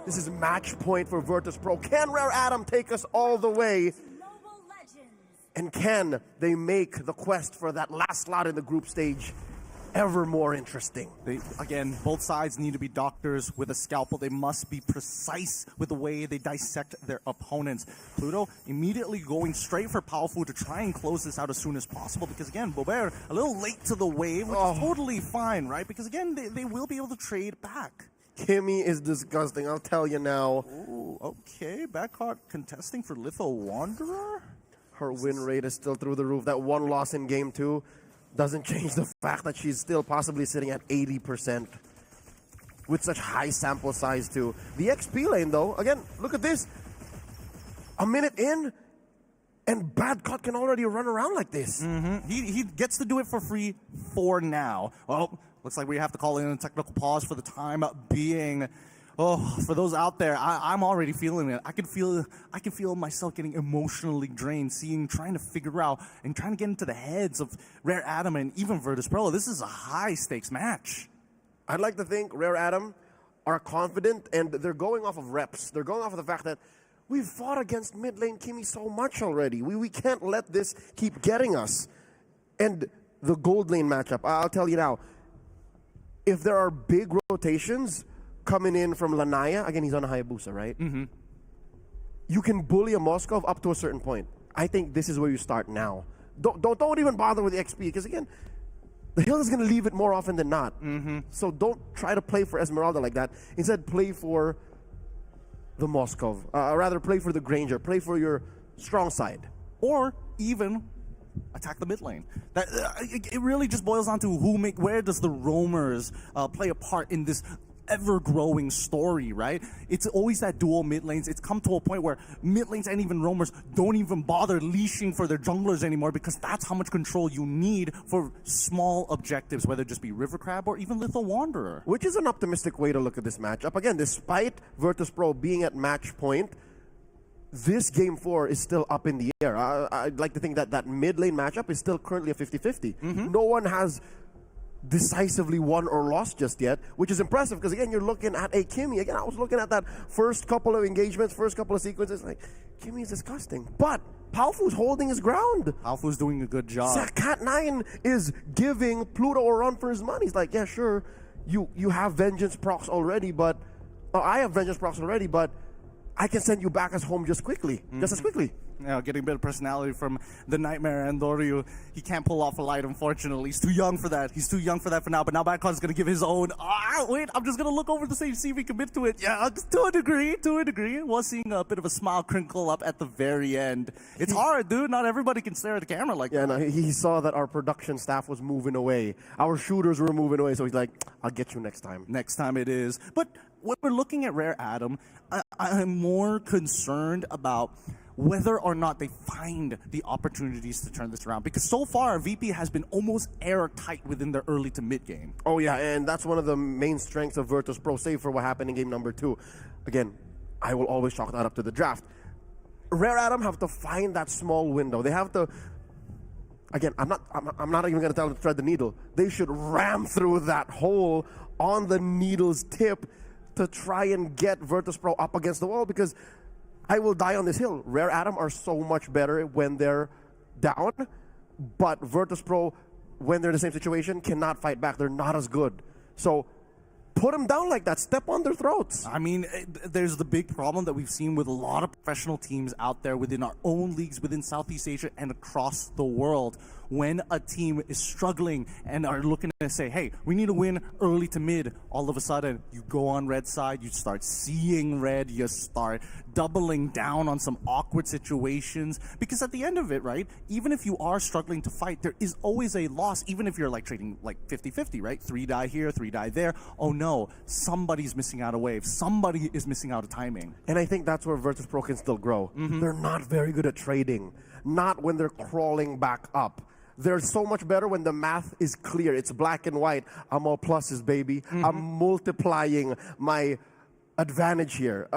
This is match point for Virtus.pro. Can Rare Adam take us all the way And can they make the quest for that last slot in the group stage ever more interesting? Again, both sides need to be doctors with a scalpel. They must be precise with the way they dissect their opponents. Pluto immediately going straight for Powerful to try and close this out as soon as possible because, again, Boulevard a little late to the wave, which is totally fine, right? Because, again, they will be able to trade back. Kimmy is disgusting, I'll tell you now. Ooh, okay, backcourt contesting for Litho Wanderer? Her win rate is still through the roof. That one loss in game 2 doesn't change the fact that she's still possibly sitting at 80% with such high sample size too. The XP lane though, again, look at this. A minute in, and Badcott can already run around like this. He gets to do it for free for now. Well, looks like we have to call in a technical pause for the time being. Oh, for those out there, I'm already feeling it. I can feel myself getting emotionally drained, trying to figure out and trying to get into the heads of Rare Adam and even Virtus.pro. This is a high stakes match. I'd like to think Rare Adam are confident and they're going off of reps. They're going off of the fact that we've fought against mid lane Kimmy so much already. We can't let this keep getting us. And the gold lane matchup, I'll tell you now, if there are big rotations coming in from Lanaya, again, he's on a Hayabusa, right? You can bully a Moskov up to a certain point. I think this is where you start now. Don't even bother with the XP, because again, the hill is going to leave it more often than not. So don't try to play for Esmeralda like that. Instead, play for the Moskov. Rather, play for the Granger. Play for your strong side. Or even attack the mid lane. It really just boils down to where does the roamers play a part in this ever-growing story, right? It's always that dual mid lanes. It's come to a point where mid lanes and even roamers don't even bother leashing for their junglers anymore because that's how much control you need for small objectives, whether it just be River Crab or even Litho Wanderer. Which is an optimistic way to look at this matchup. Again, despite Virtus.pro being at match point, this game 4 is still up in the air. I'd like to think that that mid lane matchup is still currently a 50-50. No one has decisively won or lost just yet, which is impressive because again, you're looking at a Kimmy. Again, I was looking at that first couple of engagements, first couple of sequences, like, Kimmy is disgusting. But Palfu's holding his ground. Palfu's doing a good job. Cat9 is giving Pluto a run for his money. He's like, yeah, sure, you have Vengeance procs already, but I have Vengeance procs already, but I can send you back as home just as quickly. Yeah, getting a bit of personality from the Nightmare and Doryu. He can't pull off a light, unfortunately. He's too young for that. He's too young for that for now. But now Badcon's going to give his own. Wait, I'm just going to look over the stage, see if he commits to it. Yeah, to a degree. Was seeing a bit of a smile crinkle up at the very end. It's hard, dude. Not everybody can stare at the camera like that. Yeah, no, he saw that our production staff was moving away. Our shooters were moving away, so he's like, I'll get you next time. Next time it is. But when we're looking at Rare Adam, I'm more concerned about whether or not they find the opportunities to turn this around. Because so far, VP has been almost airtight within their early to mid game. Oh yeah, and that's one of the main strengths of Virtus.pro, save for what happened in game number 2. Again, I will always chalk that up to the draft. Rare Adam have to find that small window. They have to, again, I'm not even going to tell them to thread the needle. They should ram through that hole on the needle's tip to try and get Virtus.pro up against the wall, because I will die on this hill. Rare Adam are so much better when they're down, but Virtus.pro, when they're in the same situation, cannot fight back. They're not as good. So put them down like that. Step on their throats. I mean, there's the big problem that we've seen with a lot of professional teams out there within our own leagues, within Southeast Asia and across the world. When a team is struggling and are looking to say, hey, we need to win early to mid, all of a sudden you go on red side, you start seeing red, you start doubling down on some awkward situations. Because at the end of it, right, even if you are struggling to fight, there is always a loss, even if you're like trading like 50-50, right? 3 die here, 3 die there. Oh no, somebody's missing out a wave. Somebody is missing out a timing. And I think that's where Virtus.pro can still grow. They're not very good at trading. Not when they're crawling back up. They're so much better when the math is clear. It's black and white. I'm all pluses, baby. I'm multiplying my advantage here.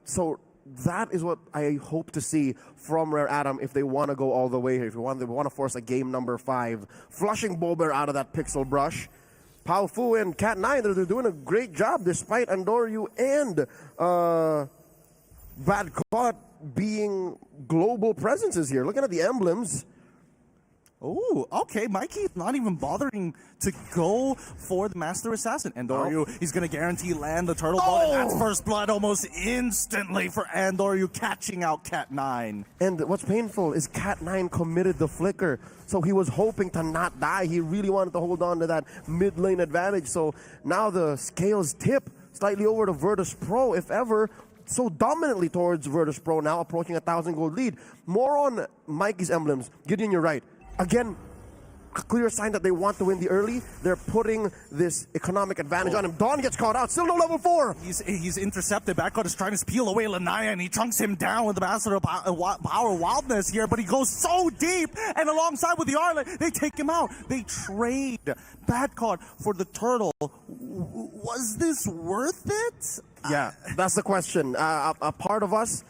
So that is what I hope to see from Rare Adam if they want to go all the way here. If they want to force a game number 5. Flushing Boulevard out of that pixel brush. Pao Fu and Cat9, they're doing a great job despite Andoryu and Bad Caught being global presences here. Looking at the emblems. Oh, okay. Mikey's not even bothering to go for the Master Assassin. Andoryu, he's going to guarantee land the Turtle Ball, and that's first blood almost instantly for Andoryu, catching out Cat 9. And what's painful is Cat 9 committed the flicker, so he was hoping to not die. He really wanted to hold on to that mid lane advantage. So now the scales tip slightly over to Virtus.pro, if ever, so dominantly towards Virtus.pro, now approaching 1,000 gold lead. More on Mikey's emblems. Gideon, you're right. Again, a clear sign that they want to win the early. They're putting this economic advantage on him. Dawn gets caught out. Still no level 4. He's intercepted. Backcourt is trying to peel away Lanaya, and he chunks him down with the Master of Power Wildness here, but he goes so deep, and alongside with the Arlet, they take him out. They trade Backcourt for the Turtle. Was this worth it? Yeah, that's the question. A part of us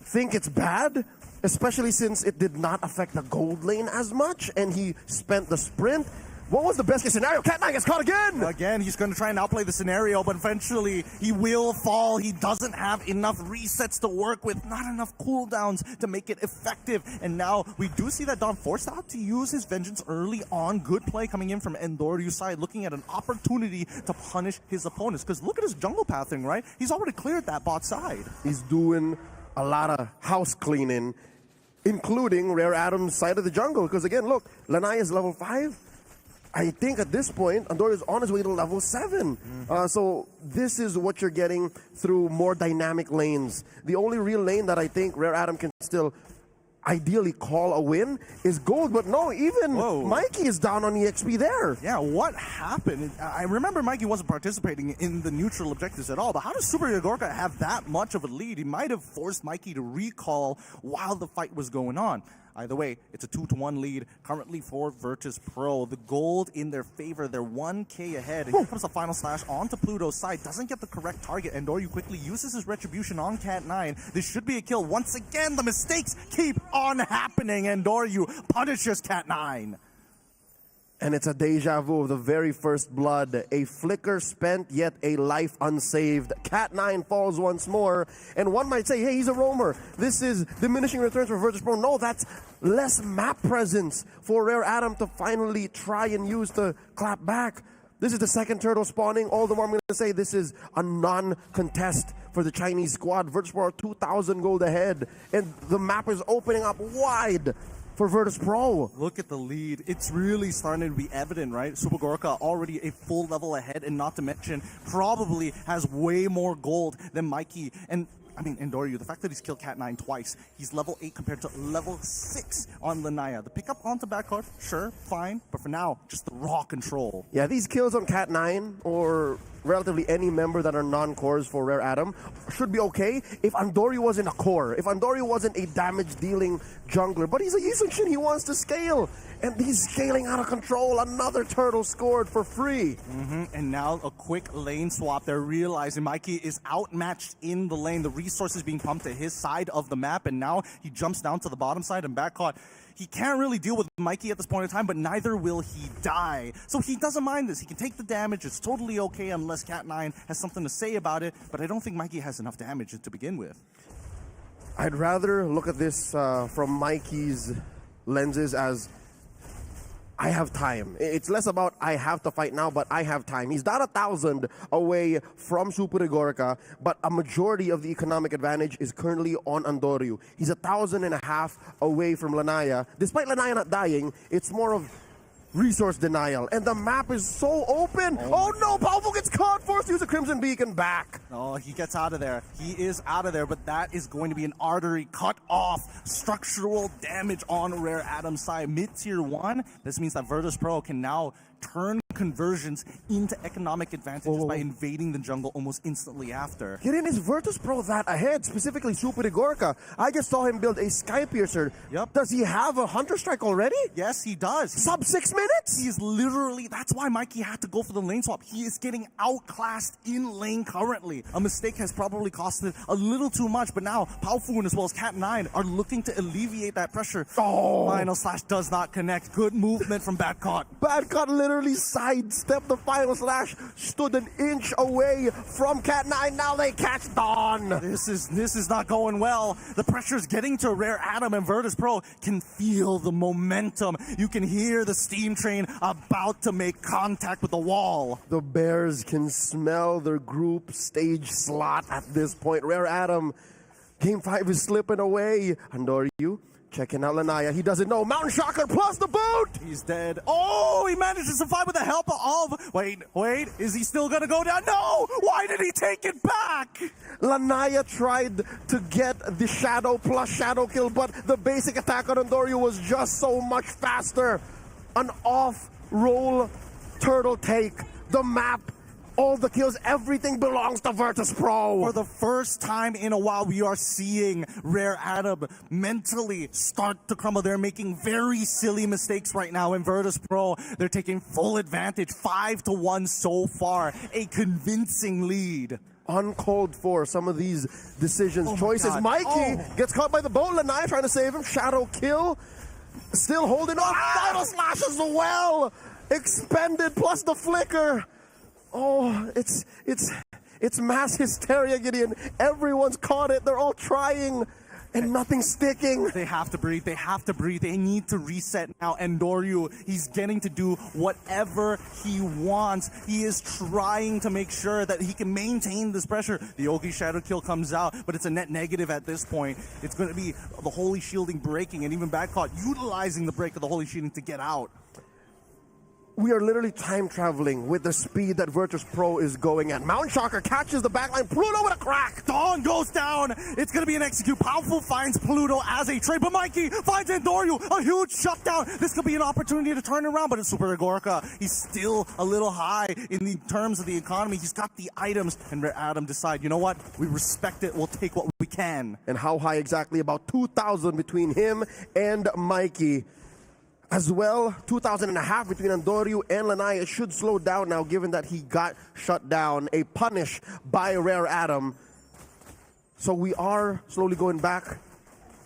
think it's bad, especially since it did not affect the gold lane as much, and he spent the sprint. What was the best case scenario? Cat 9 gets caught again! Again, he's going to try and outplay the scenario, but eventually he will fall. He doesn't have enough resets to work with, not enough cooldowns to make it effective. And now we do see that Don forced out to use his vengeance early on. Good play coming in from Endoryu's side, looking at an opportunity to punish his opponents. Because look at his jungle pathing, right? He's already cleared that bot side. He's doing a lot of house cleaning, including Rare Adam's side of the jungle. Because again, look, Lanaya is level 5. I think at this point, Andoryu is on his way to level 7. So this is what you're getting through more dynamic lanes. The only real lane that I think Rare Adam can still ideally call a win is gold, but no, even Mikey is down on EXP there. Yeah, what happened? I remember Mikey wasn't participating in the neutral objectives at all, but how does Super Yagorka have that much of a lead? He might have forced Mikey to recall while the fight was going on. Either way, it's a 2-1 lead currently for Virtus.pro. The gold in their favor. They're 1K ahead. And here comes the final slash onto Pluto's side. Doesn't get the correct target. Andoryu quickly uses his retribution on Cat 9. This should be a kill. Once again, the mistakes keep on happening. Andoryu punishes Cat 9. And it's a deja vu of the very first blood. A flicker spent, yet a life unsaved. Cat 9 falls once more. And one might say, hey, he's a roamer. This is diminishing returns for Virtus.pro. No, that's less map presence for Rare Adam to finally try and use to clap back. This is the second turtle spawning. All the more I'm going to say this is a non-contest for the Chinese squad. Virtus.pro are 2,000 gold ahead. And the map is opening up wide for Virtus.pro. Look at the lead. It's really starting to be evident, right? Super Gorka already a full level ahead, and not to mention probably has way more gold than Mikey. And I mean, Andoryu, the fact that he's killed Cat 9 twice, he's level 8 compared to level 6 on Lanaya. The pickup onto backcourt, sure, fine, but for now, just the raw control. Yeah, these kills on Cat 9 or relatively any member that are non-cores for Rare Adam should be okay if Andoryu wasn't a core, if Andoryu wasn't a damage-dealing jungler. But he's a Yisunshin, he wants to scale, and he's scaling out of control. Another turtle scored for free. And now a quick lane swap. They're realizing Mikey is outmatched in the lane. The resources being pumped to his side of the map, and now he jumps down to the bottom side and backcourt. He can't really deal with Mikey at this point in time, but neither will he die. So he doesn't mind this. He can take the damage. It's totally okay unless Cat 9 has something to say about it, but I don't think Mikey has enough damage to begin with. I'd rather look at this from Mikey's lenses as I have time. It's less about I have to fight now, but I have time. He's not 1,000 away from Super Igorka, but a majority of the economic advantage is currently on Andoryu. He's 1,500 away from Lanaya. Despite Lanaya not dying, it's more of resource denial. And the map is so open. Oh no, Palvo gets caught, forced to use a Crimson Beacon back. Oh, he gets out of there. He is out of there, but that is going to be an artery cut off. Structural damage on Rare Adam's side. Mid-tier 1, this means that Virtus.pro can now turn conversions into economic advantages by invading the jungle almost instantly after. Kirin, is Virtus.pro that ahead, specifically Super Igorka? I just saw him build a Sky Piercer. Yep. Does he have a Hunter Strike already? Yes, he does. Sub 6 minutes? He is literally, that's why Mikey had to go for the lane swap. He is getting outclassed in lane currently. Unfortunately, a mistake has probably costed a little too much, but now Palfoon as well as Cat9 are looking to alleviate that pressure. Oh. Final slash does not connect. Good movement from Badcott. Badcott literally sidestepped the final slash, stood an inch away from Cat9. Now they catch Dawn. This is not going well. The pressure's getting to Rare Atom, and Virtus.pro can feel the momentum. You can hear the steam train about to make contact with the wall. The Bears can smell their group stage slot at this point. Rare Atom, Game 5 is slipping away. Andoryu checking out Lanaya. He doesn't know. Mountain Shocker plus the boot! He's dead. Oh, he managed to survive with the help of... Wait, is he still gonna go down? No! Why did he take it back? Lanaya tried to get the shadow plus shadow kill, but the basic attack on Andoryu was just so much faster. An off-roll turtle take. The map, all the kills, everything belongs to Virtus.pro. For the first time in a while, we are seeing Rare Atom mentally start to crumble. They're making very silly mistakes right now in Virtus.pro. They're taking full advantage, 5-1 so far, a convincing lead. Uncalled for, some of these decisions, choices. God. Mikey gets caught by the boat. Lanaya trying to save him. Shadow kill. Still holding on. Final slash as well. Expended plus the flicker. Oh, it's mass hysteria, Gideon. Everyone's caught it. They're all trying, and nothing's sticking. They have to breathe. They have to breathe. They need to reset now. And Doryu, he's getting to do whatever he wants. He is trying to make sure that he can maintain this pressure. The Ogi Shadow Kill comes out, but it's a net negative at this point. It's going to be the Holy Shielding breaking, and even Badcott utilizing the break of the Holy Shielding to get out. We are literally time traveling with the speed that Virtus.pro is going at. Mountain Shocker catches the backline. Pluto with a crack. Dawn goes down. It's going to be an execute. Powerful finds Pluto as a trade, but Mikey finds Andoryu. A huge shutdown. This could be an opportunity to turn it around, but it's Super Gorka. He's still a little high in the terms of the economy. He's got the items, and Rare Atom decide, you know what? We respect it. We'll take what we can. And how high exactly? About 2,000 between him and Mikey. As well, 2,500 between Andoryu and Lanaya. Should slow down now, given that he got shut down. A punish by Rare Atom. So we are slowly going back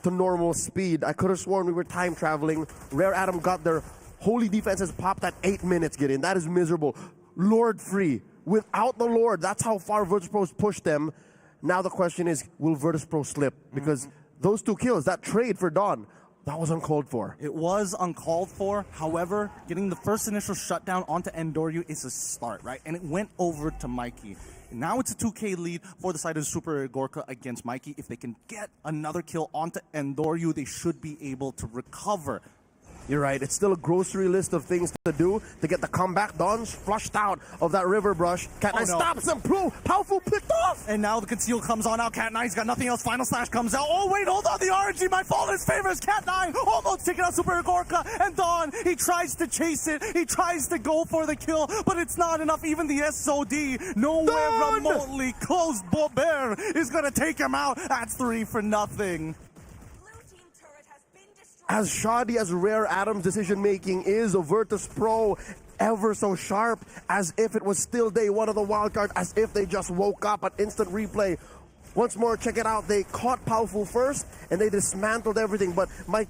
to normal speed. I could have sworn we were time traveling. Rare Atom got their holy defenses popped at 8 minutes, Gideon. That is miserable. Lord free. Without the Lord, that's how far Virtus.pro's pushed them. Now the question is, will Virtus.pro slip? Because those two kills, that trade for Dawn, that was uncalled for. It was uncalled for. However, getting the first initial shutdown onto Andoryu is a start, right? And it went over to Mikey. And now it's a 2K lead for the side of Super Gorka against Mikey. If they can get another kill onto Andoryu, they should be able to recover. You're right. It's still a grocery list of things to do to get the comeback. Dawn's flushed out of that river brush. Cat9 stops him. Powerful picked off. And now the conceal comes on out. Cat9's got nothing else. Final slash comes out. Oh, wait, hold on. The RNG might fall in his favor as Cat9 almost taking out Super Gorka. And Dawn, he tries to chase it. He tries to go for the kill, but it's not enough. Even the SOD, nowhere remotely close. Boulevard is going to take him out. That's 3-0. As shoddy as Rare Atom's decision-making is, Virtus.pro ever so sharp, as if it was still day one of the wildcard, as if they just woke up at instant replay. Once more, check it out. They caught Powerful first, and they dismantled everything. But my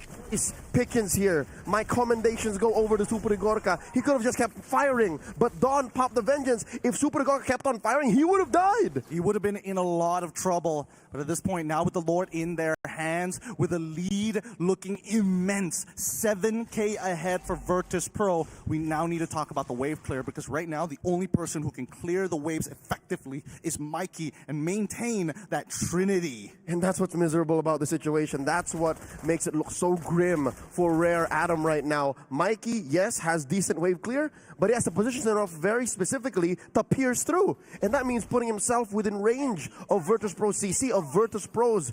Pickens here. My commendations go over to Super Gorka. He could have just kept firing, but Dawn popped the vengeance. If Super Gorka kept on firing, he would have died. He would have been in a lot of trouble. But at this point, now with the Lord in their hands, with a lead looking immense, 7K ahead for Virtus.pro, we now need to talk about the wave clear, because right now the only person who can clear the waves effectively is Mikey and maintain that trinity. And that's what's miserable about the situation. That's what makes it look so grim for Rare Atom right now. Mikey, yes, has decent wave clear, but he has to position himself very specifically to pierce through. And that means putting himself within range of Virtus.pro CC, of Virtus.pro's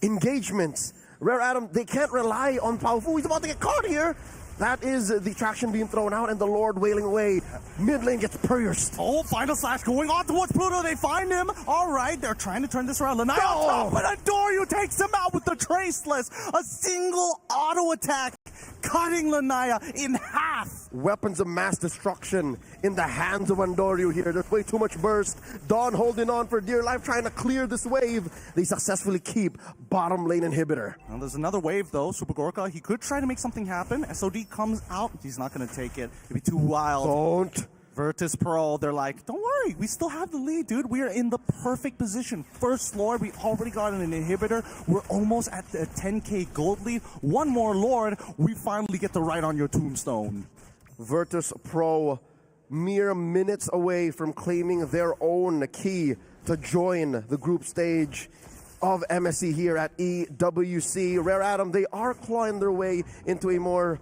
engagements. Rare Atom, they can't rely on Paufu. He's about to get caught here. That is the traction being thrown out and the Lord wailing away. Mid lane gets pierced. Oh, final slash going on towards Pluto. They find him. All right, they're trying to turn this around. Lanaya on top, but Andoryu takes him out with the Traceless. A single auto attack cutting Lanaya in half. Weapons of mass destruction in the hands of Andoryu here. There's way too much burst. Dawn holding on for dear life, trying to clear this wave. They successfully keep bottom lane inhibitor. Well, there's another wave though. Super Gorka, he could try to make something happen. SOD comes out. He's not going to take it. It'd be too wild. Don't. Virtus.pro, they're like, don't worry, we still have the lead, dude. We are in the perfect position. First Lord, we already got an inhibitor. We're almost at the 10k gold lead. One more Lord, we finally get to write on your tombstone. Virtus.pro mere minutes away from claiming their own key to join the group stage of MSC here at EWC. Rare Atom, they are clawing their way into a more,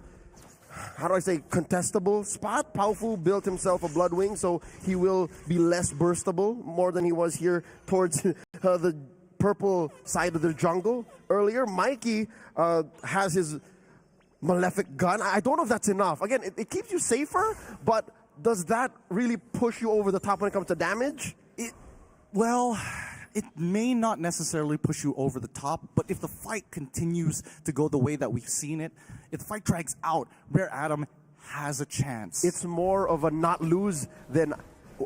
how do I say, contestable spot. Paufu built himself a Bloodwing, so he will be less burstable, more than he was here towards the purple side of the jungle earlier. Mikey has his Malefic gun. I don't know if that's enough. Again, it keeps you safer, but does that really push you over the top when it comes to damage? Well, it may not necessarily push you over the top, but if the fight continues to go the way that we've seen it, if the fight drags out, Rare Atom has a chance. It's more of a not lose than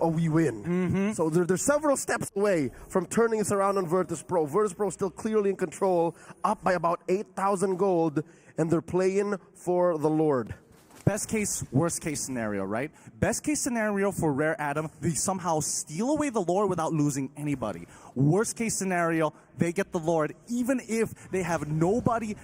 a we win. So they're several steps away from turning this around on Virtus.pro. Virtus.pro still clearly in control, up by about 8,000 gold, and they're playing for the Lord. Best case, worst case scenario, right? Best case scenario for Rare Atom, they somehow steal away the Lord without losing anybody. Worst case scenario, they get the Lord, even if they have nobody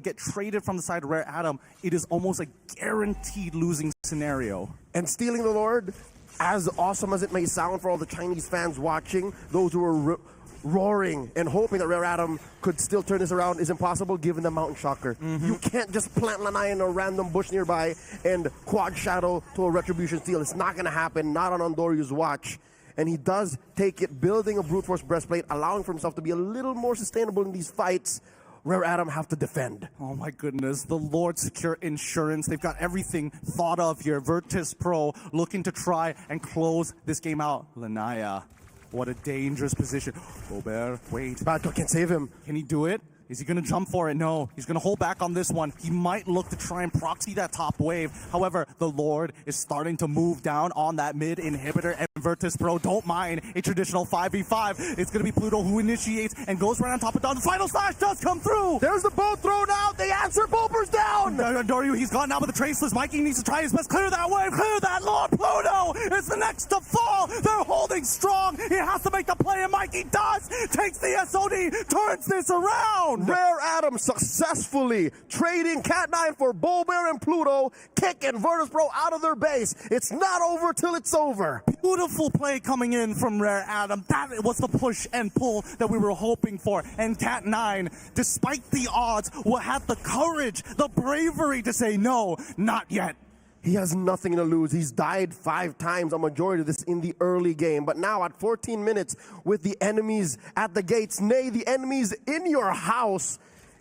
get traded from the side of Rare Atom. It is almost a guaranteed losing scenario. And stealing the Lord, as awesome as it may sound for all the Chinese fans watching, those who are roaring and hoping that Rare Atom could still turn this around, is impossible given the Mountain Shocker. You can't just plant Lanai in a random bush nearby and quad shadow to a Retribution steal. It's not going to happen, not on Andoryu's watch. And he does take it, building a Brute Force breastplate, allowing for himself to be a little more sustainable in these fights. Rare Atom have to defend. Oh my goodness, the Lord Secure Insurance. They've got everything thought of here. Virtus.pro looking to try and close this game out. Lanaya, what a dangerous position. Boulevard, wait. Bato can save him. Can he do it? Is he going to jump for it? No. He's going to hold back on this one. He might look to try and proxy that top wave. However, the Lord is starting to move down on that mid inhibitor, and Virtus.pro don't mind a traditional 5v5. It's going to be Pluto who initiates and goes right on top of Dawn. The final slash does come through. There's the boat thrown out. The answer, Bulber's down. Doryu, he's gone now with the traceless. Mikey needs to try his best. Clear that wave. Clear that. Lord Pluto is the next to fall. They're holding strong. He has to make the play, and Mikey does. Takes the SOD. Turns this around. Rare Atom successfully trading Cat9 for Boulevard and Pluto, kicking Virtus.pro out of their base. It's not over till it's over. Beautiful play coming in from Rare Atom. That was the push and pull that we were hoping for. And Cat9, despite the odds, will have the courage, the bravery to say no, not yet. He has nothing to lose. He's died 5 times, a majority of this in the early game. But now at 14 minutes, with the enemies at the gates, nay, the enemies in your house,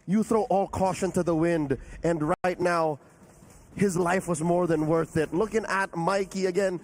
you throw all caution to the wind. And right now, his life was more than worth it. Looking at Mikey again,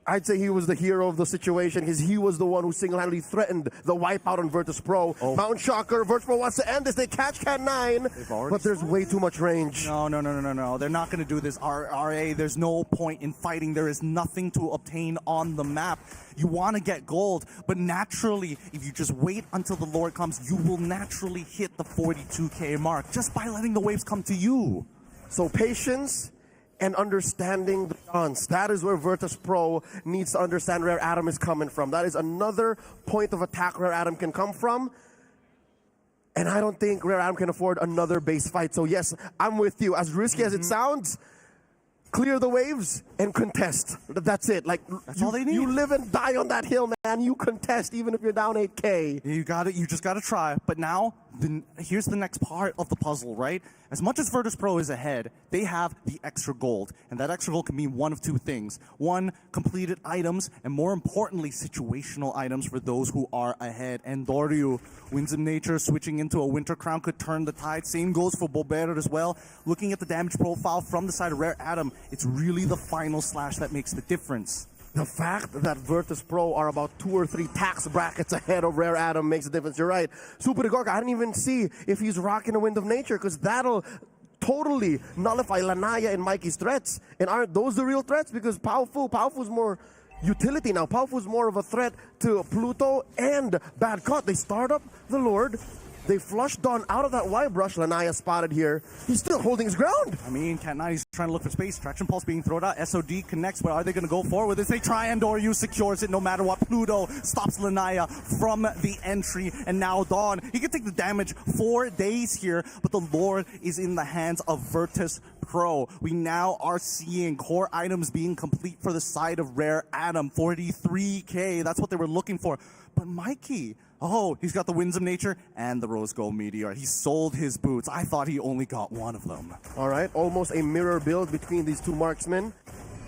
I'd say he was the hero of the situation because he was the one who single-handedly threatened the wipeout on Virtus.pro. Mountain Shocker, Virtus.pro wants to end this. They catch Cat9, but there's way too much range. No. They're not going to do this. RA, there's no point in fighting. There is nothing to obtain on the map. You want to get gold, but naturally, if you just wait until the Lord comes, you will naturally hit the 42k mark just by letting the waves come to you. So patience and understanding the dance. That is where Virtus.pro needs to understand Rare Atom is coming from. That is another point of attack Rare Atom can come from. And I don't think Rare Atom can afford another base fight. So yes, I'm with you. As risky as it sounds, clear the waves and contest. That's it. Like, that's all they need. You live and die on that hill, man. You contest even if you're down 8k. You got it. You just got to try. But now, here's the next part of the puzzle, right? As much as Virtus.pro is ahead, they have the extra gold. And that extra gold can mean one of two things. One, completed items, and more importantly, situational items for those who are ahead. And Doryu, Winds of Nature, switching into a Winter Crown could turn the tide. Same goes for Boulevard as well. Looking at the damage profile from the side of Rare Atom, it's really the final slash that makes the difference. The fact that Virtus.pro are about 2 or 3 tax brackets ahead of Rare Atom makes a difference. You're right. Super Gorka, I didn't even see if he's rocking a Wind of Nature because that'll totally nullify Lanaya and Mikey's threats. And aren't those the real threats? Because Powerful's more utility now. Powerful's more of a threat to Pluto and Bad Caught. They start up the Lord. They flush Dawn out of that wide brush. Lanaya spotted here. He's still holding his ground. I mean, Cat 9 is trying to look for space. Traction Pulse being thrown out. SOD connects. Where are they going to go for with this? They try, and Doryu secures it no matter what. Pluto stops Lanaya from the entry. And now Dawn, he can take the damage 4 days here, but the Lord is in the hands of Virtus.pro. We now are seeing core items being complete for the side of Rare Atom. 43k. That's what they were looking for. But Mikey, oh, he's got the Winds of Nature and the Rose Gold Meteor. He sold his boots. I thought he only got one of them. All right, almost a mirror build between these two marksmen.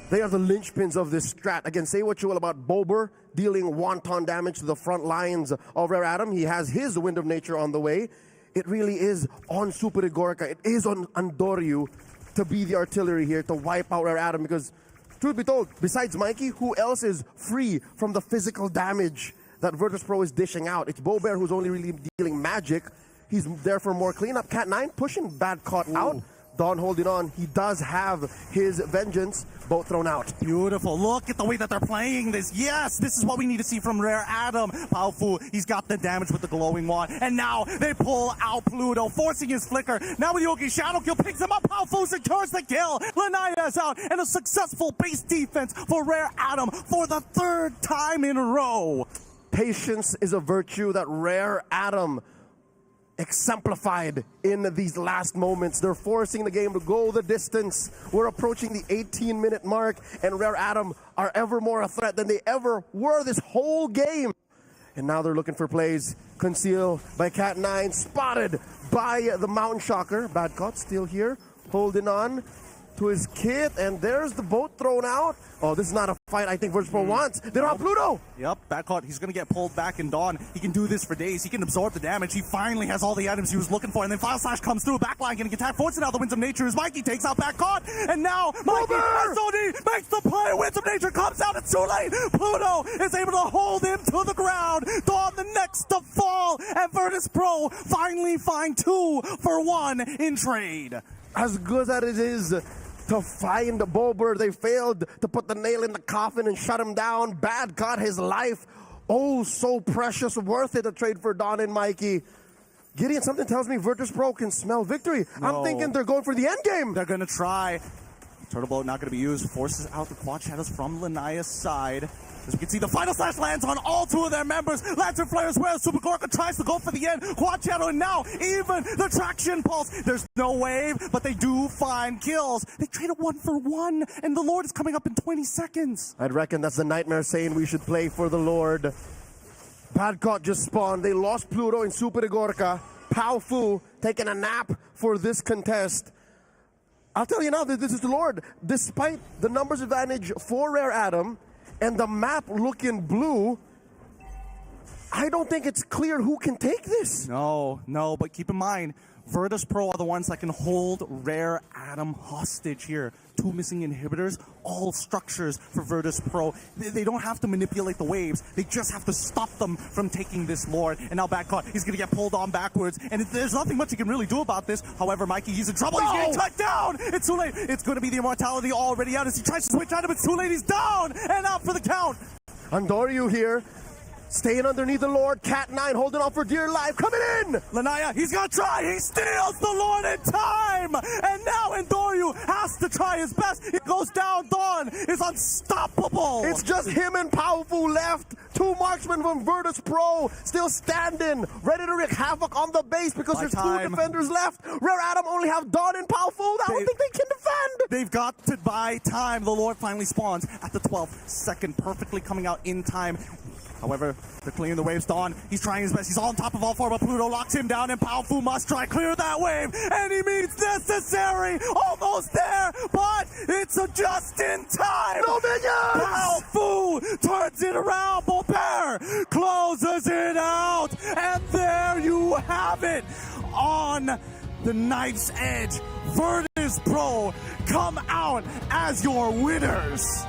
They are the linchpins of this strat. Again, say what you will about Boulevard dealing wonton damage to the front lines of Rare Atom. He has his Wind of Nature on the way. It really is on Super Igorica. It is on Doryu to be the artillery here to wipe out Rare Atom because, truth be told, besides Mikey, who else is free from the physical damage that Virtus.pro is dishing out? It's Boulevard who's only really dealing magic. He's there for more cleanup. Cat 9 pushing Bad Caught out. Dawn holding on. He does have his vengeance. Both thrown out. Beautiful. Look at the way that they're playing this. Yes, this is what we need to see from Rare Atom. Powerful, he's got the damage with the glowing wand. And now they pull out Pluto, forcing his flicker. Now with Yogi Shadow Kill picks him up. Powerful secures the kill. Lanaya is out. And a successful base defense for Rare Atom for the 3rd time in a row. Patience is a virtue that Rare Atom exemplified in these last moments. They're forcing the game to go the distance. We're approaching the 18-minute mark, and Rare Atom are ever more a threat than they ever were this whole game. And now they're looking for plays. Concealed by Cat 9, spotted by the Mountain Shocker. Bad Caught still here, holding on to his kit, and there's the boat thrown out. Oh, this is not a fight I think Virtus.pro wants. They don't have Pluto. Yep, Bad Caught, he's going to get pulled back in Dawn. He can do this for days. He can absorb the damage. He finally has all the items he was looking for, and then File Slash comes through. Backline getting attacked, forcing out the Winds of Nature as Mikey takes out Bad Caught, and now Mikey SOD makes the play. Winds of Nature comes out. It's too late. Pluto is able to hold him to the ground. Dawn the next to fall, and Virtus.pro finally find 2 for 1 in trade. As good as it is to find Boulevard, they failed to put the nail in the coffin and shut him down. Bad Caught, his life, oh so precious, worth it to trade for Dawn and Mikey. Gideon, something tells me Virtus.pro can smell victory. No. I'm thinking they're going for the end game. They're going to try. Turtle Boat not going to be used. Forces out the Quad Shadows from Lanaya's side. As we can see, the Final Slash lands on all 2 of their members. Lantern Flare as well. Super Gorka tries to go for the end. Quad Shadow, and now even the Traction Pulse. There's no wave, but they do find kills. They traded 1 for 1, and the Lord is coming up in 20 seconds. I'd reckon that's the Nightmare saying we should play for the Lord. Bad Caught just spawned. They lost Pluto in Super Igorica. Pao Fu taking a nap for this contest. I'll tell you now that this is the Lord. Despite the numbers advantage for Rare Atom and the map looking blue, I don't think it's clear who can take this. No, but keep in mind, Virtus.pro are the ones that can hold Rare Atom hostage here. 2 missing inhibitors, all structures for Virtus.pro. They don't have to manipulate the waves. They just have to stop them from taking this Lord. And now Bad Caught, he's going to get pulled on backwards. And there's nothing much he can really do about this. However, Mikey, he's in trouble. He's getting cut down. It's too late. It's going to be the immortality already out as he tries to switch item. It's too late. He's down and out for the count. And Doryu here, staying underneath the Lord. Cat 9 holding on for dear life. Coming in. Lanaya, he's going to try. He steals the Lord in time. And now Doryu has to try his best. It goes down. Dawn is unstoppable. It's just him and Powerful left. 2 marksmen from Virtus.pro still standing, ready to wreak havoc on the base because there's 2 defenders left. Rare Atom only have Dawn and Powerful. I don't think they can defend. They've got to buy time. The Lord finally spawns at the 12th second, perfectly coming out in time. However, they're clearing the waves. Dawn, he's trying his best. He's on top of all 4, but Pluto locks him down, and Powerful must try clear that wave. And he means necessary. Almost there, but it's a just in time. No minions! Powerful turns it around. Boulevard closes it out. And there you have it. On the knife's edge, Virtus.pro come out as your winners.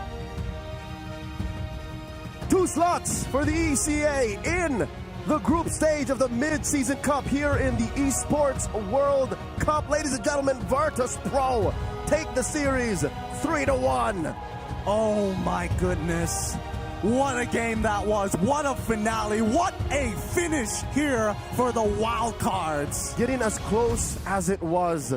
2 slots for the ECA in the group stage of the mid-season cup here in the Esports World Cup. Ladies and gentlemen, Virtus.pro take the series 3-1. Oh my goodness. What a game that was. What a finale. What a finish here for the wild cards. Getting as close as it was